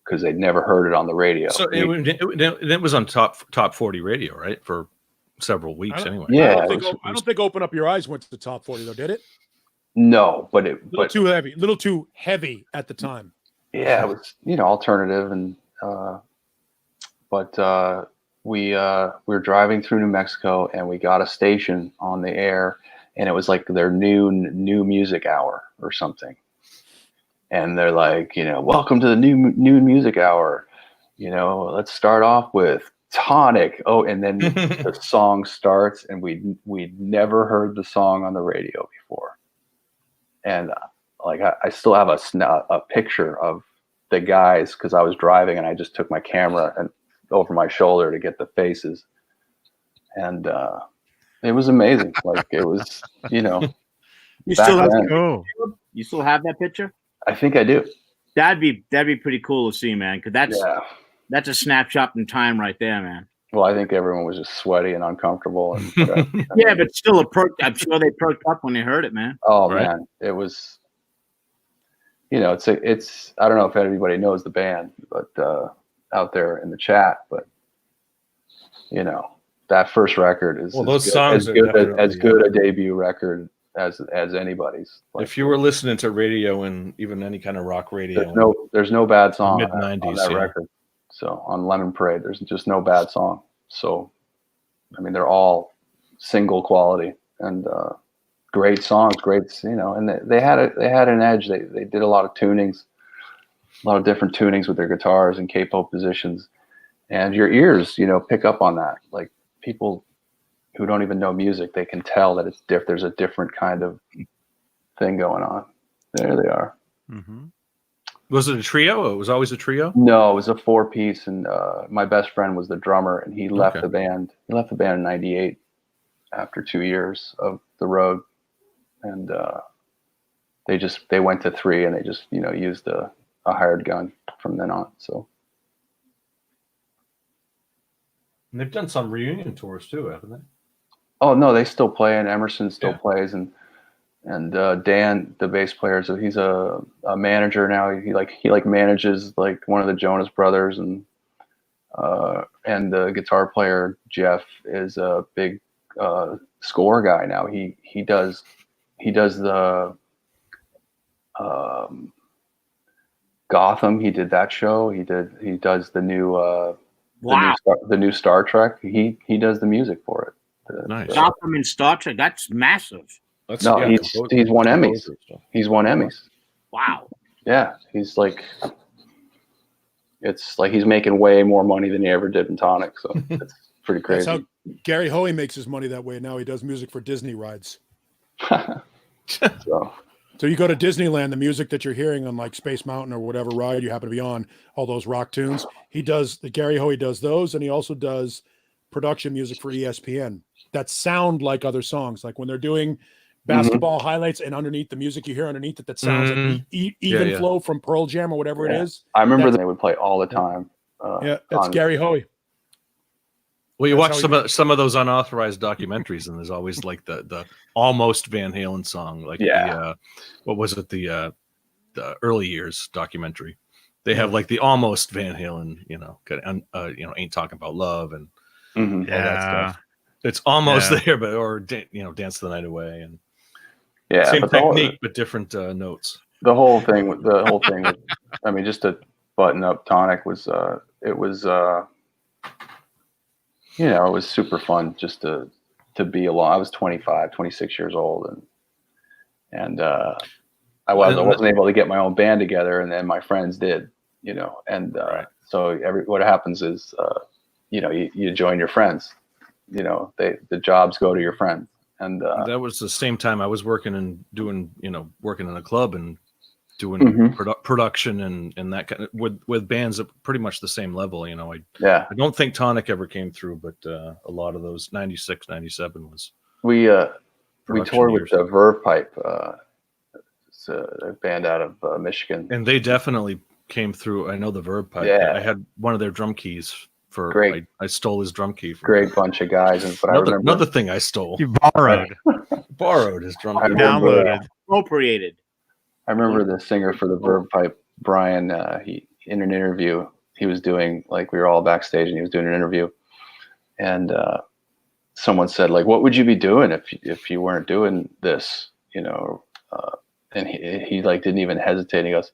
because they'd never heard it on the radio. So it was on top 40 radio, right? For several weeks anyway. Yeah. I don't think Open Up Your Eyes went to the top 40 though, did it? No, but a little too heavy at the time. Yeah, it was, alternative, and but we were driving through New Mexico, and we got a station on the air, and it was like their new music hour or something. And they're like, welcome to the new music hour. Let's start off with Tonic. Oh, and then the song starts, and we'd never heard the song on the radio before. And like I still have a picture of the guys, because I was driving and I just took my camera and over my shoulder to get the faces, and it was amazing. Like it was, You still have Cool. You still have that picture? I think I do. That'd be pretty cool to see, man. Because that's a snapshot in time right there, man. Well, I think everyone was just sweaty and uncomfortable, and Yeah, but still I'm sure they perked up when they heard it, man. oh Right. man, it was. It's I don't know if everybody knows the band, but out there in the chat, but that first record is those songs as are good a debut record as anybody's. Like, if you were listening to radio and even any kind of rock radio, there's no bad song on mid-90s, that record. So on Lemon Parade, there's just no bad song. So I mean, they're all single quality and great songs, and they had an edge. They did a lot of tunings, a lot of different tunings with their guitars and capo positions, and your ears, pick up on that. Like people who don't even know music, they can tell that there's a different kind of thing going on. There they are. Mm-hmm. was it a trio? It was always a trio. No, it was a 4-piece, and my best friend was the drummer, and he left the band. He left the band in '98 after 2 years of the road, and they went to 3, and they just used a hired gun from then on. So. And they've done some reunion tours too, haven't they? Oh no, they still play, and Emerson still plays, and Dan, the bass player, so he's a manager now. He manages like one of the Jonas Brothers, and the guitar player Jeff is a big score guy now. He does the Gotham. He did that show. He does the new. The new Star Trek. He does the music for it. Nice. Gotham in Star Trek. That's massive. He's won Emmys. He's won Emmys. Wow. Yeah, he's like, it's like he's making way more money than he ever did in Tonic. So it's pretty crazy. That's how Gary Hoey makes his money that way. Now he does music for Disney rides. So you go to Disneyland, the music that you're hearing on like Space Mountain or whatever ride you happen to be on, all those rock tunes, Gary Hoey does those, and he also does production music for ESPN that sound like other songs. Like when they're doing basketball highlights, and underneath the music you hear underneath it that sounds like even flow from Pearl Jam or whatever it is. I remember they would play all the time. That's Gary Hoey. Well, you watch some of those unauthorized documentaries, and there's always like the almost Van Halen song, like what was it, the early years documentary. They have like the almost Van Halen, Ain't Talking About Love and all that stuff. It's almost there, but Dance the Night Away, and same technique but different notes. The whole thing, I mean, just to button up Tonic was it was super fun just to be along. I was 26 years old, and I wasn't able to get my own band together, and then my friends did, and so what happens is, you join your friends, the jobs go to your friends, and that was the same time I was working in a club and doing production and that kind of with bands at pretty much the same level. I don't think Tonic ever came through, but a lot of those 96, 97 was. We toured with the Verve Pipe. It's a band out of Michigan, and they definitely came through. I know the Verve Pipe. Yeah. I had one of their drum keys for Great. I stole his drum key. From Great bunch of guys. But I remember another thing I stole. You borrowed His drum I key. remember, downloaded. Appropriated. I remember the singer for the Verve Pipe, Brian. He in an interview he was doing, like, we were all backstage and he was doing an interview, and someone said, like, what would you be doing if you weren't doing this, you know? And he like didn't even hesitate. He goes,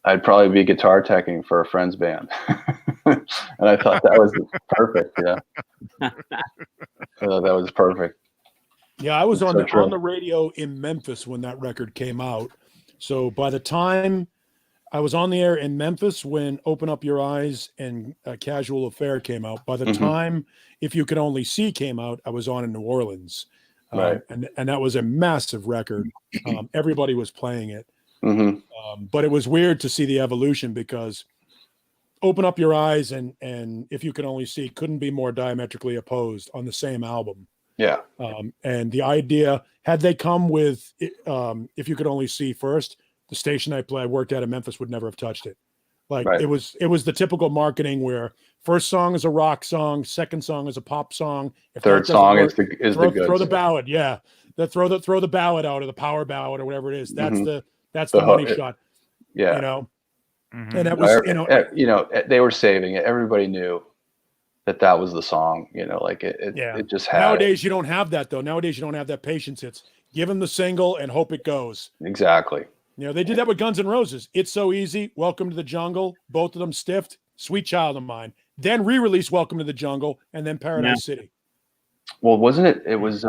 I'd probably be guitar teching for a friend's band. And I thought that was perfect. Yeah. I thought that was perfect. Yeah, I was That's on so the true. on the radio in Memphis when that record came out. So by the time I was on the air in Memphis when Open Up Your Eyes and Casual Affair came out, by the Mhm. time If You Could Only See came out, I was on in New Orleans. Right. And that was a massive record. Everybody was playing it. Hmm. But it was weird to see the evolution, because Open Up Your Eyes and If You Could Only See couldn't be more diametrically opposed on the same album. Yeah. And the idea, had they come with If You Could Only See first, the station I worked at in Memphis would never have touched it. Like, Right. it was the typical marketing where first song is a rock song, second song is a pop song. If Third that doesn't song work, is the good. throw the ballad, yeah. Throw the ballad out, or the power ballad, or whatever it is. That's Mhm. the The money hook, shot. Yeah. You know, Mhm. and that was They were saving it. Everybody knew that was the song. You know, like it just had Nowadays you don't have that though. Nowadays you don't have that patience. It's give them the single and hope it goes. it. Exactly. You know, they did that with Guns N' Roses. It's So Easy, Welcome to the Jungle, both of them stiffed, Sweet Child of Mine. Then re-release Welcome to the Jungle, and then Paradise City. Well, wasn't it? It was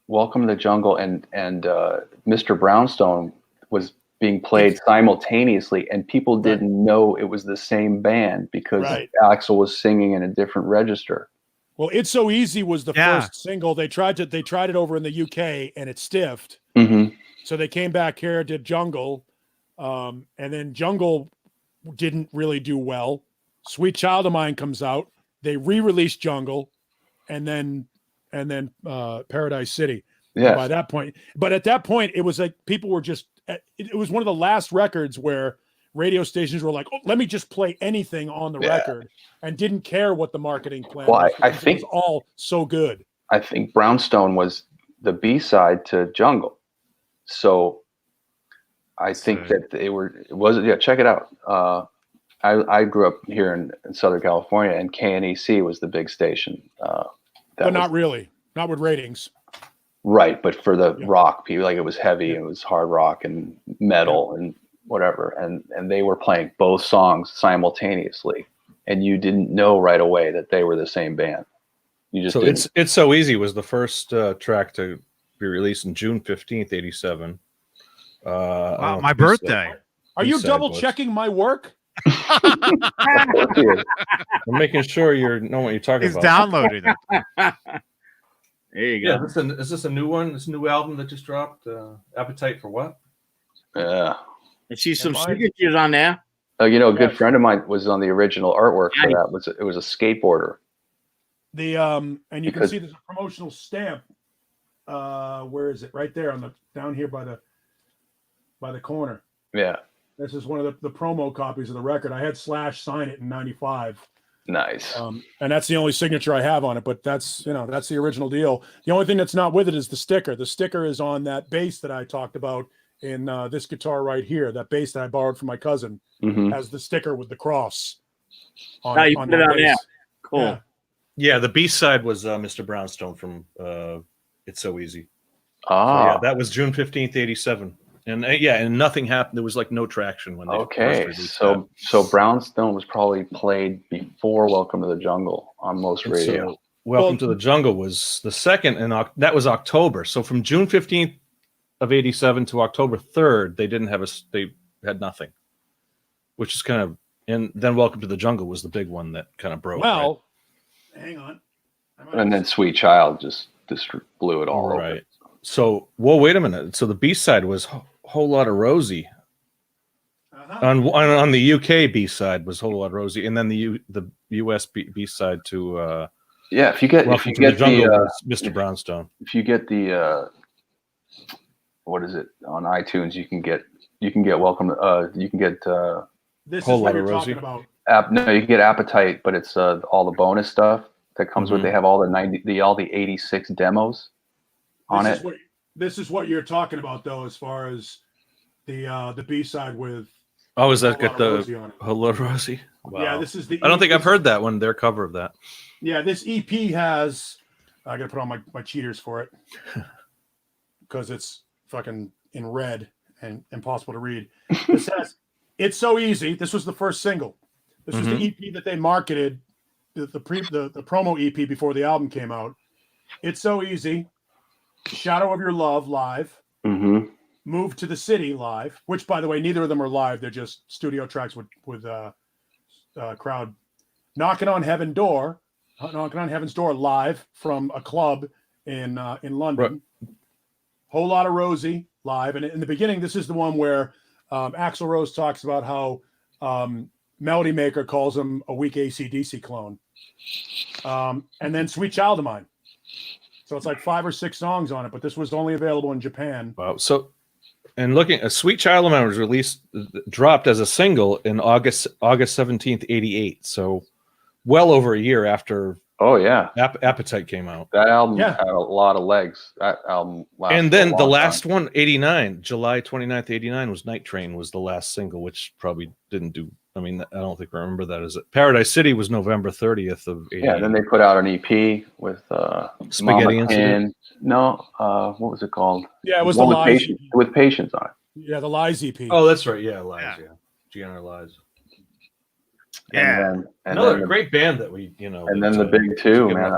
Welcome to the Jungle and Mr. Brownstone was being played simultaneously, and people didn't know it was the same band because Right. Axl was singing in a different register. Well, It's So Easy was the Yeah. first single. They tried it over in the UK, and it stiffed. Mm-hmm. So they came back here, did Jungle, and then Jungle didn't really do well. Sweet Child of Mine comes out. They re-released Jungle, and then Paradise City. Yeah. By that point, but at that point, it was like people were just. It was one of the last records where radio stations were like, "Oh, let me just play anything on the record," and didn't care what the marketing plan was. I because think it was all so good. I think Brownstone was the B-side to Jungle. So I think that check it out. I grew up here in Southern California, and KNEC was the big station. But not really, not with ratings. Right, but for the rock people, like, it was heavy, it was hard rock and metal and whatever, and they were playing both songs simultaneously, and you didn't know right away that they were the same band. You just didn't. It's So Easy was the first track to be released in June 15th, 87. Wow, my birthday. Are you B-side double was. checking my work? I'm making sure you know what you're talking He's about. downloading it. There you Yeah, go. is this a new one? This new album that just dropped? Appetite for What? Yeah. I see some signatures on there. A good friend of mine was on the original artwork for that. It was a skateboarder. And you can see there's a promotional stamp. Where is it? Right there down here by the corner. Yeah. This is one of the promo copies of the record. I had Slash sign it in '95. Nice. And that's the only signature I have on it, but that's the original deal. The only thing that's not with it is the sticker. The sticker is on that bass that I talked about in this guitar right here. That bass that I borrowed from my cousin has the sticker with the cross on, you on put it that on there. bass. Cool. Yeah. Yeah, the B-side was Mr. Brownstone from It's So Easy. Ah. Yeah, that was June 15th, 87. And and nothing happened. There was like no traction when they first released that. So Brownstone was probably played before Welcome to the Jungle on most And radio. so Welcome to the Jungle was the second, and that was October. So from June 15th of 87 to October 3rd, they had nothing, which is kind of, and then Welcome to the Jungle was the big one that kind of broke. Well, hang on. And then Sweet Child just blew it all right. over. So, wait a minute. So the B-side was Whole Lot of Rosie. On the UK B-side was Whole Lot of Rosie, and then the US B-side to if you get the Jungle was Mr. Brownstone. If you get the what is it on iTunes, you can get Welcome. You can get this Whole is what Lot you're of Rosie. talking about. No, you get Appetite, but it's all the bonus stuff that comes with. They have all the 86 demos on it. This is what you're talking about, though, as far as the B-side with. Oh, is that got Rosie on the it. Hello Rosie? Wow. Yeah, this is the. I don't think I've heard that one. Their cover of that. Yeah, this EP has. I gotta put on my cheaters for it because it's fucking in red and impossible to read. This has "It's So Easy." This was the first single. This was the EP that they marketed, the promo EP before the album came out. "It's So Easy," "Shadow of Your Love" live, "Move to the City" live. Which, by the way, neither of them are live. They're just studio tracks with crowd. Knocking on Heaven's Door" live from a club in London. Right. "Whole Lot of Rosie" live, and in the beginning, this is the one where Axl Rose talks about how Melody Maker calls him a weak AC/DC clone, and then "Sweet Child of Mine." So it's like 5 or 6 songs on it, but this was only available in Japan. Wow. So, and looking, "A Sweet Child of Mine" was dropped as a single in August 17th, 88. So, well over a year after. Oh yeah, Appetite came out. That album had a lot of legs. That album lasted and then the last time. one, 89, July 29th, 89 was "Night Train" was the last single, which probably didn't do. I mean, I don't think I remember that as it. Paradise City was November 30th of 88. Yeah, then they put out an EP with Spaghetti Mama Incident. No, what was it called? Yeah, it was One the with Lies Patience, EP. with Patience on it. Yeah, the Lies EP. Oh, that's right. Yeah, Lies. Yeah, Gianna Lies. Yeah. And Another then great band that we, and then the big two, man.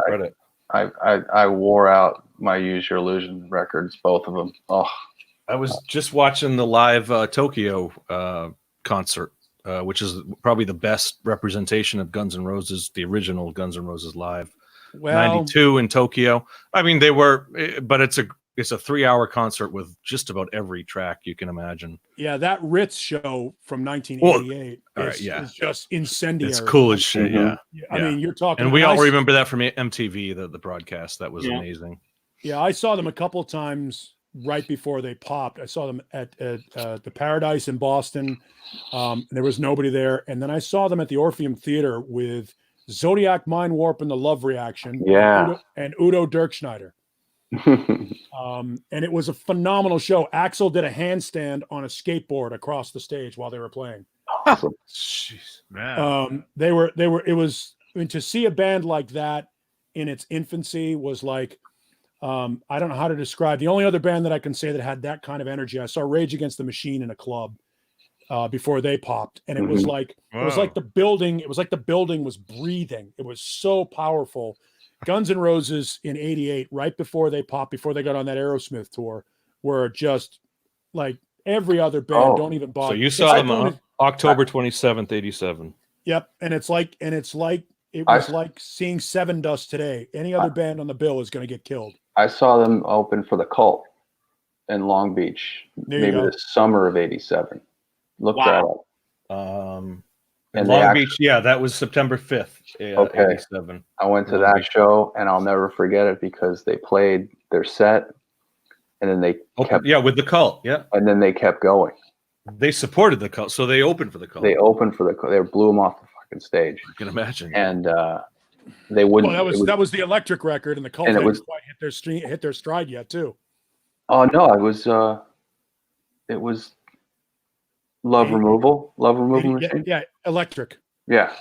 I wore out my Use Your Illusion records, both of them. Oh, I was just watching the live Tokyo concert, which is probably the best representation of Guns N' Roses, the original Guns N' Roses live. Well, 92 in Tokyo. I mean, they were, but it's a 3-hour concert with just about every track you can imagine. yeah, that Ritz show from 1988 is just incendiary. It's cool as shit. Yeah. I mean, you're talking, and we all remember that from MTV, the broadcast. That was amazing. Yeah, I saw them a couple of times right before they popped. I saw them at the Paradise in Boston. And there was nobody there, and then I saw them at the Orpheum Theater with Zodiac Mind Warp and the Love Reaction. Yeah, and Udo Dirkschneider. And it was a phenomenal show. Axl did a handstand on a skateboard across the stage while they were playing. awesome. Jeez, man. To see a band like that in its infancy was like, I don't know how to describe. The only other band that I can say that had that kind of energy, I saw Rage Against the Machine in a club before they popped, and it was like the building was breathing. It was so powerful. Guns N' Roses in '88, right before they popped, before they got on that Aerosmith tour, were just like every other band. Don't even bother. So you saw them on October 27th, 87. Yep, and it was like seeing Seven Dust today. Any other band on the bill is going to get killed. I saw them open for the Cult in Long Beach, maybe the summer of '87. Look that up. In Long Beach, that was September 5th. Okay. 87. I went to that show, and I'll never forget it because they played their set, and then they kept with the Cult, and then they kept going. They supported the Cult, so they opened for the Cult. They opened for the Cult. They blew them off the fucking stage. I can imagine. And they wouldn't. Well, that was the Electric record, and the Cult hadn't quite hit their stride yet, too. Oh no, it was Love Removal. Yeah, Electric. Yeah,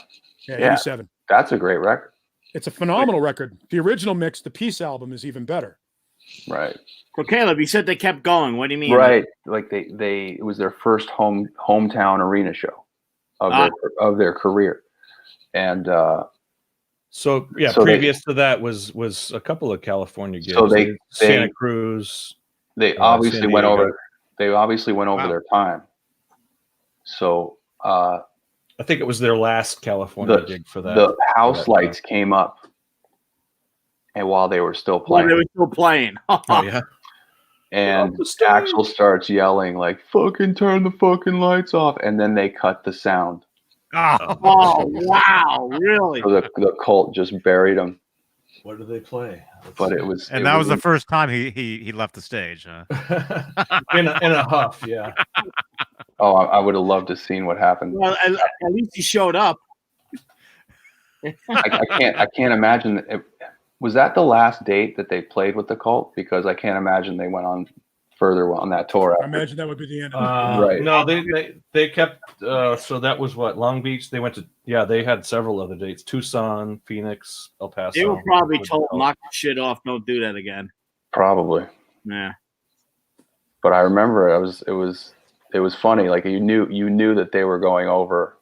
87. That's a great record. It's a phenomenal record. The original mix, the Peace album, is even better. Right. So Caleb, you said they kept going. What do you mean? Right. Like they it was their first hometown arena show of their career. And previous to that was a couple of California gigs. So Santa Cruz. They obviously went over their time. So I think it was their last California gig for that. The house lights came up, and while they were still playing, they were still playing. Oh yeah. And Axl starts yelling like, "Fucking turn the fucking lights off!" And then they cut the sound. Oh wow! Really? So the Cult just buried him. What did they play? But it was, and that was the first time he left the stage. Huh? in a huff, yeah. Oh, I would have loved to have seen what happened. Well, at least he showed up. I can't imagine. Was that the last date that they played with the Cult? Because I can't imagine they went on further on that tour. I imagine that would be the end of it. Right. No, they kept. So that was what, Long Beach. They went to. Yeah, they had several other dates: Tucson, Phoenix, El Paso. They were probably told, knock the shit off, don't do that again. Probably. Yeah. But I remember it was funny. Like you knew that they were going over,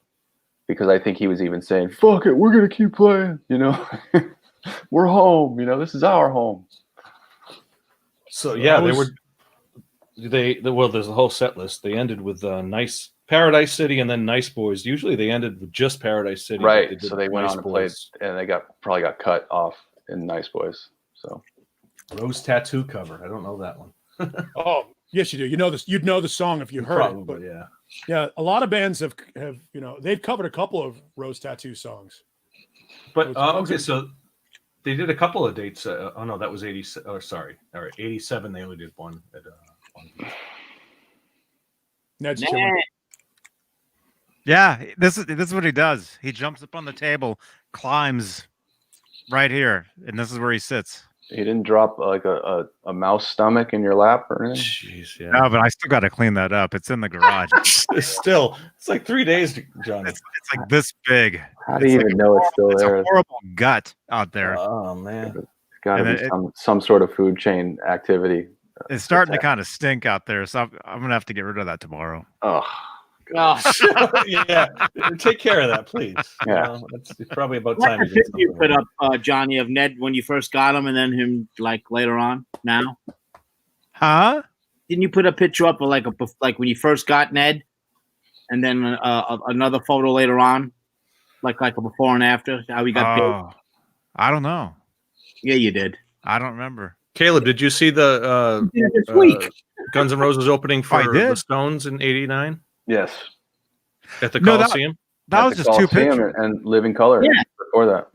because I think he was even saying, "Fuck it, we're gonna keep playing." You know, we're home. You know, this is our home. So yeah, well, there's a whole set list. They ended with Nice Paradise City and then Nice Boys. Usually they ended with just Paradise City. Right. So they went Nice on and played, Boys. and they probably got cut off in Nice Boys. So Rose Tattoo cover. I don't know that one. Oh, yes, you do. You know this. You'd know the song if you heard it. But yeah. yeah, a lot of bands have they've covered a couple of Rose Tattoo songs. But okay, so they did a couple of dates. Oh no, that was 80. Oh, sorry. All right, 87. They only did one at Ned's Nah. chilling. Yeah, this is what he does. He jumps up on the table, climbs right here, and this is where he sits. he didn't drop like a mouse stomach in your lap or anything. Jeez, yeah. No, but I still got to clean that up. It's in the garage. It's like 3 days, Johnny. It's like this big. How do you even know it's still It's there? a horrible gut out there. Oh man. It's got to And be some sort of food chain activity. It's starting to kind of stink out there, so I'm gonna have to get rid of that tomorrow. Oh, Oh, Yeah. Take care of that, please. Yeah. It's probably about like time. the to get picture you something. put up, Johnny, of Ned when you first got him, and then him like later on. Now, Huh? didn't you put a picture up of like when you first got Ned, and then another photo later on, like a before and after? How he got big? Oh, I don't know. Yeah, you did. I don't remember. Caleb, did you see the This week. Guns N' Roses opening I for did. the Stones in '89 yes. at the No, that- Coliseum? That At was the just two Coliseum pictures. and Living Color. Yeah. Before that.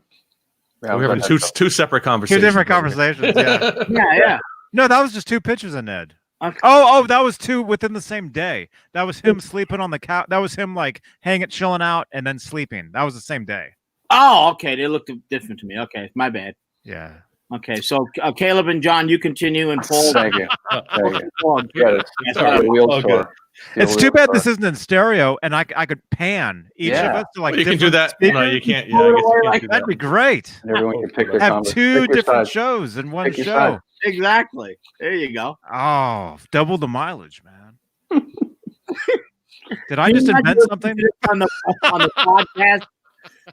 Yeah, We're having two separate Two conversations. different conversations. Yeah. Yeah. No, that was just two pictures of Ned. Okay. Oh, that was two within the same day. That was him sleeping on the couch. That was him like hanging, chilling out, and then sleeping. That was the same day. Oh, okay. They looked different to me. Okay, my bad. Yeah. Okay, so Caleb and John, you continue, and Paul. Thank you. Thank you. Paul, Yeah, It's all right. the wheels All good. tour. It's too bad this isn't in stereo, and I could pan each of Yeah. us to like. Well, you can do different that. No, speakers. you can't. Yeah, I guess you can't do That'd that. be great. And everyone can pick their Have conversation. two Pick your different side. shows in one Pick your show. side. exactly. There you go. Oh, double the mileage, man. Did I just Imagine invent listening something? to this on the podcast?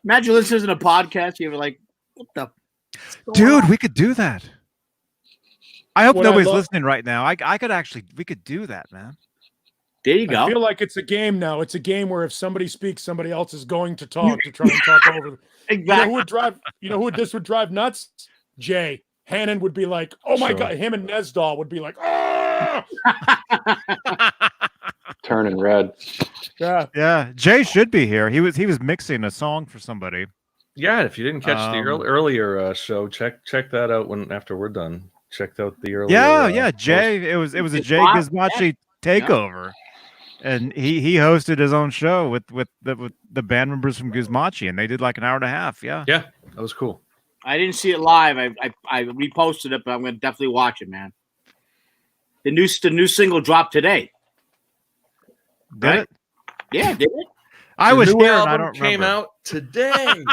Imagine listening to a podcast. You were like, "What the, Dude, we could do that. I hope What I nobody's love- listening right now. I could actually, we could do that, man. There you I go." feel like it's a game now. It's a game where if somebody speaks, somebody else is going to talk to try and talk over them. You know Exactly. who would drive? You know who this would drive nuts? Jay Hannon would be like, "Oh my Sure. god!" Him and Nesdahl would be like, "Ah!" Turning red. Yeah, Yeah, Jay should be here. He was mixing a song for somebody. Yeah, if you didn't catch the Um, earlier show, check that out after we're done. Checked out the earlier. Yeah, Jay. It was a Jay Wow. Gizmachi takeover, and he hosted his own show with the band members from Gizmachi, and they did like an hour and a half. Yeah. Yeah, that was cool. I didn't see it live. I reposted it, but I'm gonna definitely watch it, man. The new single dropped today. Did Right. it? Yeah, did it? I The was new here and I album don't came remember. out today.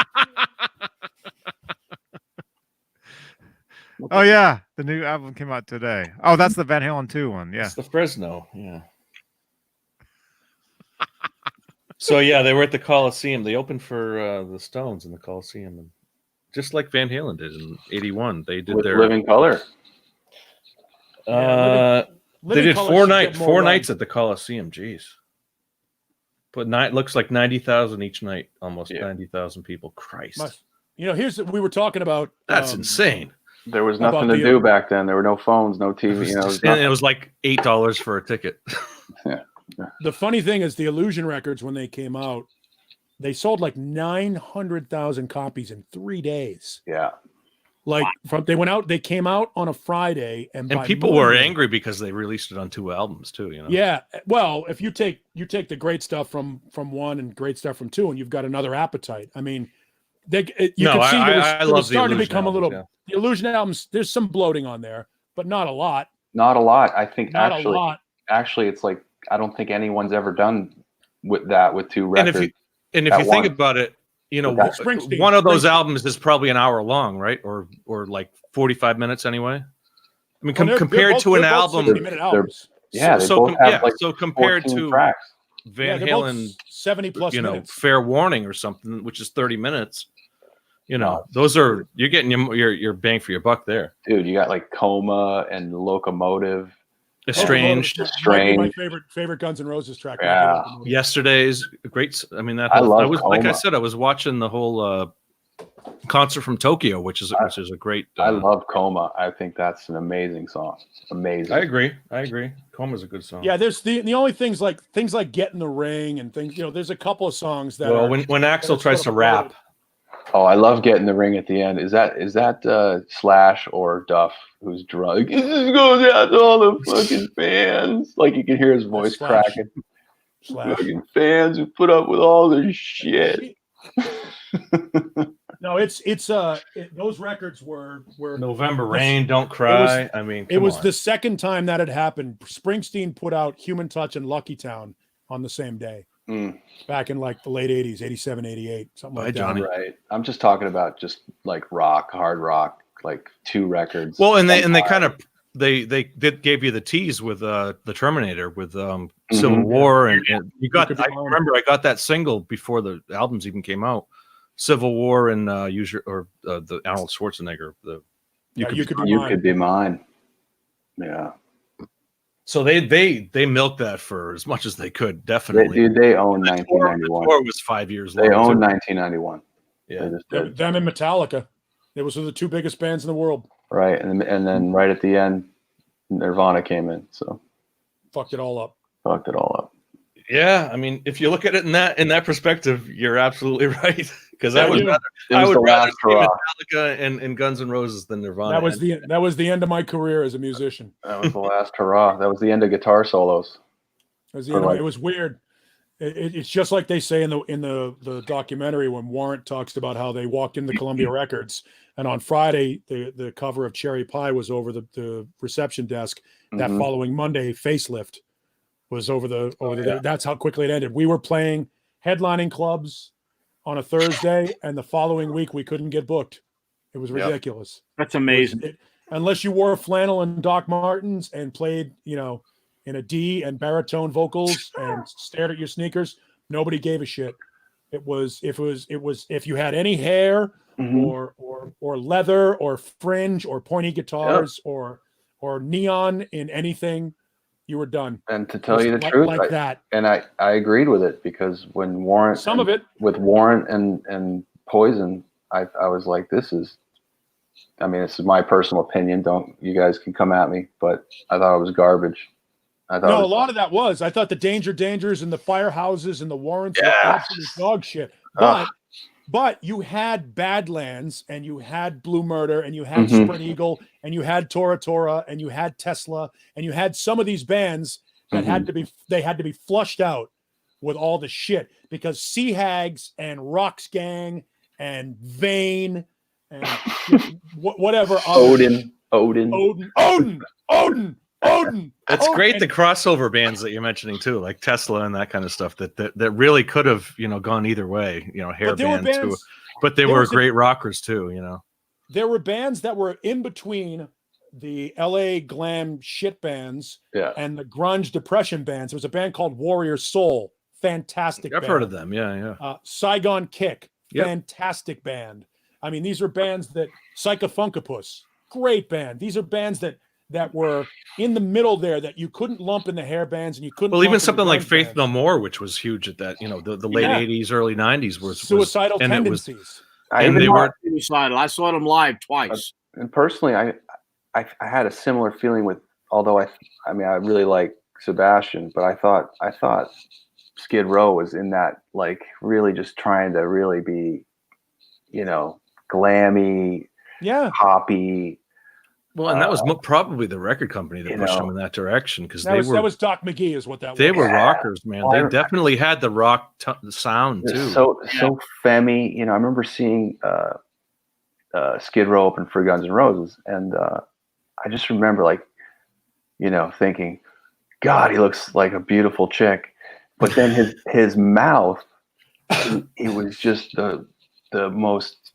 Oh yeah, the new album came out today. Oh, that's the Van Halen 2 one. Yeah. It's the Fresno. Yeah. So yeah, they were at the Coliseum. They opened for the Stones in the Coliseum, and just like Van Halen did in '81, they did With their. Living Color. They Living did Colour four should get more four run. nights at the Coliseum. Jeez. But looks like 90,000 each night. Almost Yeah. 90,000 people. Christ, You know, we were talking about. that's insane. There was How about nothing to the, do back then. There were no phones, no It TV. was, You know, it was and it nothing. was like $8 for a ticket. The funny thing is, the Illusion records when they came out, they sold like 900,000 copies in 3 days. Yeah. Like they came out on a Friday, and And by people were Monday- angry because they released it on 2 albums too. You know. Yeah, well, if you take the great stuff from one and great stuff from two, and you've got another appetite. I mean, You No, can see I it love was the starting to Illusion become a little. albums, The Illusion albums, there's some bloating on there, but not a lot. Not a lot. I think Not actually, a lot. actually, it's like I don't think anyone's ever done with that with two And records. if you at think once. about it, you know, But Springsteen- one of those Springsteen- albums is probably an hour long, right? Or like 45 minutes anyway. I mean, Well, they're compared both- to an they're both album, 60-minute albums. Yeah, they both have like so compared 14 to tracks. Van they're both Halen, 70 plus you know, minutes. Fair Warning or something, which is 30 minutes. You know, No. those are you're getting your bang for your buck there. Dude, you got like Coma and Locomotive. Estranged, Might be my Strange. favorite Guns N' Roses track. Yeah. Yesterday's great. I mean, that I whole, love was like I Coma. said, I was watching the whole concert from Tokyo, which is a great. I love Coma. I think that's an amazing song. Amazing. I agree. Coma's a good song. Yeah, there's the only things like Get in the Ring and things. You know, there's a couple of songs that. Well, are, when Axel that are tries sort to of rap, Oh, I love Getting the Ring at the end. Is that Slash or Duff who's drunk? This goes out to all the fucking fans. Like you can hear his voice Slash. cracking. Slash. Fucking fans who put up with all this shit. No, those records were November Rain, Don't Cry. I mean, it come was on. the second time that had happened. Springsteen put out Human Touch and Lucky Town on the same day. Back in like the late 80s, 87, 88, something like that. Johnny. Right. I'm just talking about just like rock, hard rock, like two records. Well, and they kind of they gave you the tease with the Terminator with Civil War, and you got. I remember I got that single before the albums even came out. Civil War and the Arnold Schwarzenegger. You could be mine. Yeah. So they milked that for as much as they could. Definitely, They own 1991. The tour was 5 years long. They own 1991. Yeah, them and Metallica. Those were the two biggest bands in the world. Right, and then right at the end, Nirvana came in, so fucked it all up. Yeah, I mean, if you look at it in that perspective, you're absolutely right. Because I would rather see Metallica and Guns N' Roses than Nirvana. That was the end of my career as a musician. That was the last hurrah. That was the end of guitar solos. It was weird. It's just like they say in the documentary when Warrant talks about how they walked into Columbia Records, and on Friday the cover of Cherry Pie was over the reception desk. That following Monday, Facelift was over the. That's how quickly it ended. We were playing headlining clubs on a Thursday, and the following week we couldn't get booked. It was ridiculous. That's amazing. Unless you wore flannel and Doc Martens and played, in a D and baritone vocals and stared at your sneakers, nobody gave a shit. It was if you had any hair or leather or fringe or pointy guitars or neon in anything, you were done. And to tell you the truth, I agreed with it, because when Warrant with Warrant and Poison, I was like, this is my personal opinion. You guys can come at me, but I thought it was garbage. A lot of that was. I thought the Dangers and the Firehouses and the Warrants were absolute dog shit. But you had Badlands and you had Blue Murder and you had Spread Eagle and you had Tora Tora and you had Tesla and you had some of these bands that had to be flushed out with all the shit, because Sea Hags and Rocks Gang and Vane and whatever. Odin. It's great, the crossover bands that you're mentioning too, like Tesla and that kind of stuff that really could have gone either way, hair band too, but they were great rockers too. There were bands that were in between the LA glam shit bands and the grunge depression bands. There was a band called Warrior Soul, fantastic. I've heard of them. Yeah. Saigon Kick, fantastic band. I mean, these are bands that Psychofunkapus, great band. These are bands that were in the middle there that you couldn't lump in the hair bands, and you couldn't. Well, even something like Faith No More, which was huge at that, the late '80s, early '90s, was Suicidal Tendencies. They were suicidal. I saw them live twice. And personally, I had a similar feeling with. Although I really like Sebastian, but I thought Skid Row was in that, like, really just trying to really be, glammy, poppy. Well, and that was probably the record company that pushed them in that direction because that was Doc McGee, is what that was. They were rockers, man. They definitely had the rock sound too. So femmy. You know, I remember seeing Skid Row open for Guns N' Roses, and I just remember, like, you know, thinking, God, he looks like a beautiful chick, but then his mouth, he was just the most,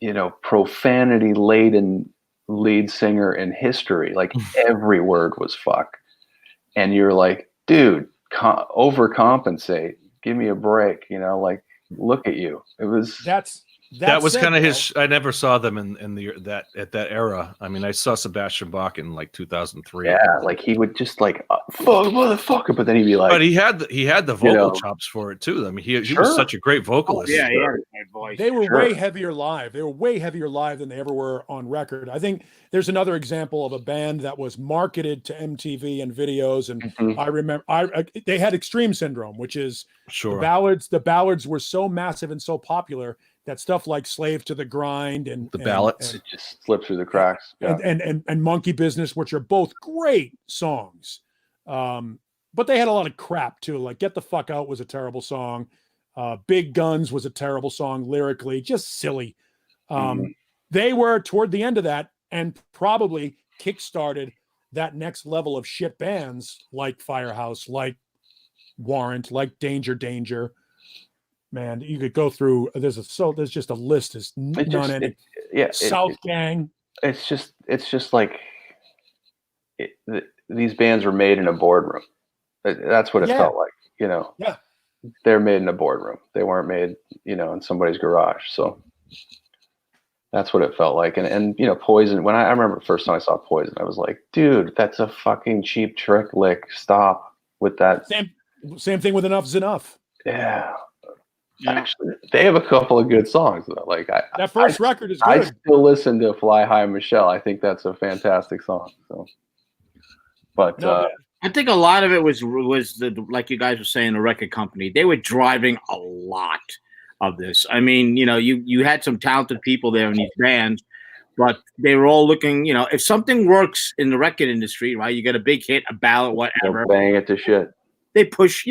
you know, profanity laden lead singer in history. Like every word was fuck, and you're like, dude, overcompensate, give me a break, you know, like, look at you. It was that was kind of his. I never saw them in that at that era. I mean, I saw Sebastian Bach in like 2003. Yeah, like he would just like fuck motherfucker, but then he'd be like, but he had the vocal chops for it too. I mean, he was such a great vocalist. Oh, yeah, he had a great voice. They were way heavier live. They were way heavier live than they ever were on record. I think there's another example of a band that was marketed to MTV and videos, and I remember they had Extreme Syndrome, which is the ballads. The ballads were so massive and so popular that stuff like Slave to the Grind and the ballads it just slipped through the cracks. And Monkey Business, which are both great songs. But they had a lot of crap too. Like Get the Fuck Out was a terrible song. Big Guns was a terrible song lyrically, just silly. They were toward the end of that and probably kickstarted that next level of shit bands like Firehouse, like Warrant, like Danger. Man, you could go through. There's just a list. Is none any. South Gang. It's just like these bands were made in a boardroom. That's what it felt like. You know. Yeah. They're made in a boardroom. They weren't made, you know, in somebody's garage. So that's what it felt like. And you know, Poison. When I remember the first time I saw Poison, I was like, dude, that's a fucking cheap trick lick. Stop with that. Same thing with Enough's Enough. Yeah. Actually, they have a couple of good songs though. Like that first record is good. I still listen to Fly High Michelle. I think that's a fantastic song. So, but I think a lot of it was the, like you guys were saying, the record company. They were driving a lot of this. I mean, you know, you had some talented people there in these bands, but they were all looking. You know, if something works in the record industry, right? You get a big hit, a ballad, whatever. Bang it to shit. They push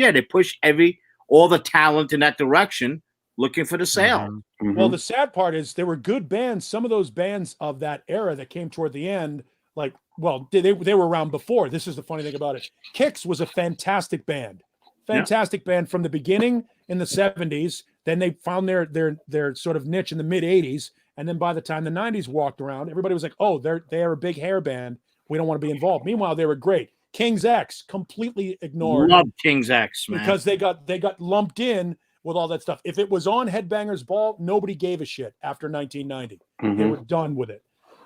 all the talent in that direction, looking for the sale. Well, the sad part is there were good bands. Some of those bands of that era that came toward the end, like, well, they were around before. This is the funny thing about it. Kix was a fantastic band from the beginning in the 70s. Then they found their sort of niche in the mid 80s. And then by the time the 90s walked around, everybody was like, oh, they're a big hair band. We don't want to be involved. Meanwhile, they were great. King's X completely ignored. Love King's X, man. Because they got lumped in with all that stuff. If it was on Headbangers Ball, nobody gave a shit after 1990. They were done with it.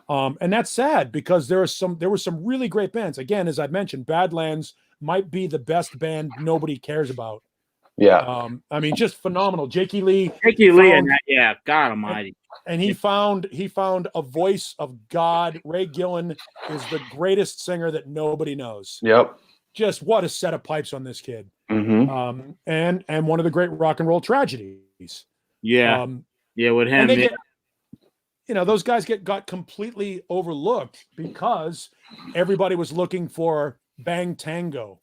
And that's sad because there were some really great bands. Again, as I mentioned, Badlands might be the best band nobody cares about. Yeah. I mean, just phenomenal. Jakey Lee, God almighty. And he found a voice of God. Ray Gillen is the greatest singer that nobody knows. Yep. Just what a set of pipes on this kid. And one of the great rock and roll tragedies. Yeah. With him. You know, those guys got completely overlooked because everybody was looking for Bang Tango.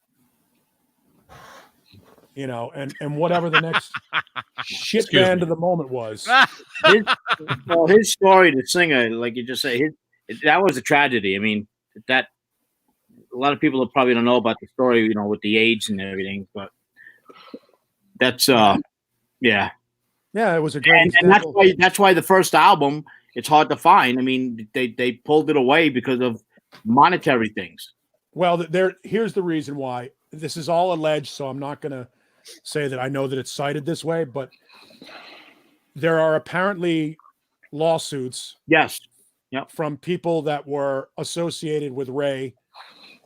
You know, and whatever the next shit band of the moment was. His story, the singer, like you just say, that was a tragedy. I mean, that a lot of people probably don't know about the story, you know, with the AIDS and everything, but that's it was a great and that's why the first album, it's hard to find. I mean, they pulled it away because of monetary things. Well, here's the reason why. This is all alleged, so I'm not going to say that I know that it's cited this way, but there are apparently lawsuits from people that were associated with Ray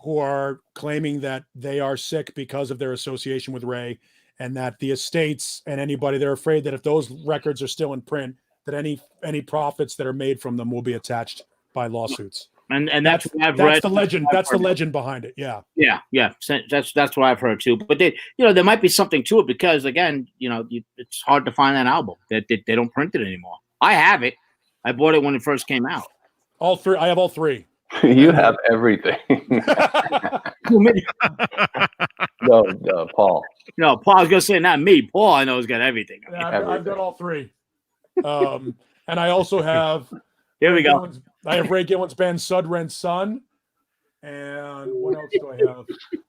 who are claiming that they are sick because of their association with Ray, and that the estates and anybody, they're afraid that if those records are still in print, that any profits that are made from them will be attached by lawsuits. And that's what I've read. That's the legend. That's the legend behind it. Yeah. That's what I've heard too. But there might be something to it because again, it's hard to find that album. They don't print it anymore. I have it. I bought it when it first came out. All three. I have all three. You have everything. No, Paul. No, Paul. I was gonna say not me. Paul, I know, has got everything. Yeah, I've got all three. And I also have. Here we go. I have Ray Gillen's band Sudren's Son. And what else do I have?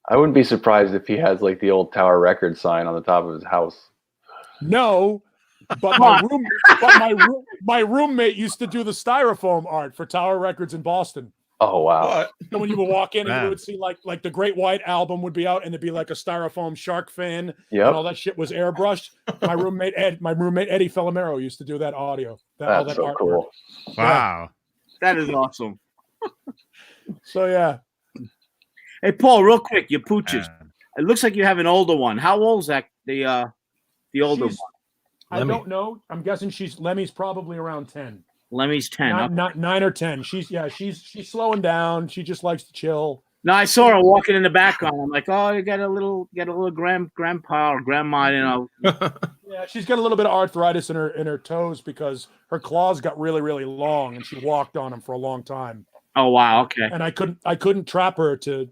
I wouldn't be surprised if he has like the old Tower Records sign on the top of his house. No, but my roommate used to do the styrofoam art for Tower Records in Boston. Oh wow! So when you would walk in and you would see like the Great White Album would be out and there'd be like a styrofoam shark fin and all that shit was airbrushed. My roommate Eddie Filomero used to do that audio. That's so cool. Wow, that is awesome. So yeah. Hey Paul, real quick, your pooches. It looks like you have an older one. How old is that? The older one. I don't know. I'm guessing Lemmy's probably around 10. Lemmy's 10. Not 9 or 10. She's slowing down. She just likes to chill. No, I saw her walking in the background. I'm like, oh, you got a little grandpa or grandma, you know. Yeah, she's got a little bit of arthritis in her toes because her claws got really, really long and she walked on them for a long time. Oh wow, okay. And I couldn't trap her to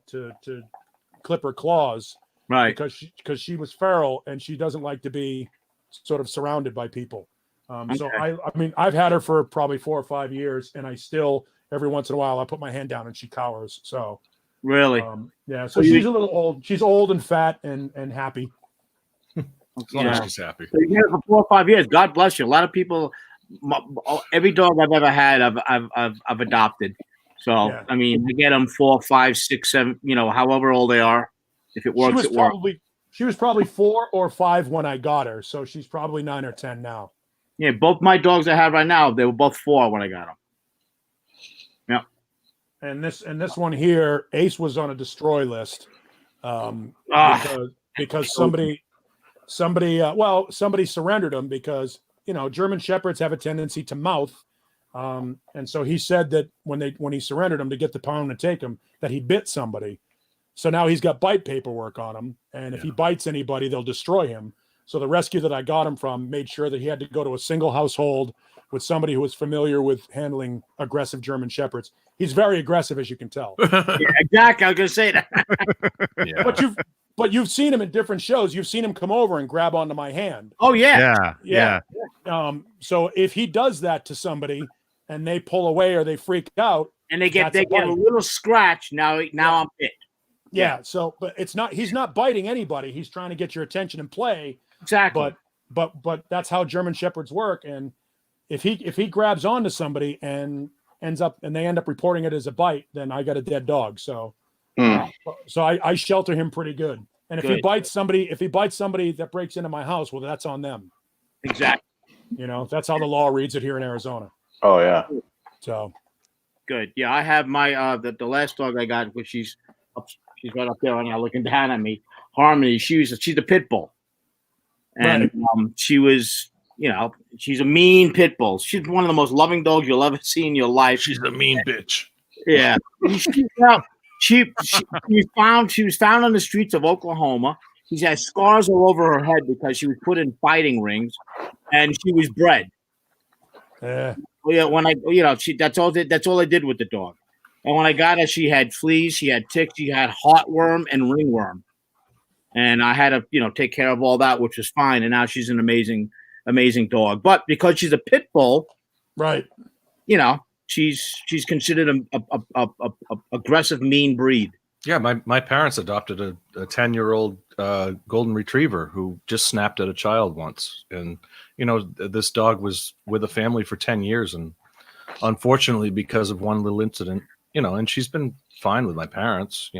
clip her claws, right? Because she was feral and she doesn't like to be sort of surrounded by people. So I mean, I've had her for probably 4 or 5 years, and I still every once in a while I put my hand down and she cowers. So really, yeah. So she's a little old. She's old and fat and happy. As long as she's happy. So you had it for 4 or 5 years. God bless you. A lot of people. Every dog I've ever had, I've adopted. So yeah. I mean, I get them 4, 5, 6, 7. You know, however old they are. If it works, it works. She was probably 4 or 5 when I got her, so she's probably 9 or 10 now. Yeah, both my dogs I have right now, they were both 4 when I got them. Yeah. And this one here, Ace was on a destroy list because somebody surrendered him because German Shepherds have a tendency to mouth, and so he said that when he surrendered him to get the pound to take him, that he bit somebody. So now he's got bite paperwork on him, and if he bites anybody, they'll destroy him. So the rescue that I got him from made sure that he had to go to a single household with somebody who was familiar with handling aggressive German Shepherds. He's very aggressive, as you can tell. Yeah, exactly. I was going to say that. Yeah. But you've seen him at different shows. You've seen him come over and grab onto my hand. Oh, yeah. Yeah. So if he does that to somebody and they pull away or they freak out, and they get a little scratch, now I'm bit. Yeah. So, but he's not biting anybody. He's trying to get your attention and play. Exactly. But that's how German Shepherds work. And if he grabs onto somebody and they end up reporting it as a bite, then I got a dead dog. So, so I shelter him pretty good. And if he bites somebody that breaks into my house, well, that's on them. Exactly. That's how the law reads it here in Arizona. Oh yeah. So good. Yeah, I have my the last dog I got, which she's right up there right now looking down at me. Harmony. She's a pit bull. And she was, she's a mean pit bull. She's one of the most loving dogs you'll ever see in your life. She's a mean bitch. Yeah. She was found on the streets of Oklahoma. She has scars all over her head because she was put in fighting rings, and she was bred. Yeah. That's all I did with the dog. And when I got her, she had fleas, she had ticks, she had heartworm and ringworm. And I had to, take care of all that, which was fine. And now she's an amazing, amazing dog. But because she's a pit bull, right? She's considered a aggressive, mean breed. Yeah, my parents adopted a 10-year-old golden retriever who just snapped at a child once, and this dog was with a family for 10 years, and unfortunately, because of one little incident, and she's been fine with my parents,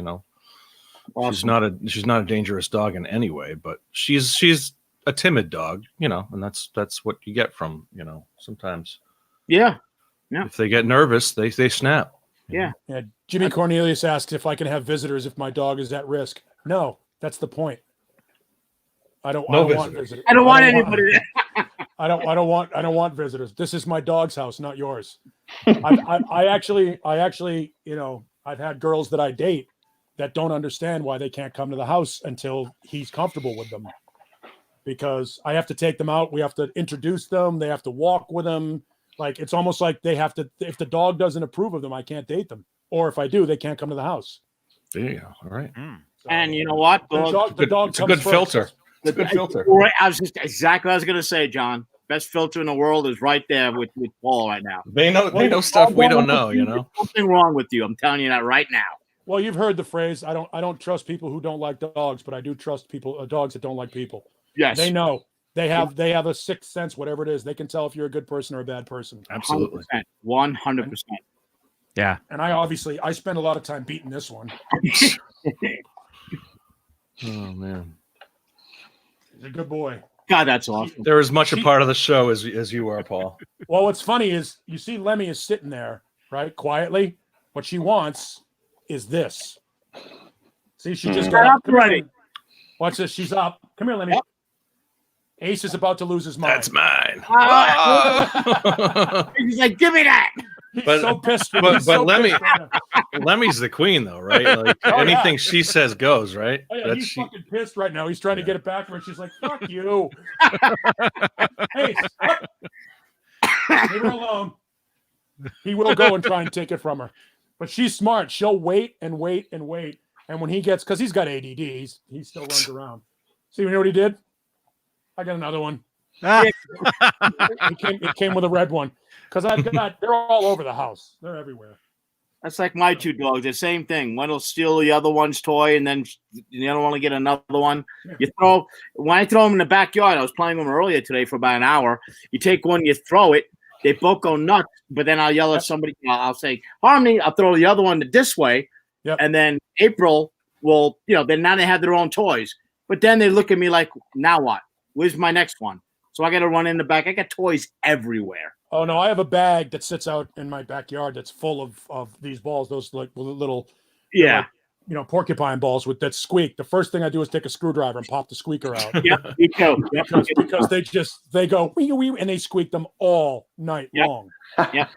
Awesome. She's not a dangerous dog in any way, but she's a timid dog, and that's what you get from, sometimes. Yeah. If they get nervous, they snap. Yeah. Yeah. Jimmy Cornelius asks if I can have visitors if my dog is at risk. No, that's the point. I don't want visitors. I don't want anybody there. I don't want visitors. This is my dog's house, not yours. I actually, I've had girls that I date that don't understand why they can't come to the house until he's comfortable with them, because I have to take them out. We have to introduce them. They have to walk with them. Like, it's almost like they have to, if the dog doesn't approve of them, I can't date them. or if I do, they can't come to the house. There you go. All right. So, And you know what? the dog It's a comes good first. filter. It's a good filter. Right, I was just exactly what I was going to say, John. Best filter in the world is right there with Paul right now. They know stuff we don't know, you know. There's something wrong with you. I'm telling you that right now. Well, you've heard the phrase, I don't trust people who don't like dogs, but I do trust dogs that don't like people. Yes. They know. They have a sixth sense, whatever it is. They can tell if you're a good person or a bad person. Absolutely. 100%. Yeah. And I spend a lot of time beating this one. Oh man. He's a good boy. God, that's awesome. They're as much a part of the show as you are, Paul. Well, what's funny is you see Lemmy is sitting there, right, quietly. What she wants is this. See, she just got up. Ready. Watch this. She's up. Come here, Lemmy. Yep. Ace is about to lose his mind. That's mine. He's like, give me that. He's But- so pissed. but so Lemmy- pissed right now. Lemmy's the queen, though, right? Like Oh, yeah. anything she says goes, right? Oh, yeah, That's he's she. fucking pissed right now. He's trying to get it back from her. She's like, fuck you. Hey, stop. Leave her alone. He will go and try and take it from her. But she's smart. She'll wait and wait and wait. And when he gets, because he's got ADD, he still runs around. See, you know what he did? I got another one. It came with a red one. Because they're all over the house. They're everywhere. That's like my two dogs. The same thing. One will steal the other one's toy, and then the other one will get another one. Yeah. When I throw them in the backyard, I was playing them earlier today for about an hour. You take one, you throw it. They both go nuts, but then I'll yell at somebody. I'll say, Harmony, I'll throw the other one this way. Yep. And then April will, then now they have their own toys. But then they look at me like, now what? Where's my next one? So I got to run in the back. I got toys everywhere. Oh, no, I have a bag that sits out in my backyard that's full of these balls, those like little, Yeah. like, porcupine balls that squeak. The first thing I do is take a screwdriver and pop the squeaker out. Yeah, me too. because they go wee wee and they squeak them all night long. Yeah.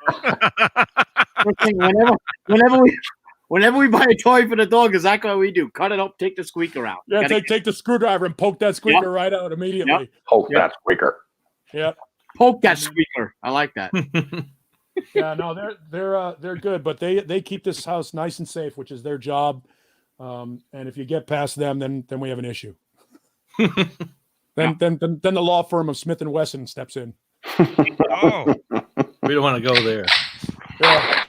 Whenever we buy a toy for the dog, exactly what we do. Cut it up, take the squeaker out. Yeah, take the screwdriver and poke that squeaker right out immediately. Hope that squeaker. Yep. Poke that squeaker. I like that. Yeah, no, they're good, but they keep this house nice and safe, which is their job. And if you get past them, then we have an issue. Then the law firm of Smith and Wesson steps in. Oh. We don't want to go there. Yeah.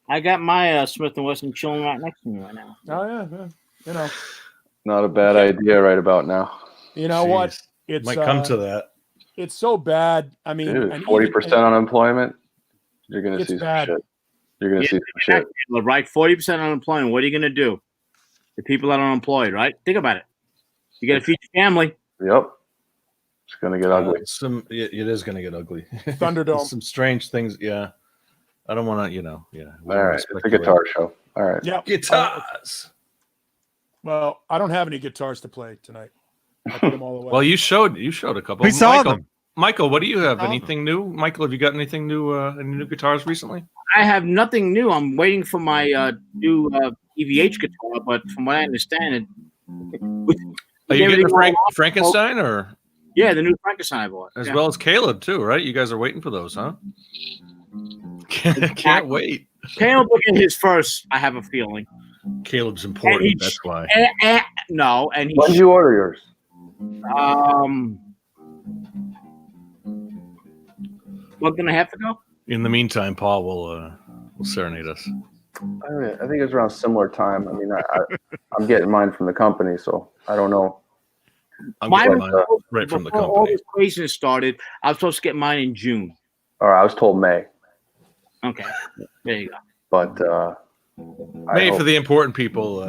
I got my Smith & Wesson chilling right next to me right now. Oh yeah. Not a bad idea right about now. You know what? Jeez. It's Might come to that. It's so bad. I mean, Dude, and 40% unemployment. You're gonna It's see bad. some shit. You're gonna see some shit. Right, 40% unemployment. What are you going to do? The people that are unemployed, right? Think about it. You got to feed your family. Yep. It's gonna get ugly. It is going to get ugly. Thunderdome. Some strange things. Yeah. I don't want to, yeah. All right, it's a guitar show. All right. Yeah. Guitars. Well, I don't have any guitars to play tonight. I put them all away. Well, you showed a couple. We saw Michael, them. Michael, what do you have? Oh. Anything new? Michael, have you got anything new? Any new guitars recently? I have nothing new. I'm waiting for my new EVH guitar, but from what I understand, Are you getting the Frankenstein or yeah, the new Frankenstein I bought. as well as Caleb too? Right? You guys are waiting for those, huh? Can't wait. Caleb will get his first. I have a feeling. Caleb's important. And he- That's why. No, and When did you order yours? month and a half ago. In the meantime, Paul will serenade us. I think it was around similar time. I mean, I'm getting mine from the company, so I don't know. I'm Mine getting was mine supposed- right from the before all company. this craziness started, I was supposed to get mine in June. All right, I was told May, Okay, there you go. but Maybe for the important people,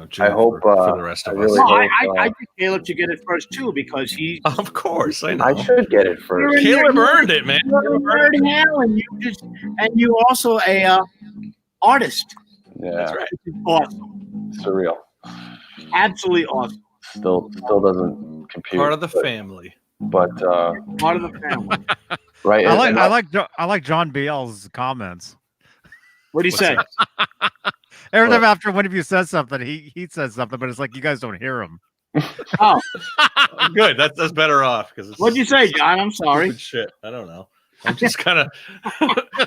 June I hope, for the rest I of really us. No, hope, I think Caleb should get it first too because he. Of course, I know. I should get it first. Caleb earned it, man. You're a Nerd Halen. And you also a artist. Yeah, That's right. Awesome, surreal. absolutely awesome. Still doesn't compute. Part of the family. but Part of the family. right. I like John BL's comments. What do you say? Every time after one of you says something, he says something, but it's like you guys don't hear him. Oh, Good. That's better off because what'd you say, John? I'm sorry. Shit. I don't know. I'm just kind of,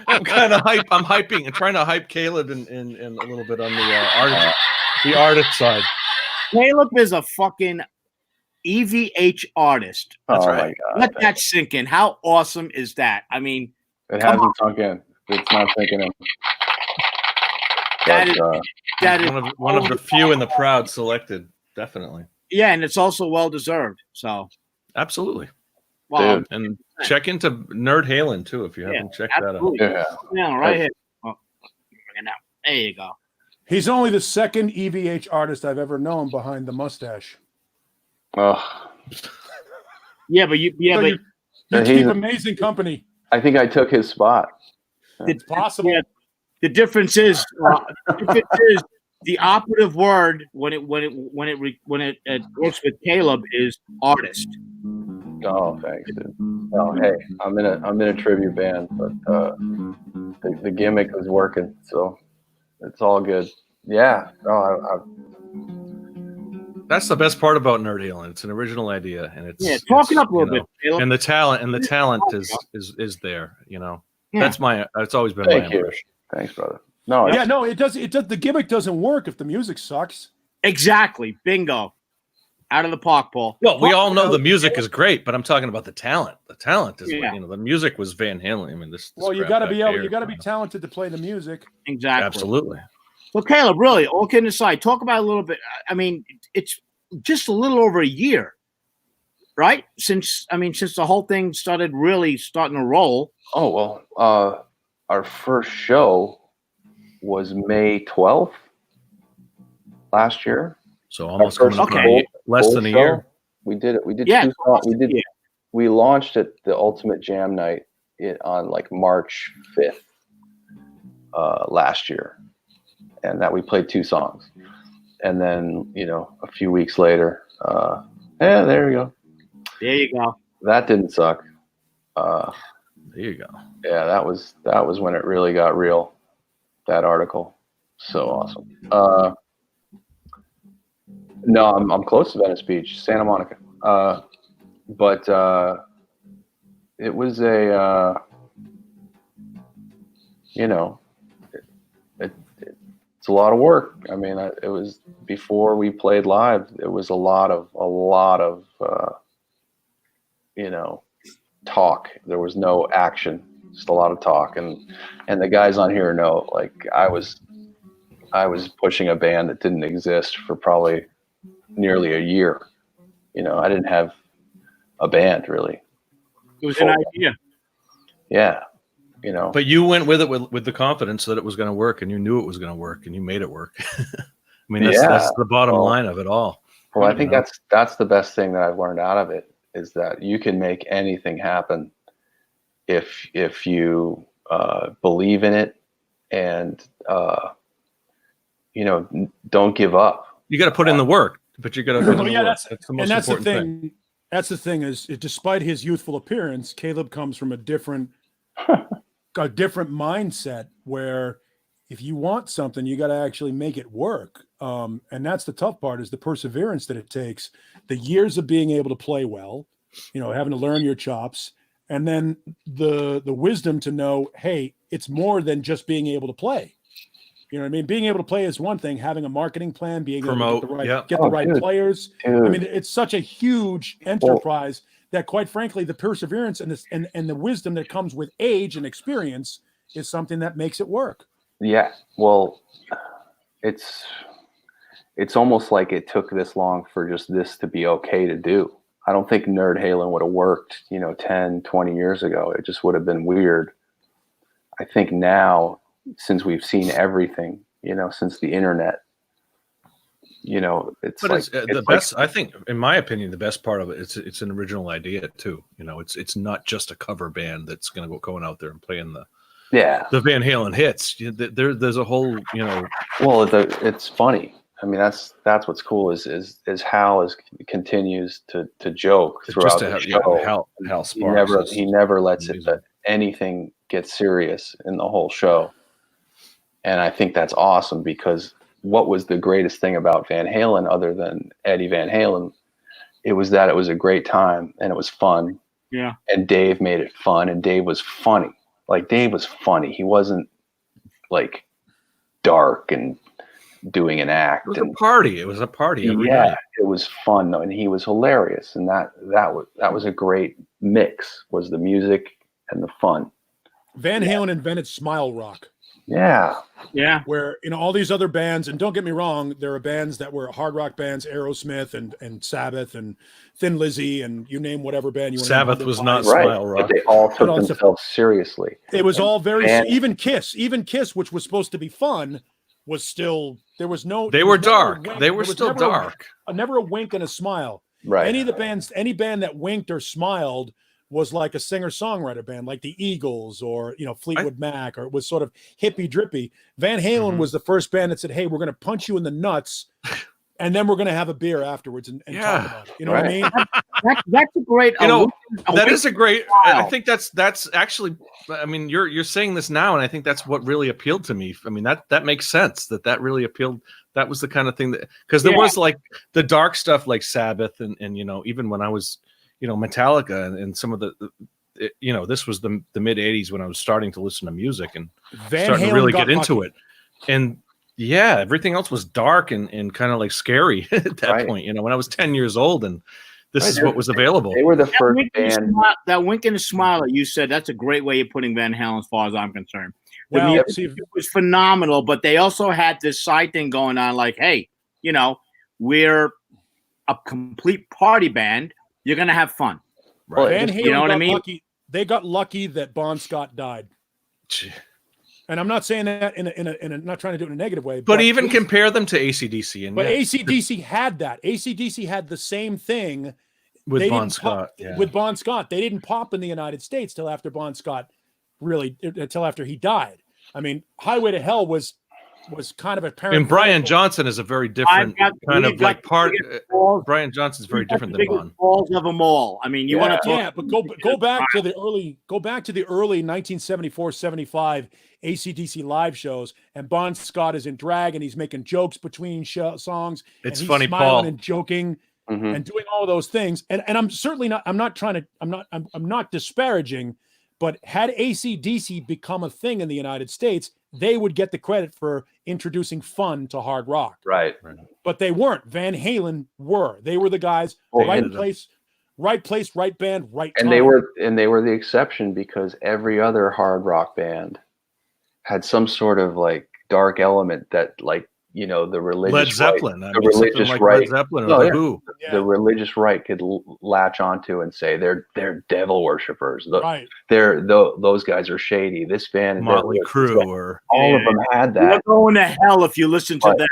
I'm kind of hype. I'm hyping and trying to hype Caleb in a little bit on the artist side. Caleb is a fucking EVH artist. That's Oh right. my Let God. that sink in. How awesome is that? I mean, It come hasn't sunk in. It's not sinking in. that But, is that is One of the few in the proud selected, definitely. yeah, and it's also well deserved. So, Absolutely. well, Dude. And check into Nerd Halen too if you haven't checked that out. absolutely. yeah. Yeah, right here. Oh, bring it out. There you go. He's only the second EVH artist I've ever known behind the mustache. Oh, Yeah, but you So but you he's keep a- amazing company. I think I took his spot. It's possible. yeah, the difference is the operative word when it works with Caleb is artist. Oh, thanks, dude. Oh, hey, I'm in a tribute band, but the gimmick is working, so it's all good. Yeah. No, That's the best part about Nerd Halen. It's an original idea, and it's Talk it up a you little know, bit, Caleb. and the talent is there. You know, Yeah. that's my. It's always been my Thank you. impression. thanks, brother. No, Yeah, no, it does. The gimmick doesn't work if the music sucks. Exactly. Bingo. Out of the park, Paul. Well, we all know the music is great, but I'm talking about the talent. The talent is, Yeah. the music was Van Halen. I mean, this. Well, you crap got to back be able. here, You got to be talented to play the music. Exactly. Absolutely. So, Caleb, really, all kidding aside, talk about a little bit. I mean, it's just a little over a year, right? Since the whole thing starting to roll. Oh, well, our first show was May 12th last year. So almost Our first coming up on okay. less full than a show. year. We did it. We did Yeah. two songs. Yeah. We launched at the Ultimate Jam Night on like March 5th last year, and that we played two songs. And then, a few weeks later, there you go. There you go. That didn't suck. There you go. Yeah, that was when it really got real. That article, so awesome. No, I'm close to Venice Beach, Santa Monica. But it was it's a lot of work. I mean, it was before we played live. It was a lot of talk. There was no action, just a lot of talk. And the guys on here know, like, I was pushing a band that didn't exist for probably nearly a year. I didn't have a band really. It was an idea. Yeah. But you went with it with the confidence that it was going to work, and you knew it was going to work, and you made it work. I mean, that's the bottom line of it all. Well, I think that's the best thing that I've learned out of it, is that you can make anything happen if you believe in it and don't give up. You got to put in the work, but you got to put in the work. That's the most important thing. That's the thing is, despite his youthful appearance, Caleb comes from a different mindset where if you want something, you got to actually make it work. And that's the tough part, is the perseverance that it takes, the years of being able to play well, having to learn your chops, and then the wisdom to know, hey, it's more than just being able to play. You know what I mean? Being able to play is one thing. Having a marketing plan, being able to get the right players. Dude. I mean, it's such a huge enterprise that, quite frankly, the perseverance and the wisdom that comes with age and experience is something that makes it work. Yeah. Well, it's almost like it took this long for just this to be okay to do. I don't think Nerd Halen would have worked, 10, 20 years ago. It just would have been weird. I think now, since we've seen everything, since the internet, it's the best. I think, in my opinion, the best part of it, it's an original idea too. It's not just a cover band that's going out there and playing the Van Halen hits. There's a whole, Well, it's funny. I mean, that's what's cool is Hal continues to joke throughout the show. Hal Sparks. He never lets anything get serious in the whole show. And I think that's awesome, because what was the greatest thing about Van Halen, other than Eddie Van Halen, it was that it was a great time and it was fun Yeah. And Dave made it fun, and Dave was funny. Like, Dave was funny. He wasn't like dark and doing an act. It was a party. It was a party every yeah, night. it was fun, and he was hilarious. And that was a great mix, was the music and the fun. Van Halen invented smile rock. Yeah. Yeah. Where, you know, all these other bands, and don't get me wrong, there are bands that were hard rock bands, Aerosmith and Sabbath and Thin Lizzy, and you name whatever band you want. Sabbath was not Right. smile rock. But they all took themselves seriously. It was all very, And- even Kiss, which was supposed to be fun, was still, there was no. They there were was never a dark. wink. They were There was still never dark. Never a wink and a smile. Right. Any band that winked or smiled was like a singer-songwriter band, like the Eagles or, you know, Fleetwood Mac, or it was sort of hippy drippy. Van Halen was the first band that said, "Hey, we're going to punch you in the nuts, and then we're going to have a beer afterwards and talk about it." You know what I mean? That's a great. You know, a that wink is a great. smile. I think that's actually. I mean, you're saying this now, and I think that's what really appealed to me. I mean, that makes sense. That really appealed. That was the kind of thing that, because there was like the dark stuff like Sabbath and you know, even when I was, you know, Metallica and some of you know, this was the mid 80s when I was starting to listen to music and starting to really get into it. And yeah, everything else was dark and kind of like scary at that point. You know, when I was 10 years old, and this is what was available. They were the first band. That wink and a smile that you said, that's a great way of putting Van Halen as far as I'm concerned. The Well, music see, was phenomenal, but they also had this side thing going on like, hey, you know, we're a complete party band. You're going to have fun. Well, Van Halen you know what I got mean? lucky. They got lucky that Bon Scott died. And I'm not saying that in a not trying to do it in a negative way. But even compare them to AC/DC, and But AC/DC had that. AC/DC had the same thing with they Bon didn't Scott, pop, with Bon Scott. They didn't pop in the United States till after Bon Scott until after he died. I mean, Highway to Hell was kind of a parent. And Brian Johnson is a very different kind of like part. Brian Johnson's very different than Bon. Balls of them all. I mean, you want to talk? But go back to the early 1974-75 AC/DC live shows, and Bon Scott is in drag and he's making jokes between songs. It's and he's funny, smiling Paul, and joking and doing all those things. And I'm certainly not. I'm not disparaging. But had AC/DC become a thing in the United States, they would get the credit for introducing fun to hard rock. Right. But they weren't. Van Halen were. They were the guys, right place, right band, right time. And they were the exception, because every other hard rock band had some sort of like dark element that, like, you know, the religious Led Zeppelin, right, the religious like right, Led Zeppelin or the Who. the religious right could latch onto and say they're devil worshippers. Those guys are shady. This band, Motley Crue, or all of them had that. You're going to hell if you listen to that.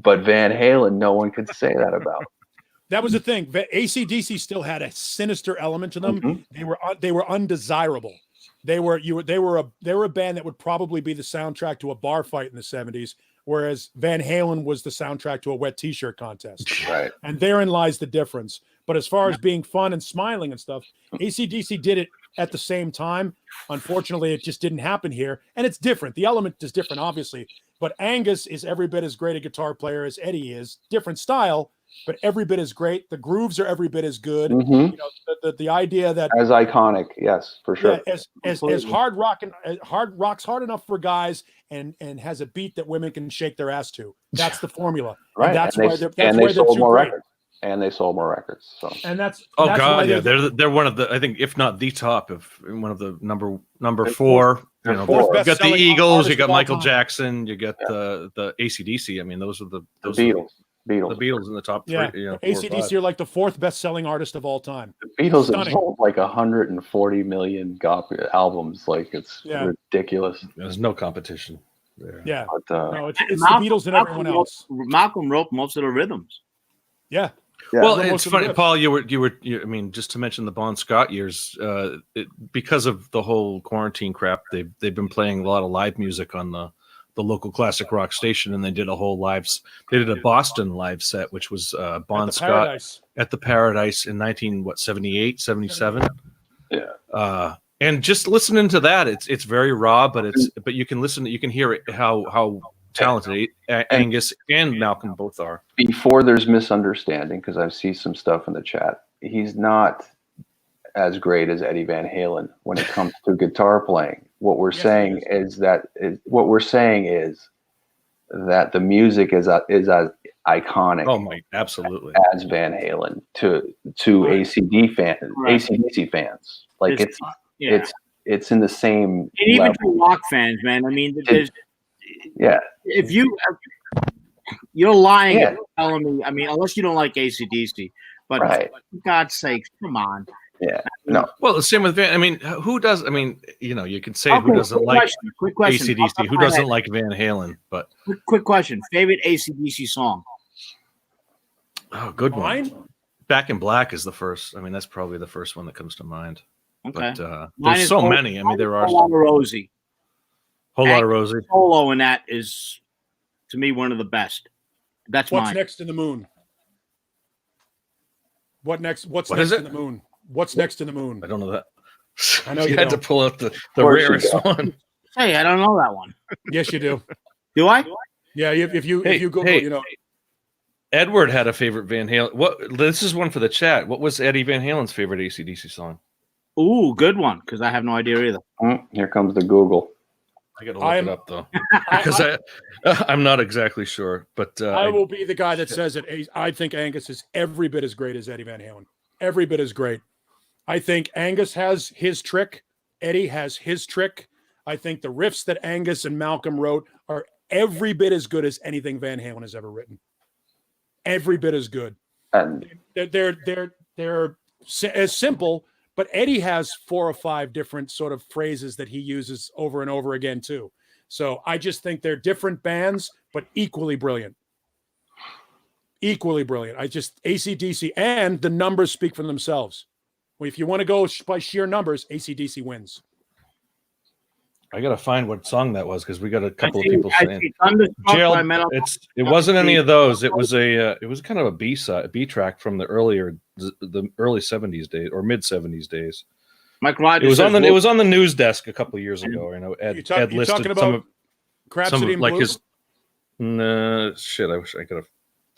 But Van Halen, no one could say that about. That was the thing. AC/DC still had a sinister element to them. They were undesirable. They were a band that would probably be the soundtrack to a bar fight in the 70s. Whereas Van Halen was the soundtrack to a wet t-shirt contest. Right. And therein lies the difference. But as far as being fun and smiling and stuff, AC/DC did it at the same time. Unfortunately, it just didn't happen here. And it's different. The element is different, obviously. But Angus is every bit as great a guitar player as Eddie is. Different style, but every bit as great. The grooves are every bit as good. You know, the idea that as iconic, yes, for sure. Yeah, as hard rock's hard enough for guys and has a beat that women can shake their ass to. That's the formula. Right. And that's and why they sold more records. And they sold more records. So. And that's God, yeah, they're one of the, I think, if not the top of one of the number four. You know, you got the Eagles, you got Michael Jackson, you got the AC/DC. I mean, those are the Beatles. The Beatles in the top three. Yeah, you know, AC/DC are like the fourth best-selling artist of all time. The Beatles have sold like 140 million albums. Like, it's ridiculous. There's no competition there. Yeah, but, no, it's the Beatles and everyone else. Malcolm wrote most of the rhythms. Yeah. Well, it's funny, Paul. You were. I mean, just to mention the Bon Scott years, because of the whole quarantine crap, they've been playing a lot of live music on the local classic rock station, and they did a whole They did a Boston live set, which was Bon Scott at the Paradise in 78, 77. Yeah. And just listening to that, it's very raw, but you can listen, you can hear it, how talented Angus and Malcolm both are. Before there's misunderstanding, because I see some stuff in the chat, he's not as great as Eddie Van Halen when it comes to guitar playing. What we're Yes, saying it is that the music is as iconic Oh my, absolutely. as Van Halen to AC/DC fans. Like Yeah. it's in the same And even level. for rock fans, man. I mean, there's Yeah. if you're lying Yeah. if you're telling me. I mean, unless you don't like AC/DC, but Right. for God's sakes, come on. Yeah. No. Well, the same with Van. I mean, who does? I mean, you know, you can say who Okay, doesn't like quick question. AC/DC, who doesn't like Van Halen, but Quick question. Favorite AC/DC song? oh, good one. Mine? Back in Black is the first. I mean, that's probably the first one that comes to mind. Okay. But Mine there's is so Whole- many. I mean, there are Whole Lot of some. Rosie. Whole Lot of Rosie. Solo in that is, to me, one of the best. That's What's mine. next to the moon? What's What next is to it? the moon? What's next to the moon? I don't know that. I know you you had to don't. pull out the course you rarest don't. one. Hey, I don't know that one. Yes, you do. Do I? Yeah, if you Google, hey. you know, Edward had a favorite Van Halen. What? This is one for the chat. What was Eddie Van Halen's favorite AC/DC song? Ooh, good one, because I have no idea either. Here comes the Google. I got to look it up though, because I'm not exactly sure. But I will be the guy that says it. I think Angus is every bit as great as Eddie Van Halen. Every bit as great. I think Angus has his trick. Eddie has his trick. I think the riffs that Angus and Malcolm wrote are every bit as good as anything Van Halen has ever written. Every bit as good. And They're as simple, but Eddie has 4 or 5 different sort of phrases that he uses over and over again too. So I just think they're different bands, but equally brilliant. Equally brilliant. AC/DC, and the numbers speak for themselves. If you want to go by sheer numbers, AC/DC wins. I gotta find what song that was because we got a couple of people I saying see Thunderstruck Jail. by Metal. It wasn't any of those. It was it was kind of a B track from the early 70s days or mid 70s days. Mike Rogers. It was on the news desk a couple of years ago. You know, Ed You're listed talking some about of Crapsody in like Blue? his. Shit, I wish I could have.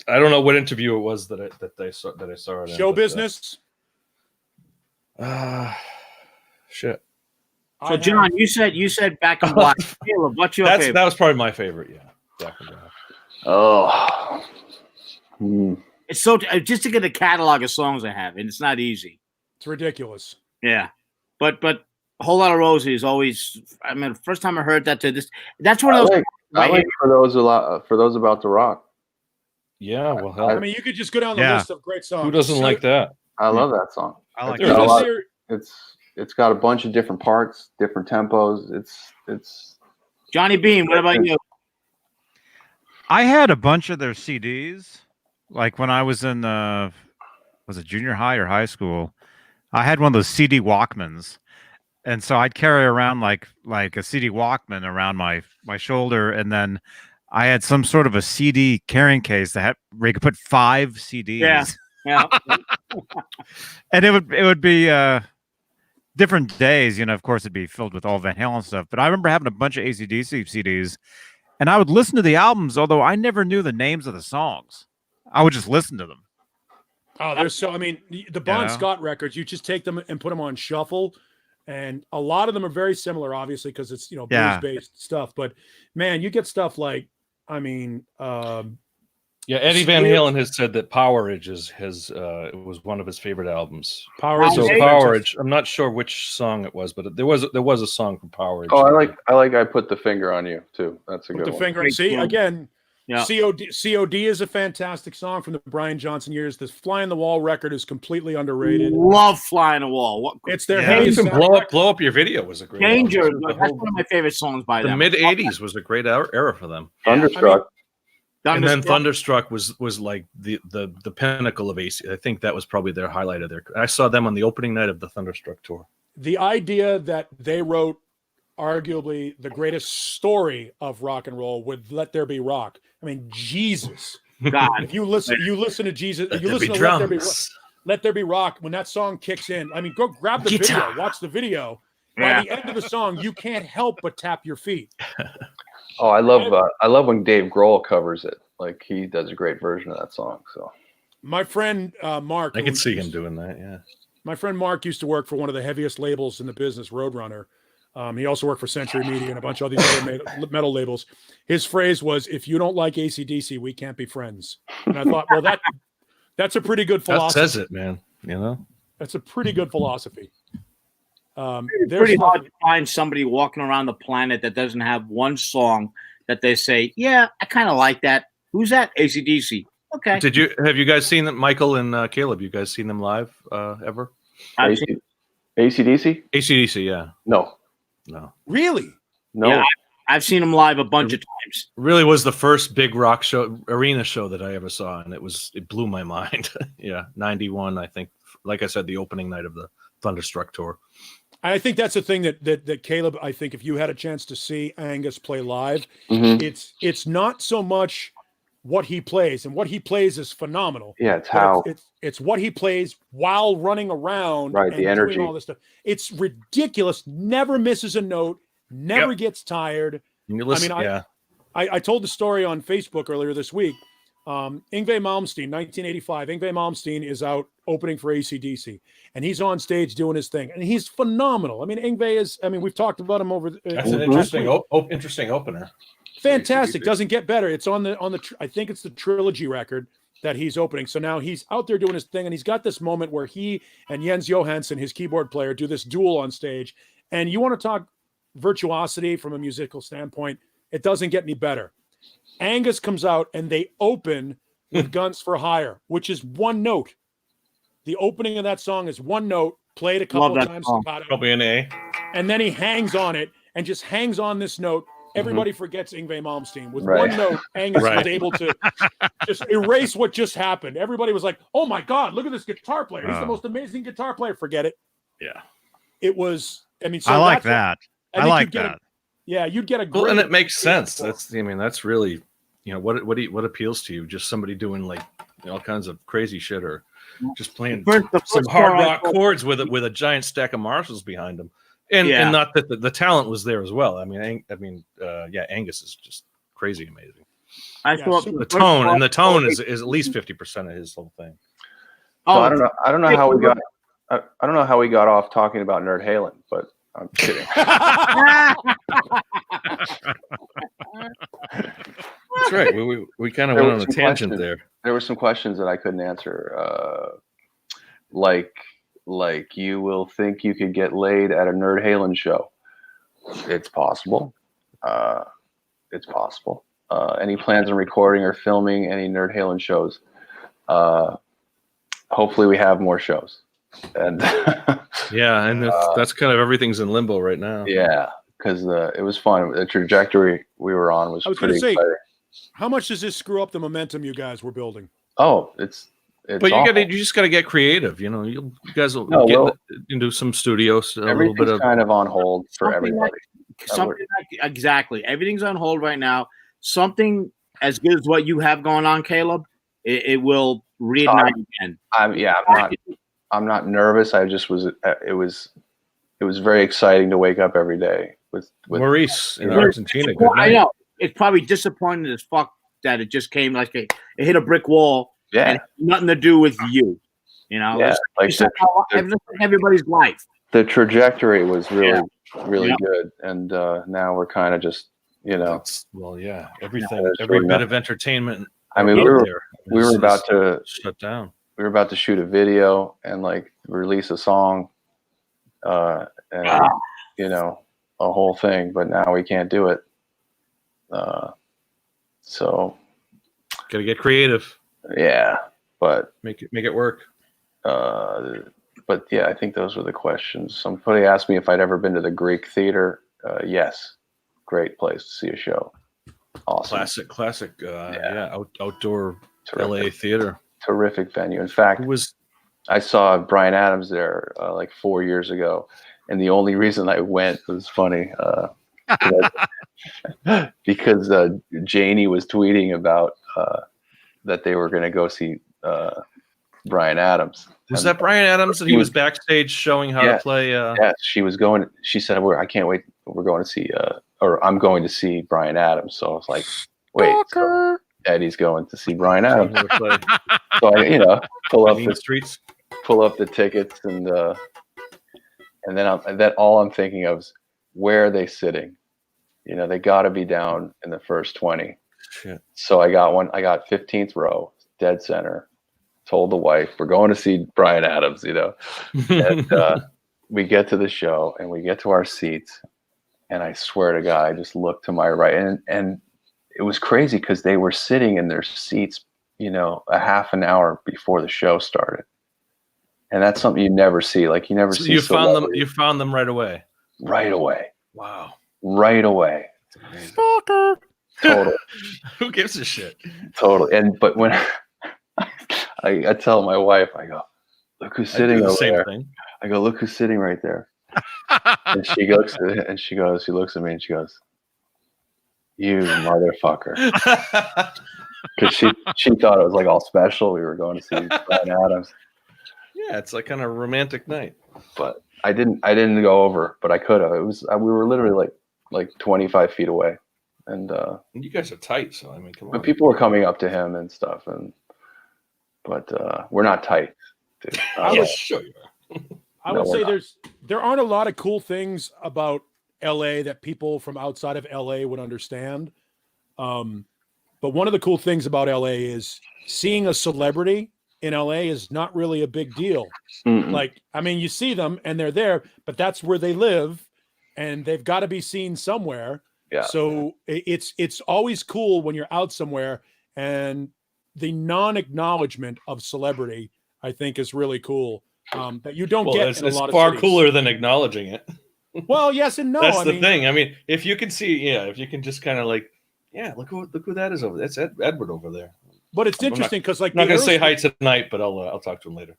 I don't know what interview it was that I saw it in. Show business. Shit. So John, you said Back in Black. Caleb, what's your favorite? That was probably my favorite. Yeah, Back in Black. oh, It's so just to get a catalog of songs I have, and it's not easy. It's ridiculous. Yeah, but a Whole Lot of Rosie is always. I mean, the first time I heard that, that's one of those. I like for those about to rock. Yeah, well, hell, I mean, you could just go down the Yeah. list of great songs. who doesn't like that? I love that song. I like It's There's got a a lot- ser- it's got a bunch of different parts, different tempos. It's Johnny Beane. What about you? I had a bunch of their CDs, like when I was in was it junior high or high school? I had one of those CD Walkmans, and so I'd carry around like a CD Walkman around my shoulder, and then I had some sort of a CD carrying case where you could put 5 CDs. Yeah. And it would be different days, you know. Of course, it'd be filled with all Van Halen stuff. But I remember having a bunch of AC/DC CDs, and I would listen to the albums, although I never knew the names of the songs. I would just listen to them. Oh, there's so. I mean, the Bon Scott records. You just take them and put them on shuffle, and a lot of them are very similar, obviously, because it's blues based stuff. But man, you get stuff like, I mean, Yeah, Eddie Van Halen has said that Powerage it was one of his favorite albums. Powerage. I'm not sure which song it was, but there was a song from Powerage. Oh, I like I Put the Finger on You too. That's a Put good the one. finger. See again. Yeah. COD is a fantastic song from the Brian Johnson years. This Fly on the Wall record is completely underrated. Love Fly on the Wall. It's their Yeah. heaviest Even sound blow up your video was a great Danger. album. That's one of my favorite songs by The them. mid '80s was a great era for them. Thunderstruck. And then Thunderstruck was like the pinnacle of AC. I think that was probably their highlight of their. I saw them on the opening night of the Thunderstruck tour. The idea that they wrote arguably the greatest story of rock and roll with "Let There Be Rock." I mean, Jesus. God. If you listen to Jesus, Let you there listen be to drums. Let There Be Rock. When that song kicks in, I mean, go grab the Guitar. video, watch the video. Yeah. By the end of the song, you can't help but tap your feet. Oh, I love when Dave Grohl covers it. Like he does a great version of that song. So My friend Mark, I who could see him used- doing that. Yeah. My friend Mark used to work for one of the heaviest labels in the business, Roadrunner. He also worked for Century Media and a bunch of these other metal labels. His phrase was, "If you don't like AC/DC, we can't be friends." And I thought, well, that's a pretty good philosophy. That says it, man. You know, that's a pretty good philosophy. It's pretty hard to find somebody walking around the planet that doesn't have one song that they say, "Yeah, I kind of like that." Who's that? AC/DC. Okay. Have you guys seen them, Michael and Caleb? You guys seen them live ever? AC/DC? AC/DC, yeah. No. Really? No. Yeah, I've seen them live a bunch of times. Really was the first big rock show, arena show that I ever saw, and it blew my mind. Yeah, 91, I think. Like I said, the opening night of the Thunderstruck tour. I think that's the thing that Caleb, I think if you had a chance to see Angus play live, it's not so much what he plays, and what he plays is phenomenal. Yeah, it's how it's what he plays while running around, right? And the energy, doing all this stuff. It's ridiculous. Never misses a note. Never gets tired. I told the story on Facebook earlier this week. Yngwie Malmsteen, 1985. Yngwie Malmsteen is out opening for AC/DC, and he's on stage doing his thing, and he's phenomenal. I mean, Yngwie is. I mean, we've talked about him over. That's an interesting opener. Fantastic. Doesn't get better. It's on the I think it's the trilogy record that he's opening. So now he's out there doing his thing, and he's got this moment where he and Jens Johansson, his keyboard player, do this duel on stage. And you want to talk virtuosity from a musical standpoint, it doesn't get any better. Angus comes out and they open with Guns for Hire, which is one note. The opening of that song is one note, played a couple of times, probably an A. And then he hangs on it and just hangs on this note. Everybody forgets Yngwie Malmsteen. With one note, Angus was able to just erase what just happened. Everybody was like, "Oh my God, look at this guitar player. He's the most amazing guitar player." Forget it. Yeah. It was, I mean, so I like that. I like that. You'd get a great. Well, and it makes sense. That's really, what appeals to you? Just somebody doing like all kinds of crazy shit, or just playing some hard rock chords with a giant stack of Marshalls behind them. And not that the talent was there as well. I mean, Angus is just crazy amazing. I thought the tone is at least 50% of his whole thing. So I don't know how we got off talking about Nerd Halen, but I'm kidding. That's right. We kind of went on a tangent there. There were some questions that I couldn't answer, like you will think you could get laid at a Nerd Halen show. It's possible. It's possible. Any plans on recording or filming any Nerd Halen shows? Hopefully we have more shows. And and that's kind of everything's in limbo right now. Yeah, because it was fun. The trajectory we were on was pretty exciting. How much does this screw up the momentum you guys were building? Oh, it's but you just gotta get creative. You guys will get into some studios. Everything's kind of on hold for everybody. Exactly. Everything's on hold right now. Something as good as what you have going on, Caleb, it will reignite again. I'm not nervous. I just was. It was very exciting to wake up every day with Maurice in Argentina. I know it's probably disappointing as fuck that it just came like it hit a brick wall. Yeah, and nothing to do with you. Yeah, everybody's life. The trajectory was really good, and now we're kind of just every bit of entertainment. I mean, we were about to shut down. We were about to shoot a video and release a song, and a whole thing, but now we can't do it. So gotta get creative. Yeah, but make it work. But yeah, I think those were the questions. Somebody asked me if I'd ever been to the Greek Theater. Yes, great place to see a show. Awesome, classic. Outdoor terrific. LA theater. Terrific venue. In fact, I saw Bryan Adams there 4 years ago, and the only reason I went was funny because Janie was tweeting about that they were going to go see Bryan Adams. Was that Bryan Adams that he was backstage showing how to play? Yes, she was going. She said, "I can't wait. We're going to see, or I'm going to see Bryan Adams." So I was like, "Wait." So Eddie's going to see Bryan Adams. So I, pull up the streets. pull up the tickets, and then all I'm thinking of is, where are they sitting? You know, they got to be down in the first 20. Shit. So I got 15th row, dead center. Told the wife, we're going to see Bryan Adams, you know. And we get to the show and we get to our seats, and I swear to God, I just looked to my right, and it was crazy because they were sitting in their seats, you know, a half an hour before the show started. And that's something you never see. Like, you never see. You found them right away. Right away. Wow. Right away. Stalker. Totally. Who gives a shit? Totally. But when I tell my wife, I go, look who's sitting over there. Thing. I go, look who's sitting right there. And she looks at me and she goes, you motherfucker. Because she thought it was like all special. We were going to see Bryan Adams. Yeah, it's like kind of a romantic night. But I didn't go over, but I could have. It was we were literally like 25 feet away. And you guys are tight, so I mean, come on. But people were coming up to him and stuff, but we're not tight, dude. Sure you are. I would say there aren't a lot of cool things about LA that people from outside of LA would understand. But one of the cool things about LA is seeing a celebrity in LA is not really a big deal. Mm-mm. Like, I mean, you see them and they're there, but that's where they live and they've got to be seen somewhere. Yeah. So it's always cool when you're out somewhere, and the non-acknowledgement of celebrity, I think, is really cool. That you don't get in a lot of far cities. cooler than acknowledging it. Well, yes and no. That's the thing. I mean, if you can see, if you can just kind of like, look who that is over there. That's Edward over there. But it's interesting because, like, I'm not going to say hi tonight, but I'll talk to him later.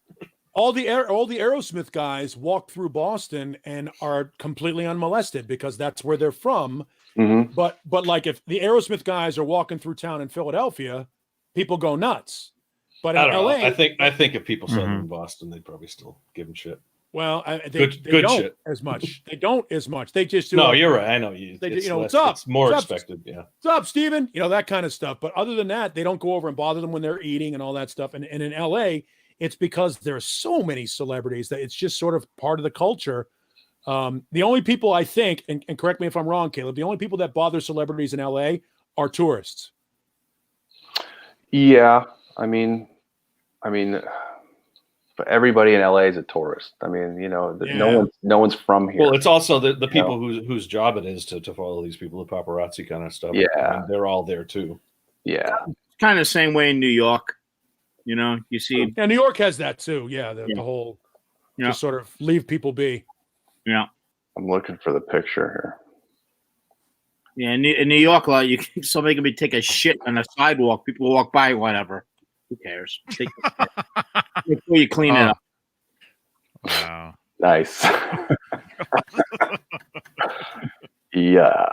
All the Aerosmith guys walk through Boston and are completely unmolested because that's where they're from. Mm-hmm. But like, if the Aerosmith guys are walking through town in Philadelphia, people go nuts. But in I don't LA, know. I think if people saw them in Boston, they'd probably still give them shit. Well, they good don't shit. as much. They don't as much. They just do. No, you're right. I know you. They it's what's less, up? It's more What's up? expected. Yeah. What's up, Steven? That kind of stuff. But other than that, they don't go over and bother them when they're eating and all that stuff. And in LA, it's because there are so many celebrities that it's just sort of part of the culture. The only people I think, and correct me if I'm wrong, Caleb, the only people that bother celebrities in LA are tourists. Yeah, I mean, but everybody in LA is a tourist. I mean, no one's from here. Well, it's also the people whose job it is to follow these people, the paparazzi kind of stuff. Yeah, I mean, they're all there too. Yeah, it's kind of the same way in New York. You see. Yeah, New York has that too. Yeah, the whole just sort of leave people be. Yeah, I'm looking for the picture here. Yeah, in New York, somebody can take a shit on a sidewalk. People walk by, whatever. Who cares? Make sure you clean it up. Wow. Nice. Yeah.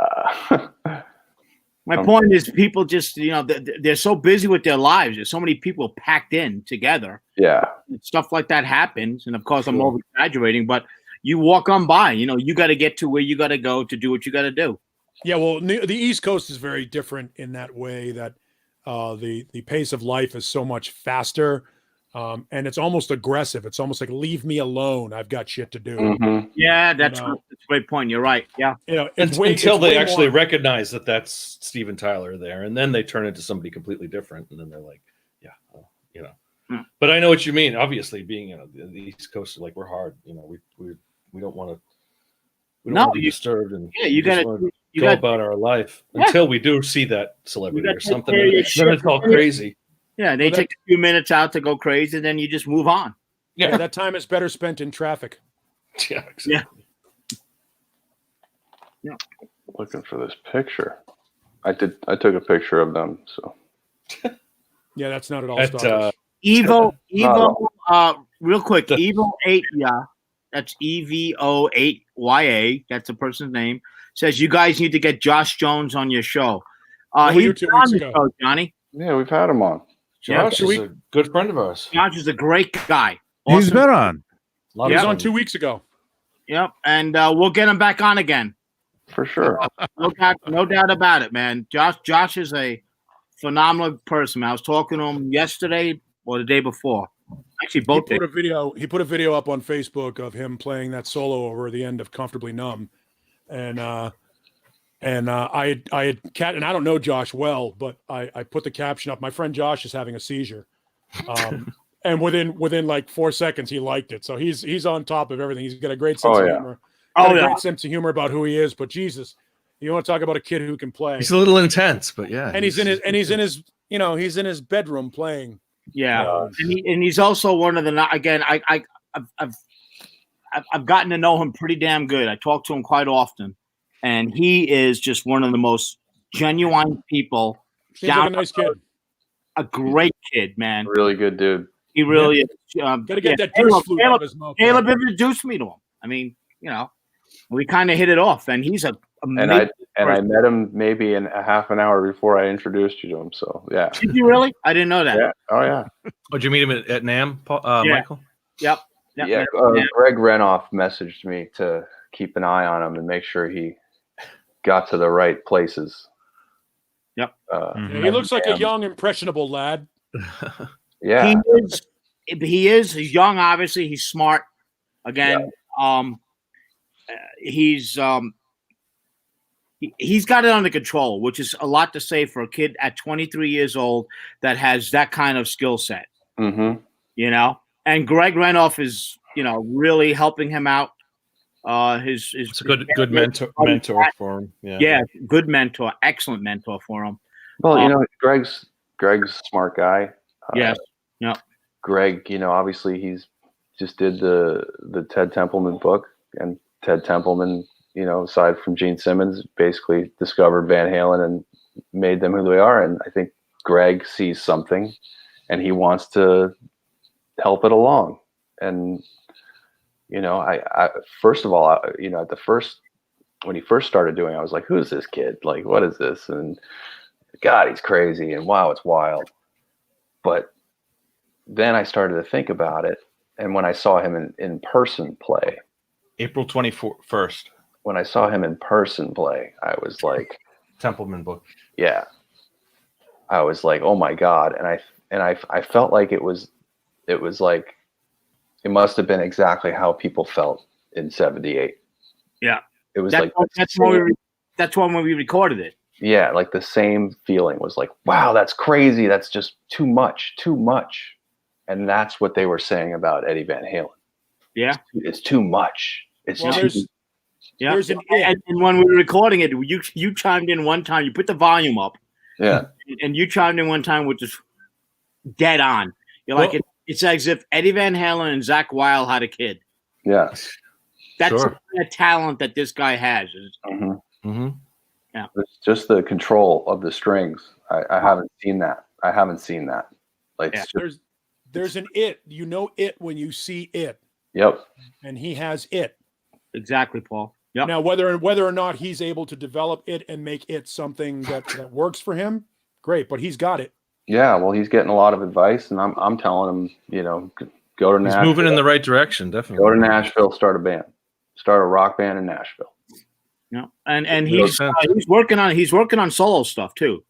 My point is, people just, they're so busy with their lives. There's so many people packed in together. Yeah. Stuff like that happens. And of course, I'm over exaggerating, but you walk on by, you got to get to where you got to go to do what you got to do. Yeah. Well, the East Coast is very different in that way that the pace of life is so much faster. And it's almost aggressive. It's almost like, leave me alone. I've got shit to do. Mm-hmm. Yeah, that's a great point. You're right. Yeah. Until they actually recognize that that's Steven Tyler there, and then they turn into somebody completely different, and then they're like, But I know what you mean. Obviously, being the East Coast, like, we're hard. We don't want to. We don't want to be disturbed, and you got to go about our life until we do see that celebrity or something. Then it's all crazy. Yeah, they take a few minutes out to go crazy, and then you just move on. Yeah, that time is better spent in traffic. Yeah, exactly. Yeah. Looking for this picture. I took a picture of them. So. Yeah, that's not at all. Evo, real quick, Evo 8, yeah, that's EVO8YA. That's the person's name. Says you guys need to get Josh Jones on your show. He's 2 weeks ago, show, Johnny. Yeah, we've had him on. Josh is a good friend of ours. Josh is a great guy. Awesome. He's been on. He was on 2 weeks ago. Yep, and we'll get him back on again. For sure. No doubt about it, man. Josh is a phenomenal person. I was talking to him yesterday or the day before. Actually, both He put a video up on Facebook of him playing that solo over the end of Comfortably Numb. And I don't know Josh well, but I put the caption up. My friend Josh is having a seizure. And within like 4 seconds, he liked it. So he's on top of everything. He's got a great sense of humor. Great sense of humor about who he is. But Jesus, you want to talk about a kid who can play? He's a little intense, but yeah. And he's in his bedroom playing. Yeah, and he's also one of the again. I've gotten to know him pretty damn good. I talk to him quite often, and he is just one of the most genuine people. Seems like a nice kid. A great kid, man. Really good dude. He really is. Got to get that goose flute out of his mouth. Caleb introduced me to him. I mean, we kind of hit it off, and he's a I met him maybe in a half an hour before I introduced you to him. So yeah. Did you really? I didn't know that. Yeah. Oh yeah. Oh, did you meet him at NAMM, Michael? Yep. Yeah. Greg Renoff messaged me to keep an eye on him and make sure he got to the right places. Yep. He looks like a young, impressionable lad. Yeah. He is. He's young. Obviously, he's smart. Again, he's got it under control, which is a lot to say for a kid at 23 years old that has that kind of skill set. Mm-hmm. And Greg Renoff is, really helping him out. It's a good mentor for him. Yeah, good mentor, excellent mentor for him. Well, Greg's a smart guy. Yes. Yeah. Greg, obviously he's just did the Ted Templeman book, and Ted Templeman, aside from Gene Simmons, basically discovered Van Halen and made them who they are. And I think Greg sees something and he wants to help it along. And, I first of all, when he first started doing it, I was like, who's this kid? Like, what is this? And God, he's crazy. And wow, it's wild. But then I started to think about it. And when I saw him in person play, April 21st. When I saw him in person play, I was like, Templeman book. Yeah. I was like, oh my God. And I felt like it was like, it must have been exactly how people felt in 78. Yeah. It was that's when we recorded it. Yeah. Like the same feeling was like, wow, that's crazy. That's just too much. And that's what they were saying about Eddie Van Halen. Yeah. It's too much. It's there's and when we were recording it, you chimed in one time. You put the volume up. Yeah. And you chimed in one time with just dead on. You're like, it's as if Eddie Van Halen and Zakk Wylde had a kid. Yeah. That's the kind of talent that this guy has. Mm-hmm. Mm-hmm. Yeah. It's just the control of the strings. I haven't seen that. Like there's an it. It when you see it. Yep. And he has it. Exactly, Paul. Yep. Now, whether or not he's able to develop it and make it something that works for him, great. But he's got it. Yeah, well, he's getting a lot of advice, and I'm telling him, go to Nashville. He's moving in the right direction, definitely. Go to Nashville, start a rock band in Nashville. Yeah, and he's working on solo stuff too.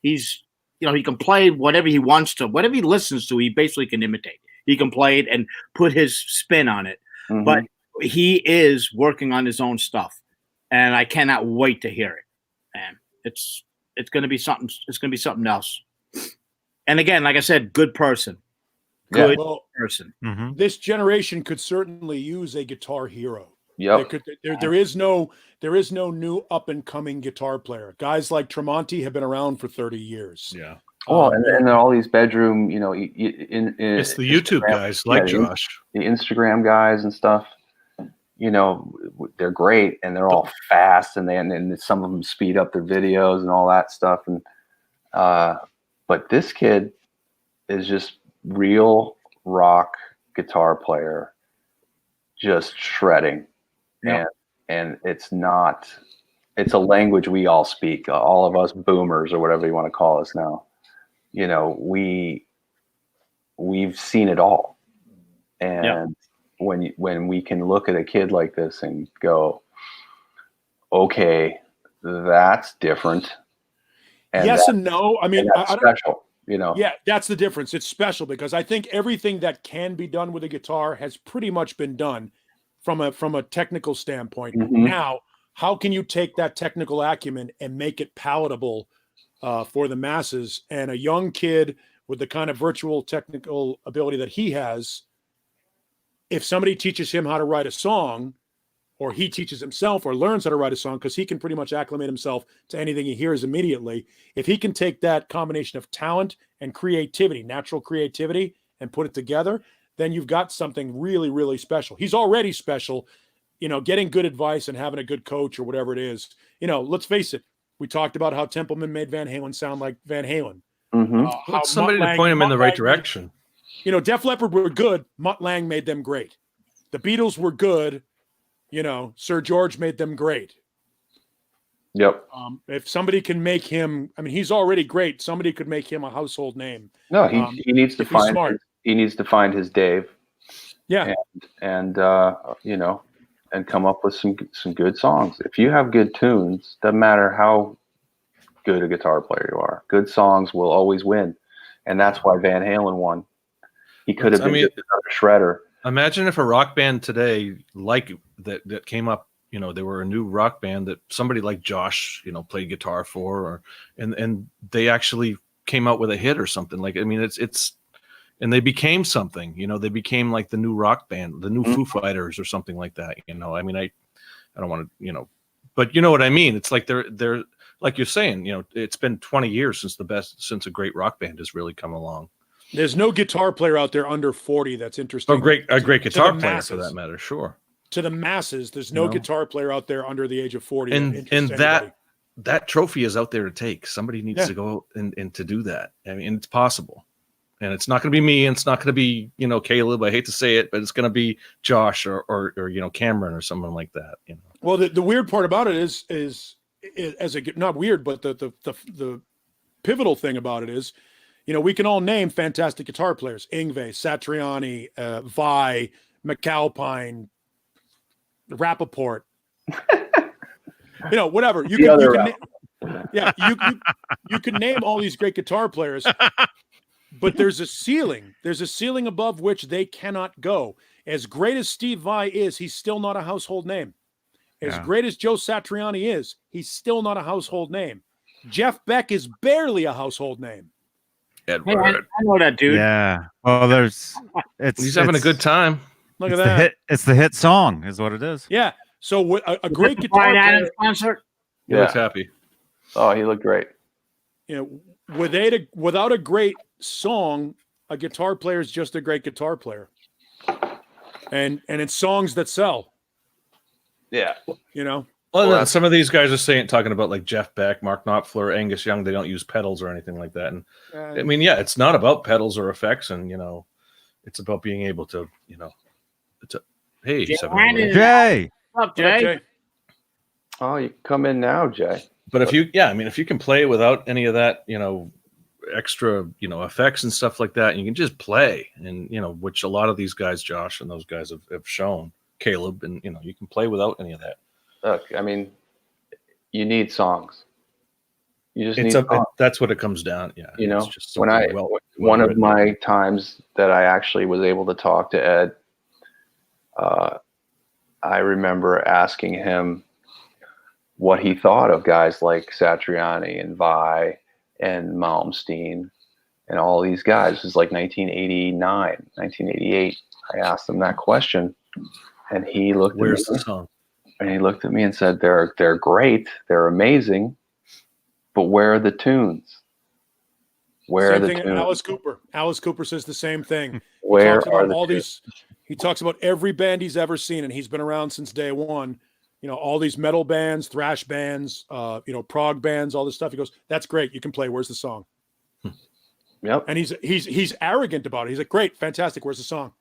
He's he can play whatever he wants to, whatever he listens to, he basically can imitate. He can play it and put his spin on it. Mm-hmm. But he is working on his own stuff, and I cannot wait to hear it. And it's going to be something. It's going to be something else. And again, like I said, good person. Good person. Mm-hmm. This generation could certainly use a guitar hero. Yep. There is no new up and coming guitar player. Guys like Tremonti have been around for 30 years. Yeah. Oh, and all these bedroom, it's the YouTube guys like Josh, the Instagram guys and stuff. They're great and they're all fast, and some of them speed up their videos and all that stuff. And but this kid is just real rock guitar player, just shredding. Yeah. And it's a language we all speak, all of us boomers or whatever you want to call us now. We've seen it all. And when we can look at a kid like this and go, okay, that's different. And yes and no. I mean, that's special. you know. Yeah, that's the difference. It's special because I think everything that can be done with a guitar has pretty much been done from a technical standpoint. Mhm. Now, how can you take that technical acumen and make it palatable for the masses? And a young kid with the kind of virtual technical ability that he has, if somebody teaches him how to write a song, or he teaches himself or learns how to write a song, because he can pretty much acclimate himself to anything he hears immediately. If he can take that combination of talent and creativity, natural creativity, and put it together, then you've got something really, really special. He's already special, you know, getting good advice and having a good coach or whatever it is. You know, let's face it. We talked about how Templeman made Van Halen sound like Van Halen. Mhm. How Somebody Mutt to point him in the Mutt right Lange direction. you know, Def Leppard were good. Mutt Lange made them great. The Beatles were good. You know, Sir George made them great. Yep. If somebody can make him, I mean, he's already great. Somebody could make him a household name. No, he needs to if he's find smart. he needs to find his Dave. Yeah. And you know, and come up with some good songs. If you have good tunes, doesn't matter how good a guitar player you are. Good songs will always win, and that's why Van Halen won. He could have been just another shredder. Imagine if a rock band today, like that came up, you know, they were a new rock band that somebody like Josh, you know, played guitar for, or and they actually came out with a hit or something. Like, I mean, it's and they became something, you know, they became like the new rock band, the new Foo Fighters or something like that. You know, I mean, I don't want to, you know, but you know what I mean? It's like they're like you're saying, you know, it's been 20 years since a great rock band has really come along. There's no guitar player out there under 40 that's interesting. A great guitar player masses. for that matter, sure. To the masses, there's no guitar player out there under the age of 40. And that trophy is out there to take. Somebody needs to go and to do that. I mean, it's possible. And it's not going to be me, and it's not going to be, you know, Caleb. I hate to say it, but it's going to be Josh or you know, Cameron or someone like that. You know. Well, the weird part about it is as a not weird, but the pivotal thing about it is, you know, we can all name fantastic guitar players: Yngwie, Satriani, Vai, McAlpine, Rappaport. You know, whatever you can name all these great guitar players. But there's a ceiling. There's a ceiling above which they cannot go. As great as Steve Vai is, he's still not a household name. As great as Joe Satriani is, he's still not a household name. Jeff Beck is barely a household name. Edward. Hey, I know that dude. Yeah. Well, he's having a good time. Look at that. It's the hit song, is what it is. Yeah. So a great guitar player. Concert. He looks happy. Oh, he looked great. You know, without a great song, a guitar player is just a great guitar player. And it's songs that sell. Yeah. You know. Well, some of these guys are talking about like Jeff Beck, Mark Knopfler, Angus Young. They don't use pedals or anything like that. And I mean, yeah, it's not about pedals or effects, and you know, it's about being able to, you know, hey, Jay. What's up, Jay? Oh, you come in now, Jay. But if you can play without any of that, you know, extra, you know, effects and stuff like that, and you can just play, and you know, which a lot of these guys, Josh and those guys have shown, Caleb, and you know, you can play without any of that. Look, I mean, you need songs. You just need songs. That's what it comes down. Yeah, you know, one of my times that I actually was able to talk to Ed, I remember asking him what he thought of guys like Satriani and Vai and Malmsteen and all these guys. This is like 1989, 1988. I asked him that question, and he looked at me. Where's the song? And he looked at me and said, they're great, they're amazing, but where are the tunes? Where are the tunes? Alice Cooper. Alice Cooper says the same thing. Where are the tunes? He talks about every band he's ever seen, and he's been around since day one. You know, all these metal bands, thrash bands, you know, prog bands, all this stuff. He goes, "That's great. You can play. Where's the song?" Yep. And he's arrogant about it. He's like, "Great, fantastic. Where's the song?"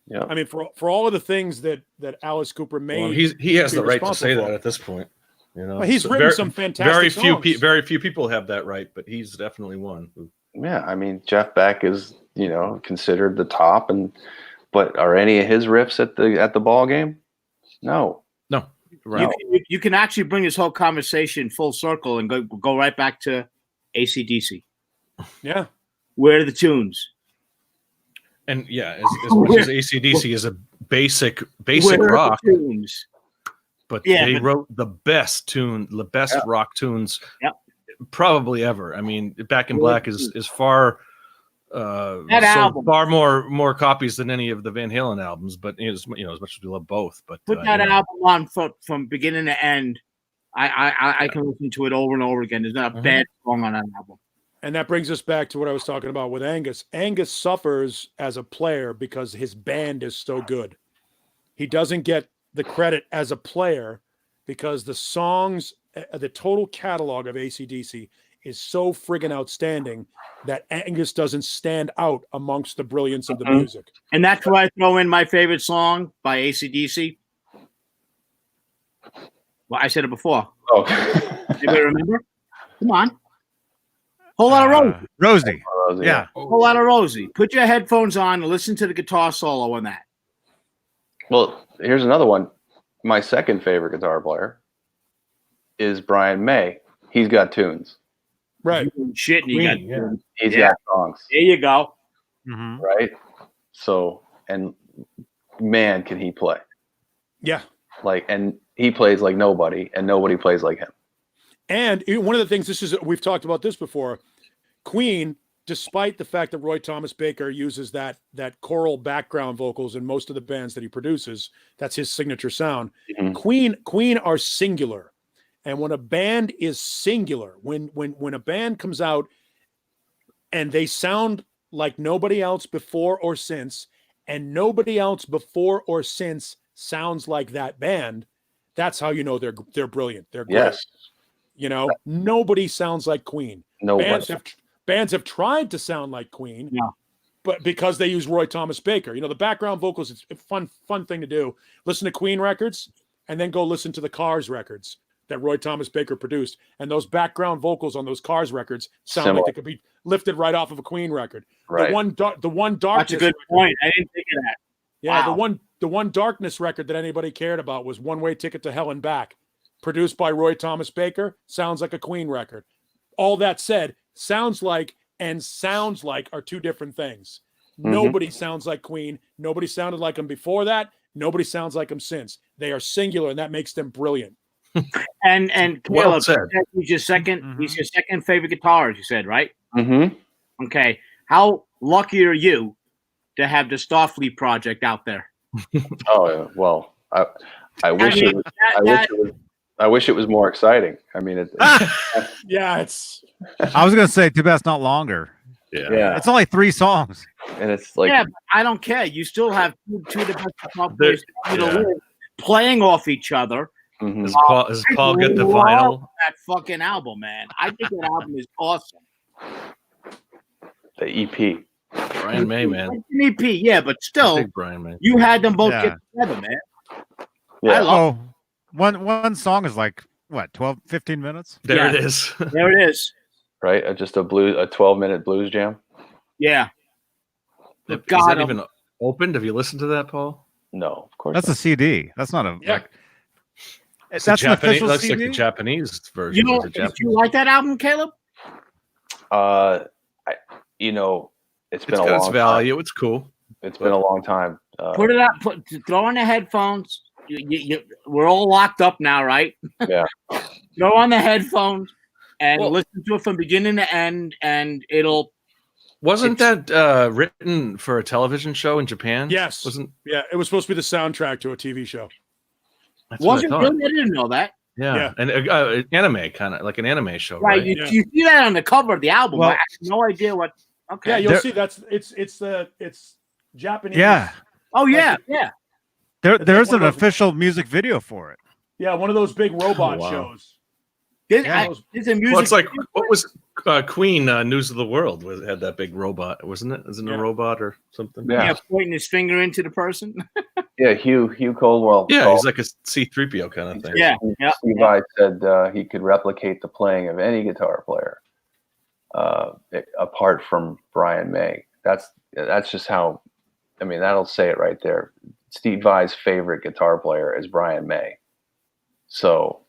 Yeah. I mean, for all of the things that Alice Cooper made, well, he has the right to say that at this point. You know, well, he's written some fantastic songs. Very few people have that right, but he's definitely one. Yeah, I mean, Jeff Beck is, you know, considered the top, but are any of his riffs at the ball game? No. Right. You can actually bring this whole conversation full circle and go right back to AC/DC. Yeah. Where are the tunes? And yeah, as much as AC/DC is a basic Where are rock, the tunes? but Yeah, they but- wrote the best rock tunes probably ever. I mean, Back in Black is far sold album. far more copies than any of the Van Halen albums, but as much as we love both. But Put that album on from beginning to end. I can listen to it over and over again. There's not a bad song on that album. And that brings us back to what I was talking about with Angus. Angus suffers as a player because his band is so good. He doesn't get the credit as a player because the songs, the total catalog of AC/DC is so friggin' outstanding that Angus doesn't stand out amongst the brilliance of the music. And that's why I throw in my favorite song by AC/DC. Well, I said it before. Oh, Anybody remember? Come on. Whole lot of Rosie. Rosie. Rosie, Yeah. Whole lot of Rosie. Put your headphones on and listen to the guitar solo on that. Well, here's another one. My second favorite guitar player is Brian May. He's got tunes. Right. Shit, and you got, He's got songs. there you go. Mhm. Right. So, and man, can he play? Yeah. And he plays like nobody, and nobody plays like him. And one of the things, we've talked about this before, Queen, despite the fact that Roy Thomas Baker uses that choral background vocals in most of the bands that he produces, that's his signature sound. Mhm. Queen are singular. And when a band is singular, when a band comes out and they sound like nobody else before or since, and nobody else before or since sounds like that band, that's how you know they're brilliant. They're great. Yes. You know, nobody sounds like Queen. Nobody. Bands have tried to sound like Queen, Yeah. but because they use Roy Thomas Baker, the background vocals, it's a fun thing to do. Listen to Queen records and then go listen to the Cars records that Roy Thomas Baker produced. And those background vocals on those Cars records sound Similar. like they could be lifted right off of a Queen record. Right. The one darkness. That's a good point. I didn't think of that. Yeah, Wow. the one darkness record that anybody cared about was One Way Ticket to Hell and Back, produced by Roy Thomas Baker. Sounds like a Queen record. All that said, sounds like and sounds like are two different things. Nobody sounds like Queen. Nobody sounded like them before that. Nobody sounds like them since. They are singular, and that makes them brilliant. And Well Caleb, said. he's your second. He's your second favorite guitarist. You said, right? Mm-hmm. Okay. How lucky are you to have the Starfleet project out there? Oh, yeah. Well, I wish it was. I wish it was more exciting. I mean, Yeah, it's I was gonna say too bad it's not longer. yeah, It's only 3 songs. and it's like Yeah, but I don't care. You still have two of the best guitar players in the world playing off each other. mhm. Does Paul get the love vinyl? that fucking album, man. I think that album is awesome. the EP. Brian May, man. Like an EP, yeah, but still, Big Brian May. you had them both Yeah. get together, man. Yeah. I love One song is like what, 12, 15 minutes? There it is. There it is. Right, just a 12-minute blues jam. Yeah. Is God, that even opened? Have you listened to that, Paul? No, of course. That's a CD. That's not a It's that's a an Japanese. official Looks CD. like the Japanese version. You know, It's a did Japanese. you like that album, Caleb? It's been It's a got its long time. value. It's cool. It's been a long time. Put it up. Throw on the headphones. We're all locked up now, right? Yeah. Throw on the headphones and Well- listen to it from beginning to end, and it'll. Wasn't that written for a television show in Japan? Yes. Wasn't yeah. It was supposed to be the soundtrack to a TV show. that's what I Wasn't thought. really? I didn't know that. Yeah. Yeah. And anime, kind of like an anime show, Right? right? You, Yeah. you see that on the cover of the album. Well- I have no idea what. Okay. Yeah, you'll There- see. It's Japanese. Yeah. Oh yeah, yeah. There's one an of those- official music video for it. Yeah, one of those big robot wow. shows. There's, Yeah. there's a music. Well, it's like what was Queen News of the World had that big robot, wasn't it? Isn't it Yeah. a robot or something? Yeah. pointing his finger into the person. Yeah, Hugh Coldwell. Yeah, called- he's like a C-3PO kind of thing. Yeah, yeah. Steve Vai said he could replicate the playing of any guitar player, apart from Brian May. That's just how. I mean, that'll say it right there. Steve Vai's favorite guitar player is Brian May. So,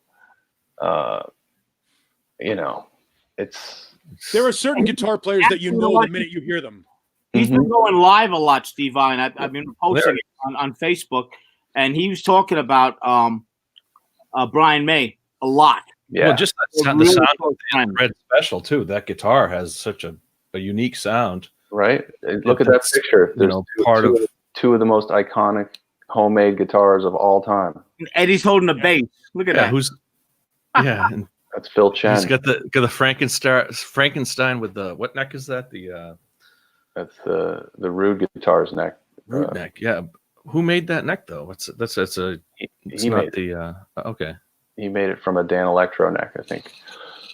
it's There are certain guitar players that you know the minute you hear them. He's been going live a lot, Steve Vai, and I've been posting it on Facebook, and he was talking about Brian May a lot. Yeah. Well, just the sound of the Red Special too. That guitar has such a unique sound. Right. Look at that picture. There's two of the most iconic homemade guitars of all time. And Eddie's holding the bass. Look at that. And that's Phil Chen. He's got the Frankenstein with the what neck is that? That's the Rude guitar's neck. Rude neck. Yeah. Who made that neck though? Okay. He made it from a Dan Electro neck, I think.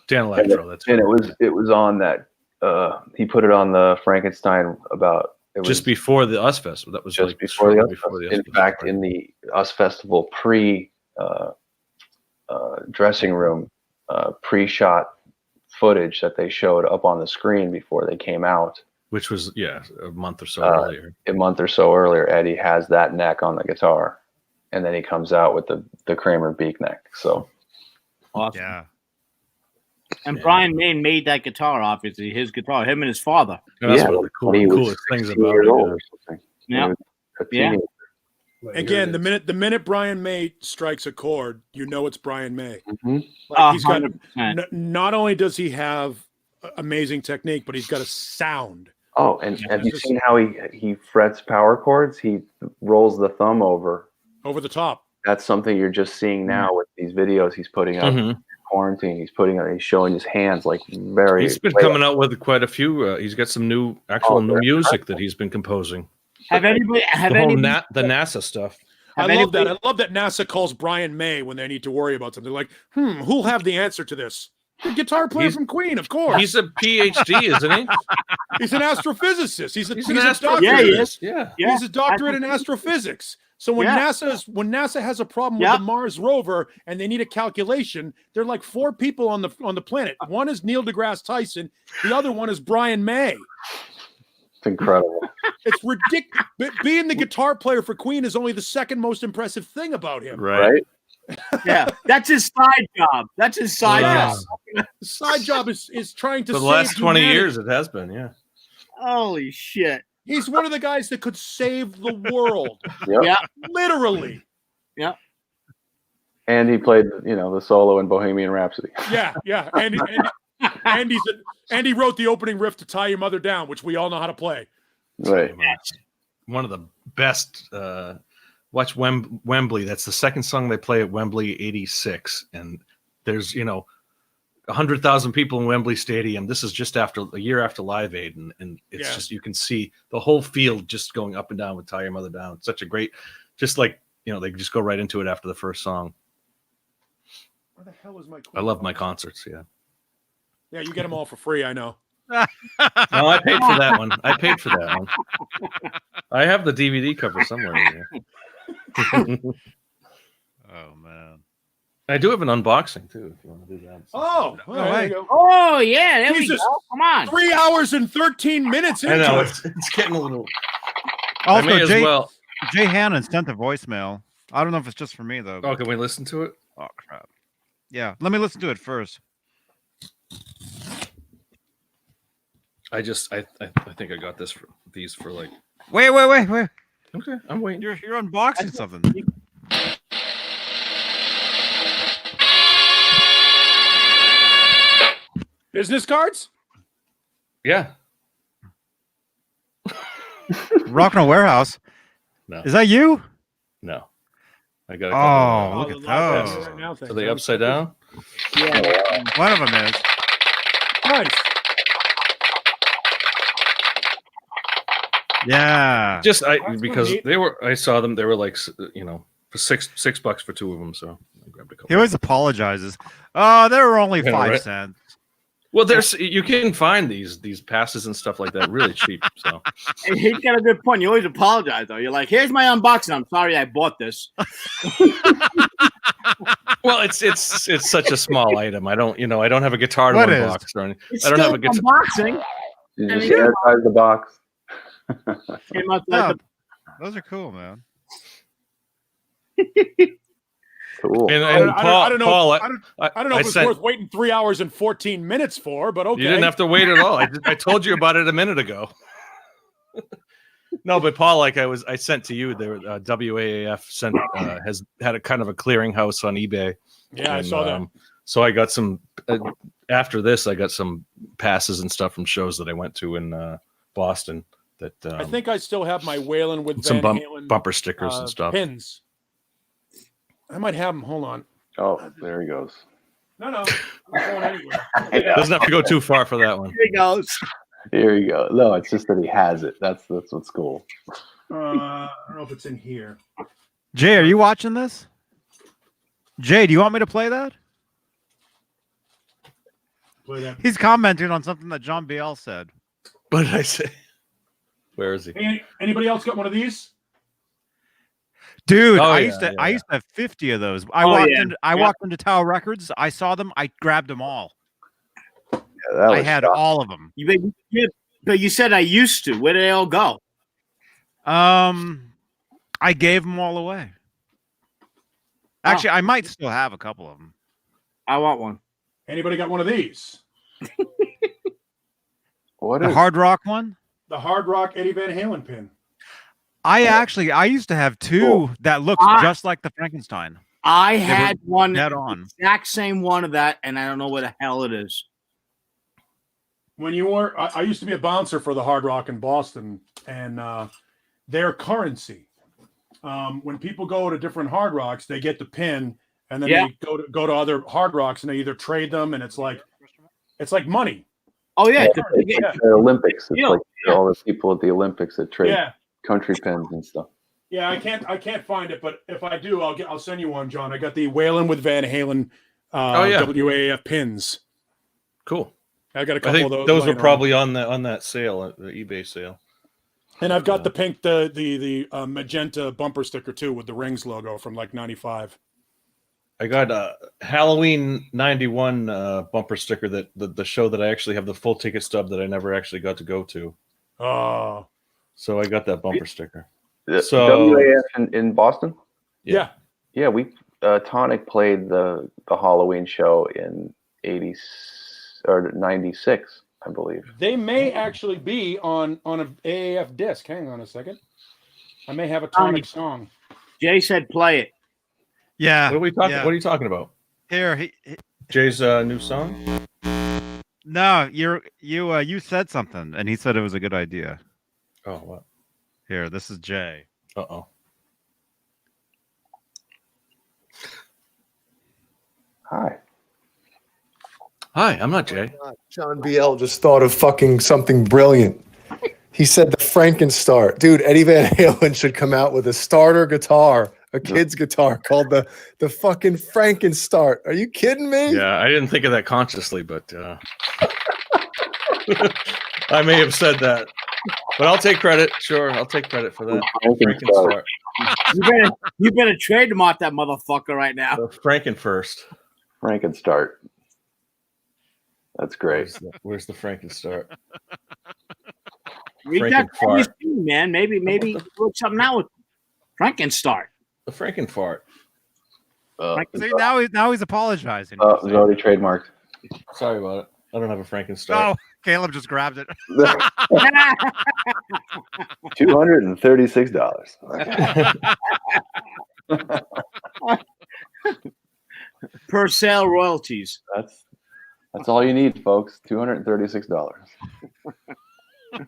Dan Electro. It was on that. He put it on the Frankenstein just before the US Festival. That was just before the US Festival. In fact, in the US Festival dressing room pre-shot footage that they showed up on the screen before they came out, which was a month or so earlier. A month or so earlier, Eddie has that neck on the guitar, and then he comes out with the Kramer Beak neck. So awesome. Yeah. And Brian May made that guitar, obviously, his guitar, him and his father. That's one of the coolest things about it. Yeah. Again, the minute Brian May strikes a chord, you know it's Brian May. Mm-hmm. Like he's got not only does he have amazing technique, but he's got a sound. Oh, and have you seen how he frets power chords? He rolls the thumb over the top. That's something you're just seeing now with these videos he's putting up. Mm-hmm. Quarantine, he's showing his hands like very. He's been coming out with quite a few. He's got some new music that he's been composing. The NASA stuff. I love that. I love that NASA calls Brian May when they need to worry about something. Like, who'll have the answer to this? The guitar player from Queen, of course. He's a PhD, isn't he? He's an astrophysicist. He's a doctorate. Yeah, he is. Yeah, he's a doctorate in astrophysics. So when NASA has a problem with the Mars rover and they need a calculation, they're like 4 people on the planet. One is Neil deGrasse Tyson. The other one is Brian May. It's incredible. It's ridiculous. But being the guitar player for Queen is only the second most impressive thing about him. Right? Yeah, that's his side job. That's his side job. His side job is trying to for the save last 20 humanity. years. It has been, yeah. Holy shit. He's one of the guys that could save the world. Yep. Yeah, literally. Yeah. And he played, the solo in Bohemian Rhapsody. Yeah. And he wrote the opening riff to Tie Your Mother Down, which we all know how to play. Right. One of the best. Watch Wembley. That's the second song they play at Wembley '86, and there's 100,000 people in Wembley Stadium. This is just a year after Live Aid, and it's just you can see the whole field just going up and down with Tie Your Mother Down. It's such a great, just like they just go right into it after the first song. Where the hell is my? I love my concerts. Yeah. Yeah, you get them all for free. I know. No, I paid for that one. I have the DVD cover somewhere in here. Oh man. I do have an unboxing too, if you want to do that. Oh, there you go. Oh yeah, there Jesus. we go. Come on. 3 hours and 13 minutes into I know it. it's getting a little. Also, I may as well. Jay Hannon sent a voicemail. I don't know if it's just for me though. Oh, can we listen to it? Oh crap. Yeah, let me listen to it first. I think I got these for like. Wait. Okay, I'm waiting. You're unboxing something. Business cards? Yeah. Rock'n'Roll Warehouse. No. Is that you? No. I got a couple. Oh, look at those. Right now, Are they upside down? Yeah. One of them is. Nice. Yeah. Just That's because neat. I saw them. They were like for $6 for 2 of them. So I grabbed a couple. He always apologizes. Oh, they were only Yeah, 5 right. cents. Well, you can find these passes and stuff like that really cheap. So And he's got a good point. You always apologize though. You're like, here's my unboxing. I'm sorry I bought this. well, it's such a small item. I don't have a guitar to What unbox is? or anything. It's I don't still have a guitar. unboxing. Did I you mean, see outside the box? Came outside Yeah, the- those are cool, man. Cool. Cool. And I don't know. Paul, I don't know if it's sent, worth waiting 3 hours and 14 minutes for, but okay. You didn't have to wait at all. I told you about it a minute ago. No, but Paul, I sent to you. There, WAAF has had a kind of a clearinghouse on eBay. Yeah, I saw that. So I got some. After this, I got some passes and stuff from shows that I went to in Boston. That I think I still have my Whalen with some Van Halen bumper stickers and stuff. Pins. I might have them. Hold on. Oh, there he goes. No, I'm not going anywhere. Doesn't have to go too far for that one. Here he goes. Here you go. No, it's just that he has it. That's what's cool. I don't know if it's in here. Jay, are you watching this? Jay, do you want me to play that? Play that. He's commenting on something that John Biel said. What did I say? Where is he? Anybody else got one of these? Dude, Oh, I yeah, used to yeah. I used to have 50 of those. Oh, I walked into Tower Records, I saw them, I grabbed them all. Yeah, that I was had shocking. all of them. But you said I used to. Where did they all go? I gave them all away. Actually, I might still have a couple of them. I want one. Anybody got one of these? What The is Hard Rock one? The Hard Rock Eddie Van Halen pin. I used to have two Cool. that looked Ah. just like the Frankenstein. I were had one dead on. exact same one of that, and I don't know where the hell it is. When you were, I used to be a bouncer for the Hard Rock in Boston, and their currency. When people go to different Hard Rocks, they get the pin, and then they go to other Hard Rocks, and they either trade them, and it's like money. Oh yeah, it's like the Olympics? It's Yeah, like yeah. all the people at the Olympics that trade Yeah, country pins and stuff. yeah. I can't find it, but if I do, I'll send you one, John. I got the Whalen with Van Halen WAF pins. Cool. I got a I couple think of those. those were laying around. probably on that sale, the eBay sale. And I've got the pink, the magenta bumper sticker too with the Rings logo from like '95. I got a Halloween '91 bumper sticker that the show that I actually have the full ticket stub that I never actually got to go to. Oh, So I got that bumper sticker. The So- WAF in Boston? yeah. Yeah, we Tonic played the Halloween show in 80 or 96, I believe. They may actually be on an AAF disc. Hang on a second. I may have a Tonic song. Jay said play it. Yeah. What are we talking? yeah. What are you talking about? Here, Jay's new song? no, you said something, and he said it was a good idea. Oh, what? Here, this is Jay. Uh-oh. Hi. Hi, I'm not Jay. John BL just thought of fucking something brilliant. He said the Frankenstart. Dude, Eddie Van Halen should come out with a starter guitar, a kid's guitar called the fucking Frankenstart. Are you kidding me? Yeah, I didn't think of that consciously, but I may have said that. But I'll take credit. Sure, I'll take credit for that. Frankenstart. You better trademark that motherfucker right now. Frankenfirst. Frankenstart. That's great. Where's the Frankenstart? Read that Frankenfart. thing, man. Maybe work something out with Frankenstart. The Frankenfart. See, now he's apologizing. It's already trademarked. Sorry about it. I don't have a Frankenstart. Oh, Caleb just grabbed it. $236. Okay. Per sale royalties. That's all you need, folks. $236. You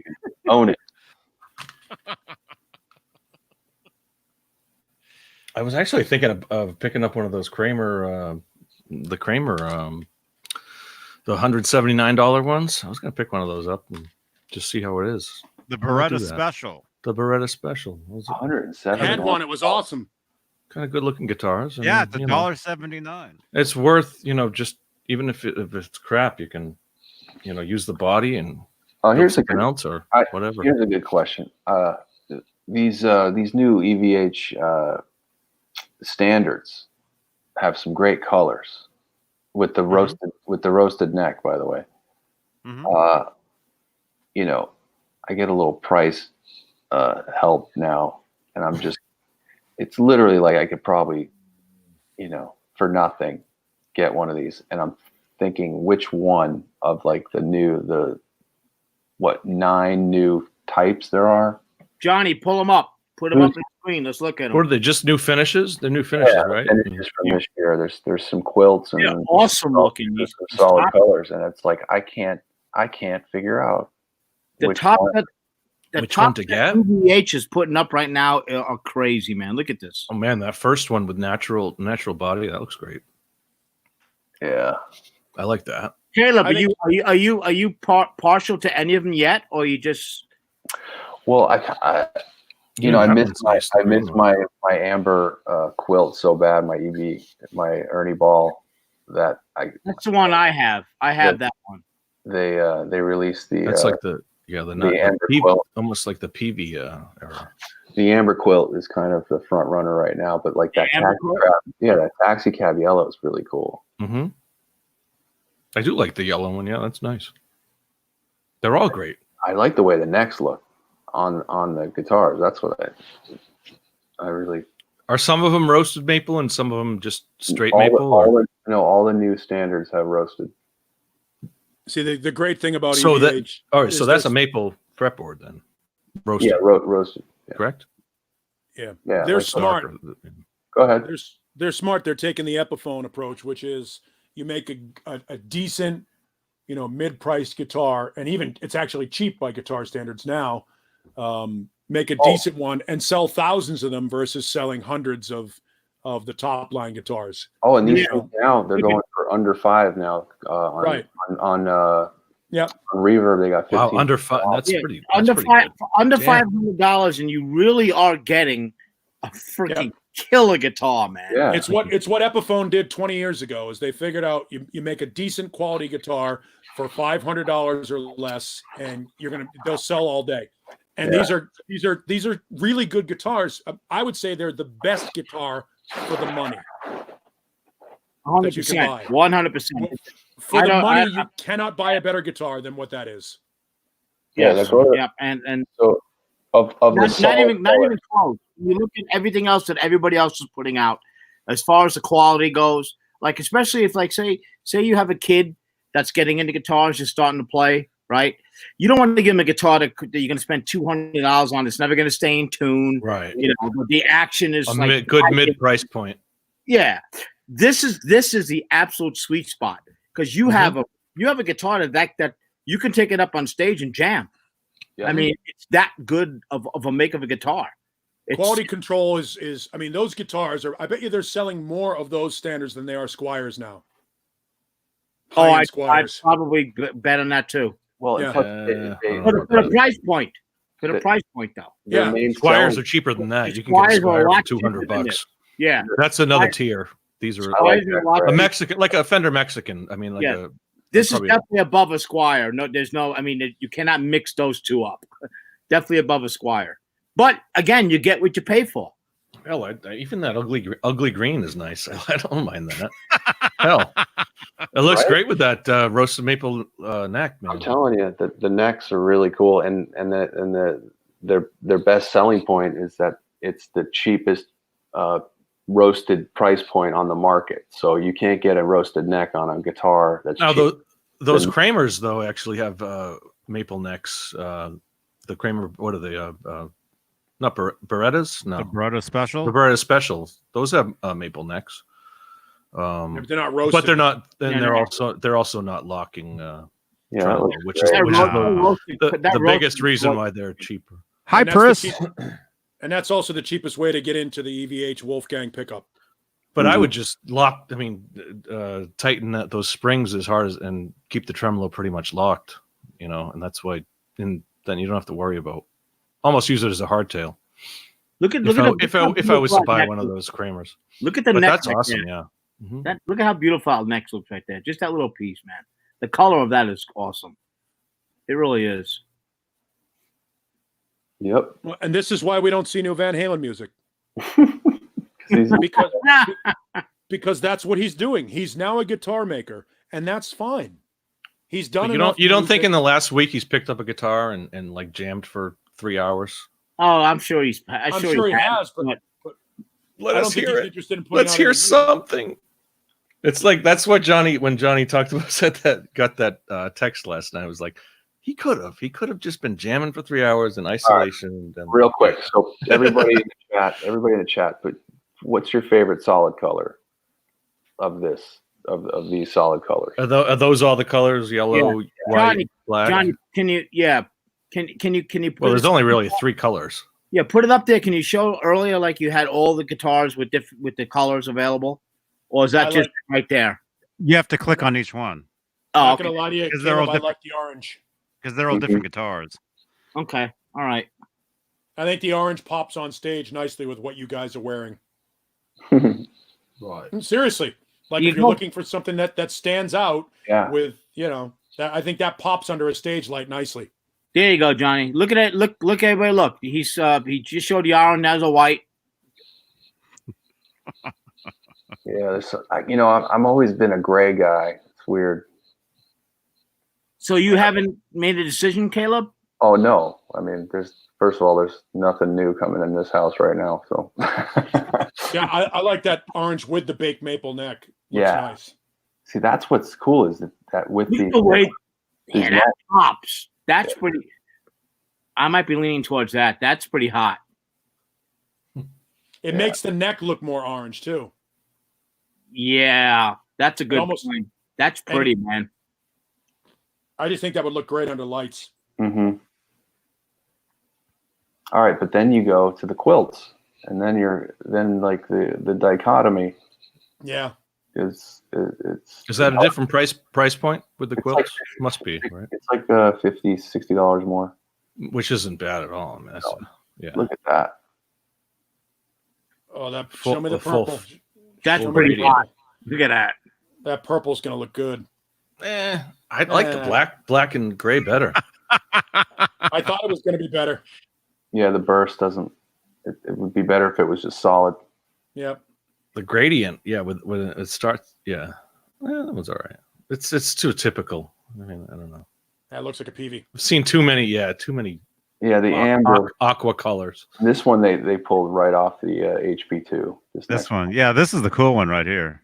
can own it. I was actually thinking of picking up one of those Kramer, the $179 ones. I was going to pick one of those up and just see how it is. The I'll do Beretta that. Special. The Beretta Special. Those are 107. I had one. It was awesome. kind of good looking guitars. and, Yeah, it's you know, $1.79. it's worth, just even if it's crap, you can, use the body and Here's a something good, else or whatever. here's a good question. These new EVH standards have some great colors with the roasted neck. By the way, Mhm. I get a little price help now, and I'm just it's literally like I could probably, for nothing, get one of these. And I'm thinking which one of like the 9 new types there are. Johnny, pull them up. Put them up on the screen. Let's look at them. Or are they just new finishes? They're new finishes, right? Finishes from this year. There's some quilts and awesome looking. There's some solid colors, and it's like I can't figure out the top one. The Which top one to get? UVH is putting up right now are crazy, man. Look at this. Oh man, that first one with natural body, that looks great. Yeah, I like that. Caleb, are you partial to any of them yet, or you just? Well, I missed my amber quilt so bad, my Ernie Ball, that that's the one I have. I have that one. They released the. That's like the amber PV, quilt. almost like the PV era. The amber quilt is kind of the front runner right now, but like that taxi cab yellow is really cool. Mm-hmm. I do like the yellow one. Yeah, that's nice. They're all great. I like the way the necks look on the guitars. That's what I really. Are some of them roasted maple and some of them just straight maple? All the new standards have roasted. See, the great thing about so EVH. All right, so that's a maple fretboard then. Roasted. Yeah, roasted. Yeah. Correct? Yeah. Yeah. They're smart. Go ahead. They're smart. They're taking the Epiphone approach, which is you make a decent, mid-priced guitar, and even it's actually cheap by guitar standards now. Make a decent one and sell thousands of them versus selling hundreds of the top line guitars. Oh, and these things now they're going for under $5 now. On Reverb they got 15. Wow, under $5. That's pretty. Under pretty $500, good. under $500, and you really are getting a freaking killer guitar, man. Yeah, it's what Epiphone did 20 years ago. Is they figured out you make a decent quality guitar for $500 or less, and they'll sell all day. And these are really good guitars. I would say they're the best guitar for the money. 100%. 100%. For the money, you cannot buy a better guitar than what that is. Yeah, that's right. Yeah, and so of not even close. You look at everything else that everybody else is putting out, as far as the quality goes. Like especially if, like, say you have a kid that's getting into guitars, just starting to play, right? You don't want to give him a guitar that you're going to spend $200 on. It's never going to stay in tune, right? But the action is mid price point. Yeah, this is the absolute sweet spot because you have a guitar that you can take it up on stage and jam. Yeah. I mean, it's that good of a make of a guitar. Quality control is. I mean, those guitars are. I bet you they're selling more of those standards than they are Squires now. I'd probably bet on that too. Well, for the price point. For the price point, though. Yeah, Squires are cheaper than that. You can get a Squire for $200. Yeah, that's another tier. These are a Mexican, like a Fender Mexican. I mean, this is definitely above a Squire. No, there's no. I mean, you cannot mix those two up. Definitely above a Squire. But again, you get what you pay for. Hell, even that ugly green is nice. I don't mind that. Hell, it looks great with that roasted maple neck, man. I'm telling you, the necks are really cool, and their best selling point is that it's the cheapest roasted price point on the market. So you can't get a roasted neck on a guitar that's cheap. Those Kramers though actually have maple necks. The Kramer, what are they? Not Berettas? No. The Beretta Special? The Beretta Specials. Those have maple necks. They're not roasted. But they're not. Then they're also not locking. Which is the biggest reason why they're cheaper. Hi, Pris. And that's also the cheapest way to get into the EVH Wolfgang pickup. But I would just tighten those springs as hard and keep the tremolo pretty much locked, and that's why. And then you don't have to worry about. Almost use it as a hardtail. If I was to buy one of those Kramers. Look at the neck. That's awesome, yeah. Mm-hmm. Look at how beautiful our neck looks right there. Just that little piece, man. The color of that is awesome. It really is. Yep. Well, and this is why we don't see new Van Halen music. because that's what he's doing. He's now a guitar maker, and that's fine. He's done enough. You don't think in the last week he's picked up a guitar and like jammed for 3 hours? Oh, I'm sure he's. I'm sure he has, but Let I don't us think hear he's it. interested in putting Let's out hear any music. something. It's like that's what when Johnny talked about got that text last night. I was like, he could have just been jamming for 3 hours in isolation. Right. Real quick, so everybody in the chat, but what's your favorite solid color of these solid colors? Are those all the colors? Yellow, white, Johnny, black. Johnny, can you put Well, there's only really 3 colors. Yeah, put it up there. Can you show earlier like you had all the guitars with the colors available, or is that just right there? You have to click on each one. Oh, Not okay. gonna lie to you, Because they're all Caleb, I different. like the orange. Because they're all different guitars. Okay, all right. I think the orange pops on stage nicely with what you guys are wearing. Right. Seriously, like if you're looking for something that stands out, with that, I think that pops under a stage light nicely. There you go, Johnny. Look at it. Look, everybody. Look, he just showed the orange. There's a white. Yeah, I'm always been a gray guy. It's weird. So you haven't made a decision, Caleb? Oh no, I mean, first of all, there's nothing new coming in this house right now. So Yeah, I like that orange with the baked maple neck. Looks nice. See, that's what's cool is that with the way, yeah, that pops. That's pretty. I might be leaning towards that. That's pretty hot. It makes the neck look more orange too. Yeah, that's a good point. That's pretty, man. I just think that would look great under lights. Mm-hmm. All right, but then you go to the quilts, and then like the dichotomy. Yeah. Is that a different price point with the quilts? Must be, right? It's like $50-$60 more, which isn't bad at all. I mean, yeah. Look at that. Oh, show me the purple. That's pretty hot. Look at that. That purple's gonna look good. I like the black and gray better. I thought it was gonna be better. Yeah, the burst doesn't. It would be better if it was just solid. Yep. The gradient, when it starts, that one's all right. It's too typical. I mean, I don't know. That looks like a PV. I've seen too many. Yeah, the amber aqua colors. This one they pulled right off the HP2. This one, this is the cool one right here.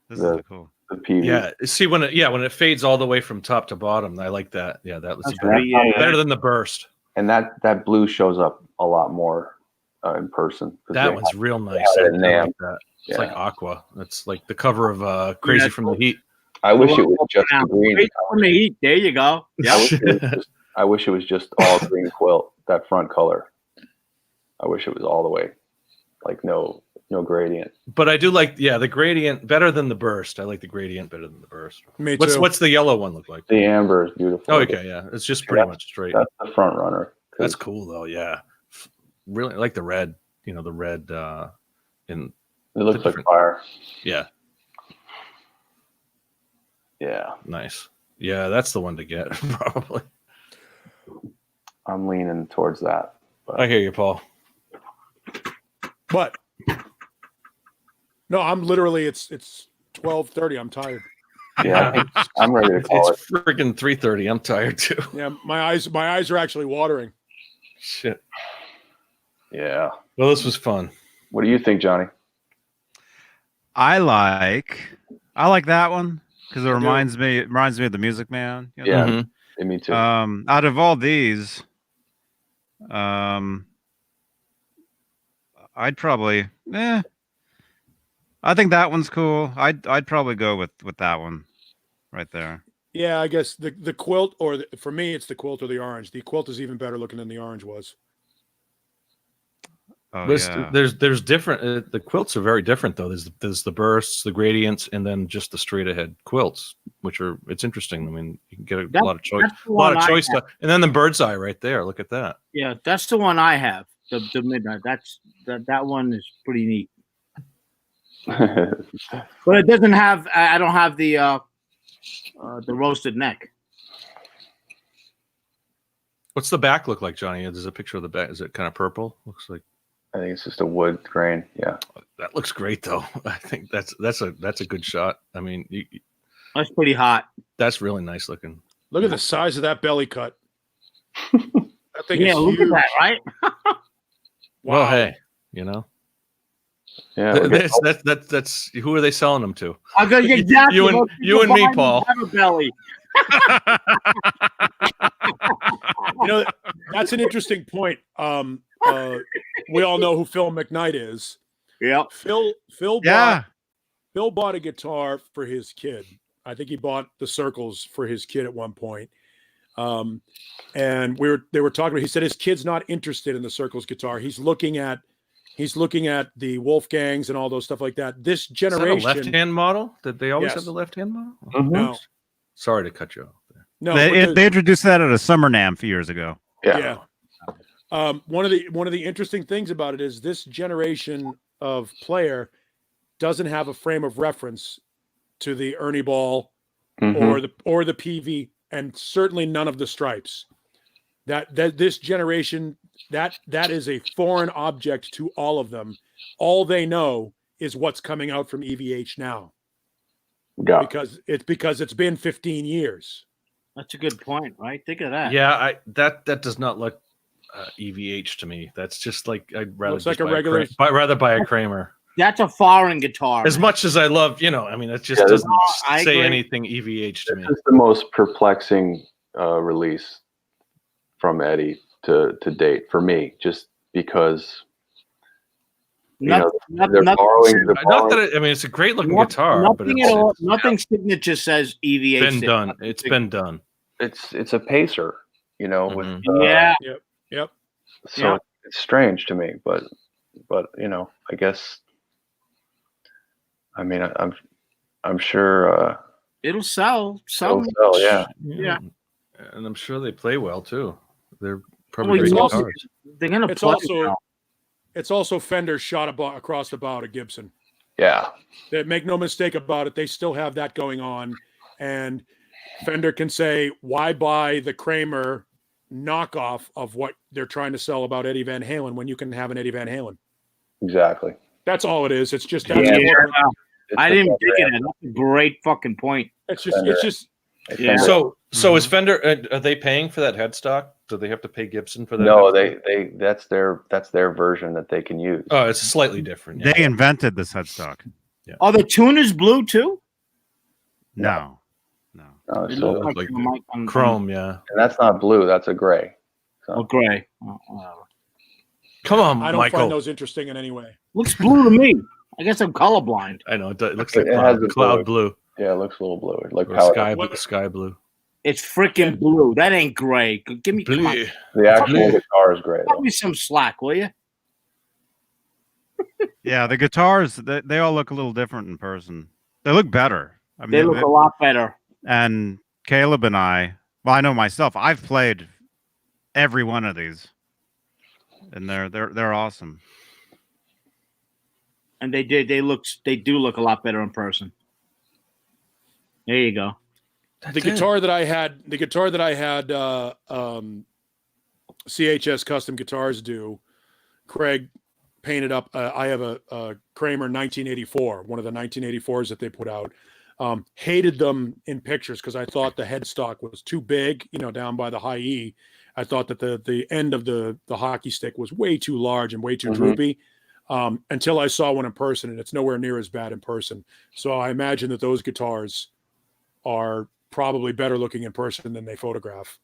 This is the cool. The PV. Yeah, see when it fades all the way from top to bottom, I like that. Yeah, that looks better than the burst. And that blue shows up a lot more in person. That one's real nice. It's like aqua. It's like the cover of Crazy from the Heat. I wish it was just the green. From the Heat. There you go. I wish it was just all green quilt, that front color. I wish it was all the way, like no gradient. But I do like, the gradient better than the burst. I like the gradient better than the burst. Me too. What's the yellow one look like? The amber is beautiful. Oh, okay, yeah. It's just pretty much straight. That's the front runner. That's cool though, yeah. Really like the red, the red in it looks like fire. Yeah. Yeah. Nice. Yeah, that's the one to get, probably. I'm leaning towards that. But. I hear you, Paul. What? No, I'm literally it's 12:30. I'm tired. Yeah, I'm ready to call it. It's freaking 3:30. I'm tired too. Yeah, my eyes are actually watering. Shit. Yeah. Well, this was fun. What do you think, Johnny? I like that one because it reminds me of the Music Man. Yeah, me too. Out of all these, I'd probably I think that one's cool. I'd probably go with that one right there. Yeah, I guess the quilt, for me, it's the quilt or the orange. The quilt is even better looking than the orange was. Oh, there's different. The quilts are very different though. There's the bursts, the gradients, and then just the straight ahead quilts, it's interesting. I mean, you can get a lot of choice, stuff. And then the bird's eye right there. Look at that. Yeah, that's the one I have. The midnight. That one is pretty neat. But it doesn't have. I don't have the roasted neck. What's the back look like, Johnny? There's a picture of the back. Is it kind of purple? Looks like. I think it's just a wood grain. Yeah. That looks great, though. I think that's a good shot. I mean, that's pretty hot. That's really nice looking. Look at the size of that belly cut. That thing is look huge. at that, right? Well, hey, Yeah, That's who are they selling them to? I go, exactly. You and me, Paul. Belly. That's an interesting point. We all know who Phil McKnight is. Yeah. Phil bought a guitar for his kid. I think he bought the Circles for his kid at one point. And they were talking about, he said his kid's not interested in the Circles guitar. He's looking at the Wolfgangs and all those stuff like that. This generation. Is that a left-hand model? Did they always have the left-hand model? Mm-hmm. No. Sorry to cut you off there. No, they introduced that at a Summer NAMM a few years ago. Yeah. One of the interesting things about it is this generation of player doesn't have a frame of reference to the Ernie Ball or the PV, and certainly none of the Stripes. That this generation, that is a foreign object to all of them. All they know is what's coming out from EVH now. Yeah. Because it's been 15 years. That's a good point, right? Think of that. Yeah, that does not look EVH to me. That's just like I'd rather Looks like a regular. rather buy a Kramer. That's a foreign guitar. As much as I love, I mean, it just doesn't say anything EVH to me. It's the most perplexing release from Eddie to date for me, just because they're borrowing. Not that I mean, it's a great looking guitar, but nothing signature says EVH. Been done. It's been done. It's a pacer, with Yep. So it's strange to me, but I guess. I mean, I'm sure it'll sell. It'll sell, yeah. And I'm sure they play well too. They're probably great guitars. They're gonna play. It's also Fender shot across the bow to Gibson. Yeah. Make no mistake about it. They still have that going on, and Fender can say, "Why buy the Kramer knockoff of what they're trying to sell about Eddie Van Halen when you can have an Eddie Van Halen?" Exactly. That's all it is. It's just I didn't think of that. That's a great fucking point. It's just. Yeah. So is Fender? Are they paying for that headstock? Do they have to pay Gibson for that? No, they that's their version that they can use. Oh, it's slightly different. They invented this headstock. Yeah. Are the tuners blue too? No. So like chrome, yeah. And that's not blue. That's a gray. So. Oh, gray. Come on, I don't Michael. Find those interesting in any way. Looks blue to me. I guess I'm colorblind. I know it looks like cloud blue. Yeah, it looks a little blue. Like sky blue. It's freaking blue. That ain't gray. Give me blue. The actual guitar is gray. Give me some slack, will you? Yeah, the guitars they all look a little different in person. They look better. I mean, they look a lot better. And Caleb and I know myself. I've played every one of these, and they're awesome. And they do look a lot better in person. There you go. The guitar that I had CHS Custom Guitars do, Craig painted up. I have a Kramer 1984, one of the 1984s that they put out. Hated them in pictures because I thought the headstock was too big, down by the high E. I thought that the end of the hockey stick was way too large and way too droopy. Until I saw one in person, and it's nowhere near as bad in person. So I imagine that those guitars are probably better looking in person than they photograph,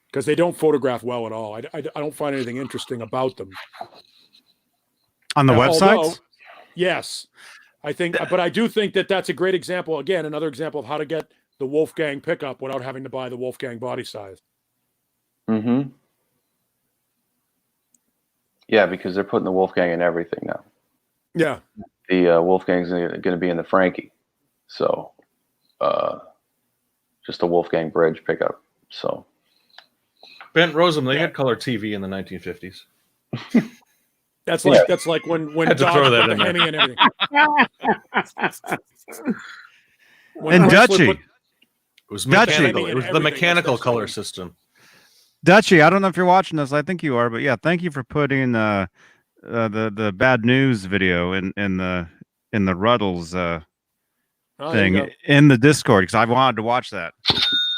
because they don't photograph well at all. I don't find anything interesting about them. On the websites? Yes. I think, but I do think that that's a great example. Again, another example of how to get the Wolfgang pickup without having to buy the Wolfgang body size. Mm-hmm. Yeah, because they're putting the Wolfgang in everything now. Yeah. The Wolfgang's going to be in the Frankie. So, just a Wolfgang bridge pickup. So. Bent Rosem, they had color TV in the 1950s. That's like when had to Doc throw that put in the there. Hemi and everything. And Dutchie. It was mechanical. It was the mechanical color system. Dutchie, I don't know if you're watching this. I think you are, but yeah, thank you for putting the bad news video in the Rutles thing in the Discord, because I wanted to watch that.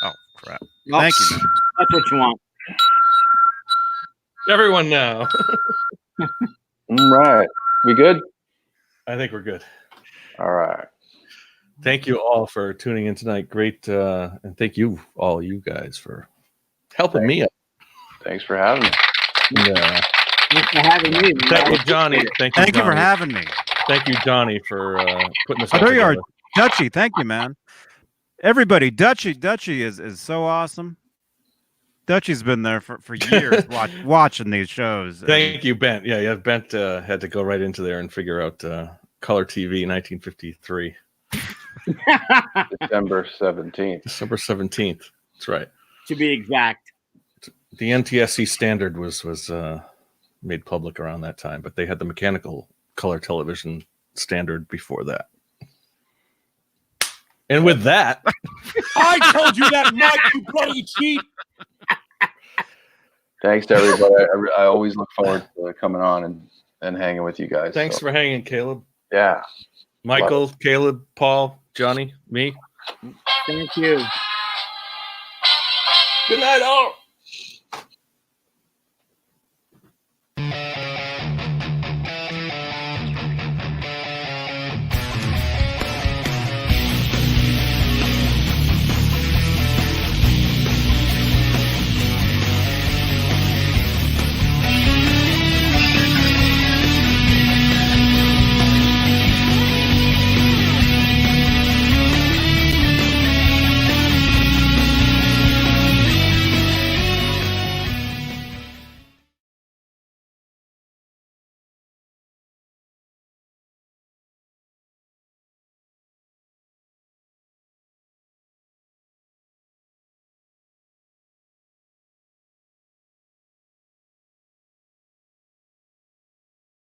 Oh crap! Thank you, man. That's what you want. Everyone now. All right, we good? I think we're good. All right. Thank you all for tuning in tonight. Great, and thank you all, you guys, for helping me out. Thanks for having me. Yeah. Thanks for having me. Thank you, Johnny. Thank you, Thank you for Johnny. having me. Thank you, Johnny, for putting this. Oh, all there you are, together. Dutchy. Thank you, man. Everybody, Dutchy is so awesome. Dutchy's been there for years watching these shows. Thank you, Bent. Yeah, Bent had to go right into there and figure out color TV 1953. December 17th. December 17th. That's right. To be exact. The NTSC standard was made public around that time, but they had the mechanical color television standard before that. And with that, I told you that, Mike, you bloody cheat. Thanks to everybody. I always look forward to coming on and hanging with you guys. thanks for hanging, Caleb. Yeah. Michael, Caleb, Paul, Johnny, me. Thank you. Good night, all.